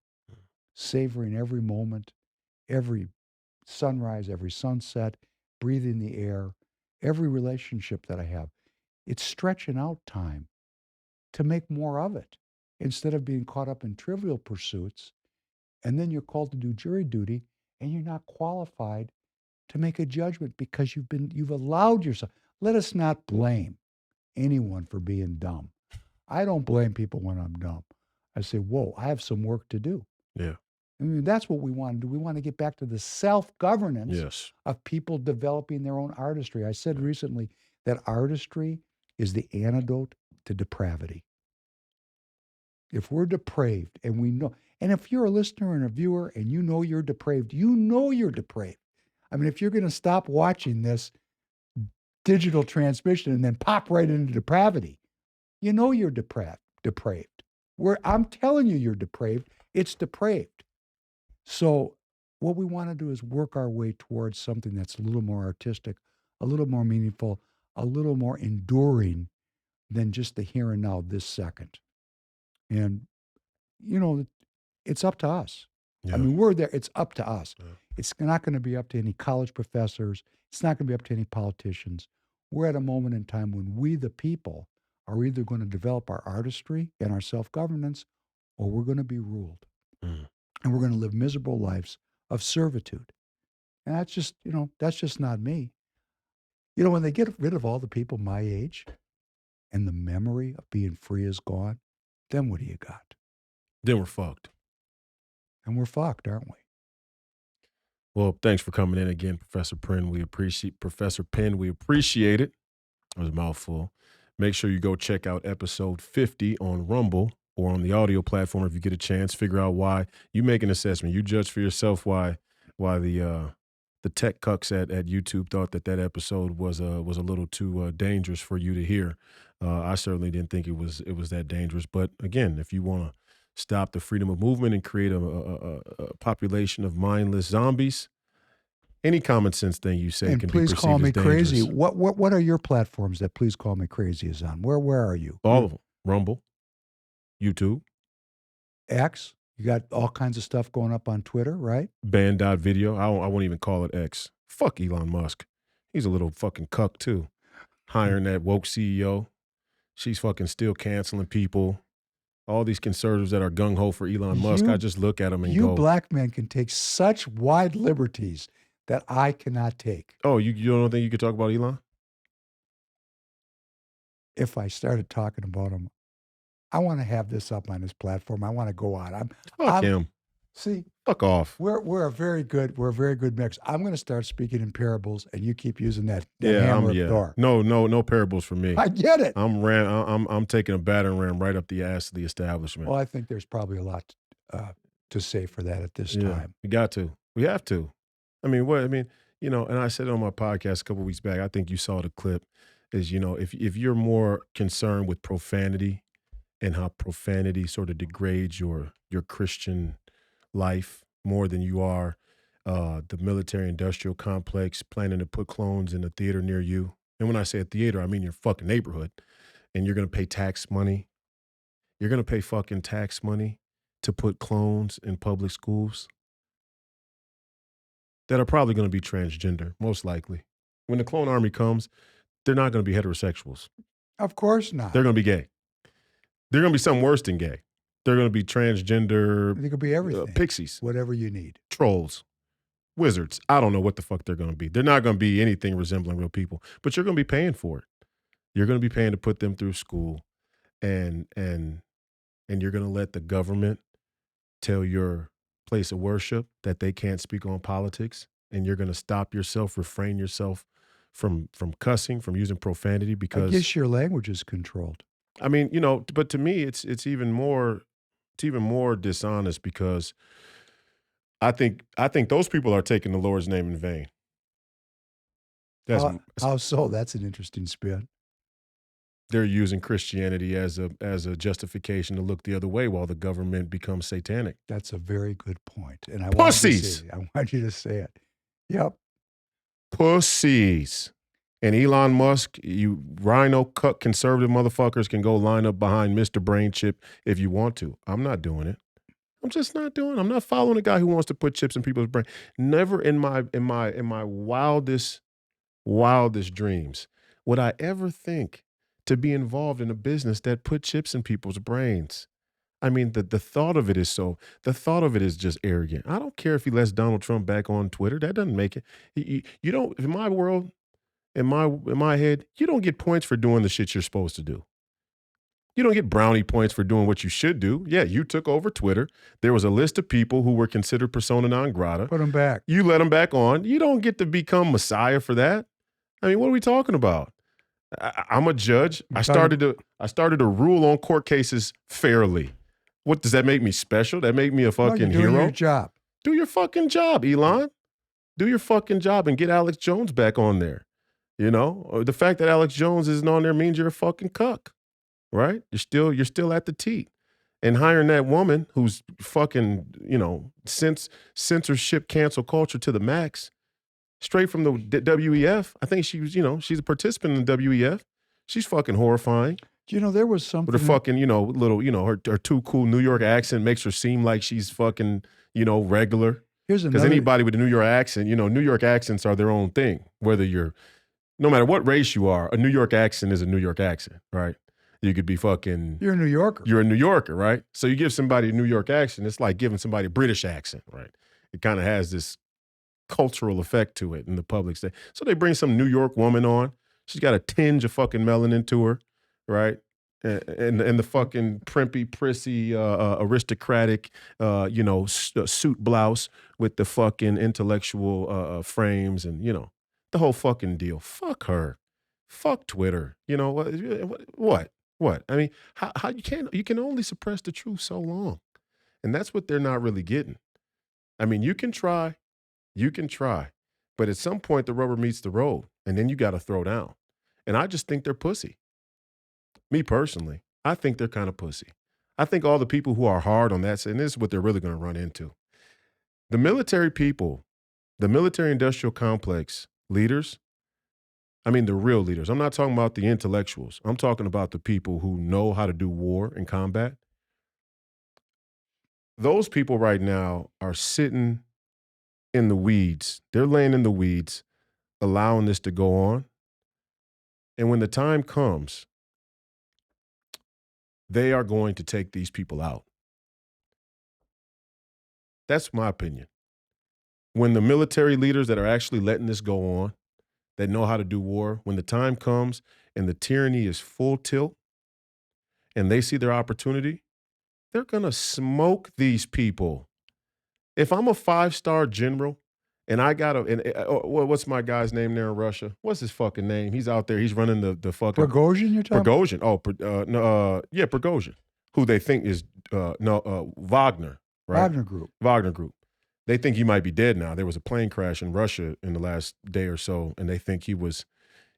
Savoring every moment, every sunrise, every sunset, breathing the air, every relationship that I have. It's stretching out time to make more of it instead of being caught up in trivial pursuits. And then you're called to do jury duty and you're not qualified to make a judgment because you've allowed yourself. Let us not blame anyone for being dumb. I don't blame people when I'm dumb. I say, whoa, I have some work to do. Yeah. I mean, that's what we want to do. We want to get back to the self-governance Yes. of people developing their own artistry. I said recently that artistry is the antidote to depravity. If we're depraved and we know, and if you're a listener and a viewer and you know you're depraved, you know you're depraved. I mean, if you're going to stop watching this digital transmission and then pop right into depravity, you know you're depraved. I'm telling you you're depraved. It's depraved. So what we want to do is work our way towards something that's a little more artistic, a little more meaningful, a little more enduring than just the here and now, this second. And, it's up to us. I Yeah. mean, we're there. It's up to us. Yeah. It's not going to be up to any college professors. It's not going to be up to any politicians. We're at a moment in time when we, the people, are we either going to develop our artistry and our self-governance, or we're going to be ruled. And we're going to live miserable lives of servitude. And that's just not me. When they get rid of all the people my age and the memory of being free is gone, then what do you got? Then we're fucked. And we're fucked, aren't we? Well, thanks for coming in again, Professor Penn. We appreciate it. That was a mouthful. Make sure you go check out episode 50 on Rumble or on the audio platform if you get a chance. Figure out why. You make an assessment. You judge for yourself why the tech cucks at YouTube thought that episode was a little too dangerous for you to hear. I certainly didn't think it was that dangerous. But again, if you want to stop the freedom of movement and create a population of mindless zombies, any common sense thing you say and can be Please perceived Call Me as dangerous. Crazy. What are your platforms that Please Call Me Crazy is on? Where are you? All of them. Rumble, YouTube, X. You got all kinds of stuff going up on Twitter, right? Band.video. I won't even call it X. Fuck Elon Musk. He's a little fucking cuck too. Hiring that woke CEO. She's fucking still canceling people. All these conservatives that are gung-ho for Elon Musk, I just look at them and go. You black men can take such wide liberties that I cannot take. Oh, you don't think you could talk about Elon? If I started talking about him, I want to have this up on his platform. I want to go on. Fuck him. See, fuck off. We're a very good mix. I'm going to start speaking in parables, and you keep using that hammer of Thor. No parables for me. I get it. I'm taking a battering ram right up the ass of the establishment. Well, I think there's probably a lot to say for that at this time. We got to. We have to. And I said it on my podcast a couple of weeks back. I think you saw the clip. Is if you're more concerned with profanity and how profanity sort of degrades your Christian life more than you are the military-industrial complex planning to put clones in a theater near you. And when I say a theater, I mean your fucking neighborhood. And you're going to pay tax money. You're going to pay fucking tax money to put clones in public schools that are probably going to be transgender, most likely. When the clone army comes, they're not going to be heterosexuals. Of course not. They're going to be gay. They're going to be something worse than gay. They're going to be transgender. They could be everything. Pixies. Whatever you need. Trolls. Wizards. I don't know what the fuck they're going to be. They're not going to be anything resembling real people. But you're going to be paying for it. You're going to be paying to put them through school. And you're going to let the government tell your place of worship that they can't speak on politics. And you're going to stop yourself, refrain yourself from cussing, from using profanity, because I guess your language is controlled. I mean, but to me, it's even more dishonest, because I think those people are taking the Lord's name in vain. How so? That's an interesting spin. They're using Christianity as a justification to look the other way while the government becomes satanic. That's a very good point. And I Pussies. want you to say it. Yep. Pussies. And Elon Musk, you rhino cuck conservative motherfuckers can go line up behind Mr. Brain Chip if you want to. I'm not doing it. I'm just not doing it. I'm not following a guy who wants to put chips in people's brain. Never in my wildest dreams would I ever think to be involved in a business that put chips in people's brains. I mean, the thought of it is just arrogant. I don't care if he lets Donald Trump back on Twitter. That doesn't make it. You don't, in my world, in my head, you don't get points for doing the shit you're supposed to do. You don't get brownie points for doing what you should do. Yeah, you took over Twitter. There was a list of people who were considered persona non grata. Put them back. You let them back on. You don't get to become Messiah for that. I mean, what are we talking about? I'm a judge. I started to rule on court cases fairly. What does that make me special? That make me a fucking hero? Do your job. Do your fucking job, Elon. Do your fucking job and get Alex Jones back on there. The fact that Alex Jones isn't on there means you're a fucking cuck, right? You're still at the teat. And hiring that woman who's fucking, censorship, cancel culture to the max, straight from the WEF. I think she was, she's a participant in the WEF. She's fucking horrifying. There was something. With her fucking, her too cool New York accent makes her seem like she's fucking, regular. Because anybody with a New York accent, New York accents are their own thing. No matter what race you are, a New York accent is a New York accent, right? You could be fucking. You're a New Yorker. You're a New Yorker, right? So you give somebody a New York accent, it's like giving somebody a British accent, right? It kind of has this cultural effect to it in the public state. So they bring some New York woman on. She's got a tinge of fucking melanin to her, right? And the fucking primpy, prissy, aristocratic, suit blouse with the fucking intellectual frames and, the whole fucking deal. Fuck her. Fuck Twitter. You know, what? What? I mean, how you can only suppress the truth so long. And that's what they're not really getting. I mean, you can try, but at some point the rubber meets the road and then you got to throw down. And I just think they're pussy. Me personally, I think they're kind of pussy. I think all the people who are hard on that, and this is what they're really going to run into. The military people, the military industrial complex leaders, I mean, the real leaders. I'm not talking about the intellectuals. I'm talking about the people who know how to do war and combat. Those people right now are sitting in the weeds. They're laying in the weeds, allowing this to go on. And when the time comes, they are going to take these people out. That's my opinion. When the military leaders that are actually letting this go on, that know how to do war, when the time comes and the tyranny is full tilt and they see their opportunity, they're going to smoke these people. If I'm a 5-star general and I got what's my guy's name there in Russia? What's his fucking name? He's out there. He's running the fucking. Prigozhin, you're talking Prigozhin. Prigozhin, who they think is Wagner, right? Wagner Group. They think he might be dead now. There was a plane crash in Russia in the last day or so, and they think he was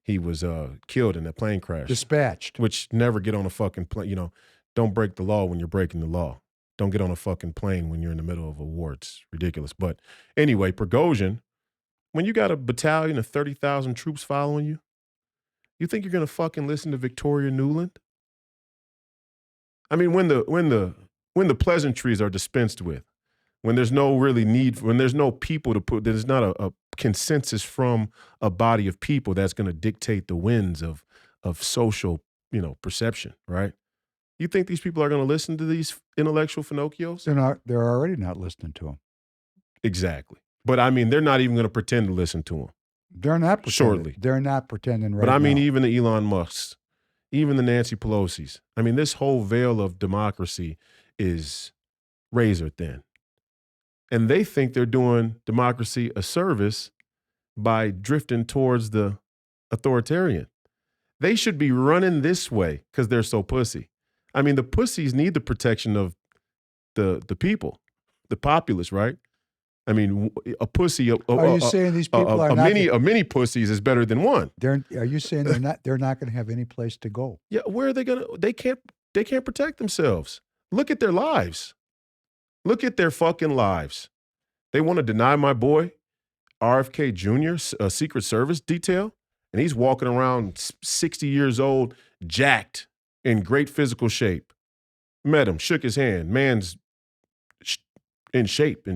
killed in that plane crash. Dispatched. Which never get on a fucking plane. Don't break the law when you're breaking the law. Don't get on a fucking plane when you're in the middle of a war. It's ridiculous. But anyway, Prigozhin, when you got a battalion of 30,000 troops following you, you think you're gonna fucking listen to Victoria Nuland? I mean, when the pleasantries are dispensed with, when there's no really need, when there's no people to put, there's not a consensus from a body of people that's going to dictate the winds of social, perception, right? You think these people are going to listen to these intellectual Finocchios? They're already not listening to them. Exactly. But I mean, they're not even going to pretend to listen to them. They're not pretending. Shortly. They're not pretending right now. But I mean, even the Elon Musks, even the Nancy Pelosi's. I mean, this whole veil of democracy is razor thin. And they think they're doing democracy a service by drifting towards the authoritarian. They should be running this way because they're so pussy. I mean, the pussies need the protection of the people, the populace, right? I mean, a pussy. Are you saying these people are not? A mini pussies is better than one. Are you saying they're not going to have any place to go? Yeah, where are they gonna? They can't protect themselves. Look at their lives. Look at their fucking lives. They want to deny my boy RFK Jr. a Secret Service detail, and he's walking around 60 years old, jacked, in great physical shape. Met him, shook his hand. Man's in shape.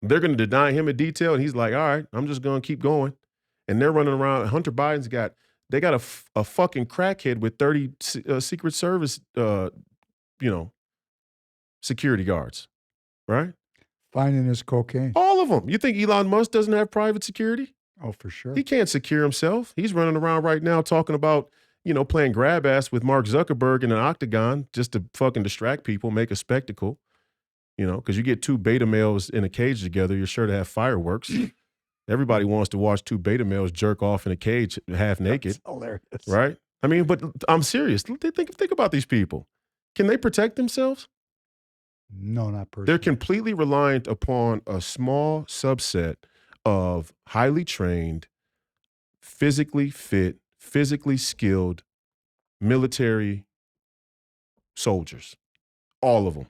They're going to deny him a detail, and he's like, all right, I'm just going to keep going. And they're running around. Hunter Biden's got a fucking crackhead with 30 Secret Service, security guards, right? Finding his cocaine. All of them. You think Elon Musk doesn't have private security? Oh, for sure. He can't secure himself. He's running around right now talking about, playing grab ass with Mark Zuckerberg in an octagon just to fucking distract people, make a spectacle. Because you get two beta males in a cage together, you're sure to have fireworks. Everybody wants to watch two beta males jerk off in a cage half naked. That's hilarious. Right? I mean, but I'm serious. Think about these people. Can they protect themselves? No, not personally. They're completely reliant upon a small subset of highly trained, physically fit, physically skilled military soldiers. All of them.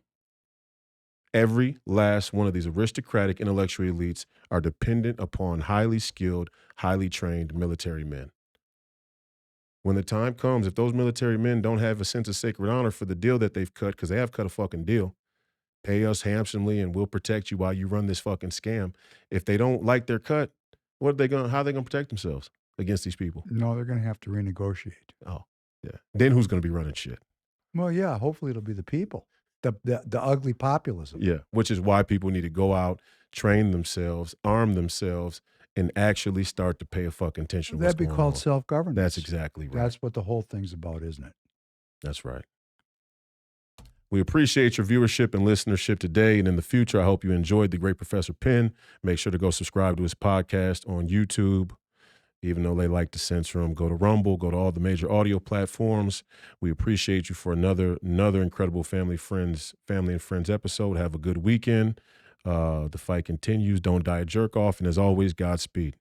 Every last one of these aristocratic intellectual elites are dependent upon highly skilled, highly trained military men. When the time comes, if those military men don't have a sense of sacred honor for the deal that they've cut, because they have cut a fucking deal, pay us handsomely and we'll protect you while you run this fucking scam. If they don't like their cut, how are they going to protect themselves against these people? No, they're going to have to renegotiate. Oh, Yeah. Then who's going to be running shit? Well, yeah, hopefully it'll be the people, the ugly populism. Yeah, which is why people need to go out, train themselves, arm themselves, and actually start to pay a fucking attention to what's That'd be going called on. self-governance. That's exactly right. That's what the whole thing's about, isn't it? That's right. We appreciate your viewership and listenership today and in the future. I hope you enjoyed the great Professor Penn. Make sure to go subscribe to his podcast on YouTube. Even though they like to censor them, go to Rumble, go to all the major audio platforms. We appreciate you for another incredible family and friends episode. Have a good weekend. The fight continues. Don't die a jerk off. And as always, Godspeed.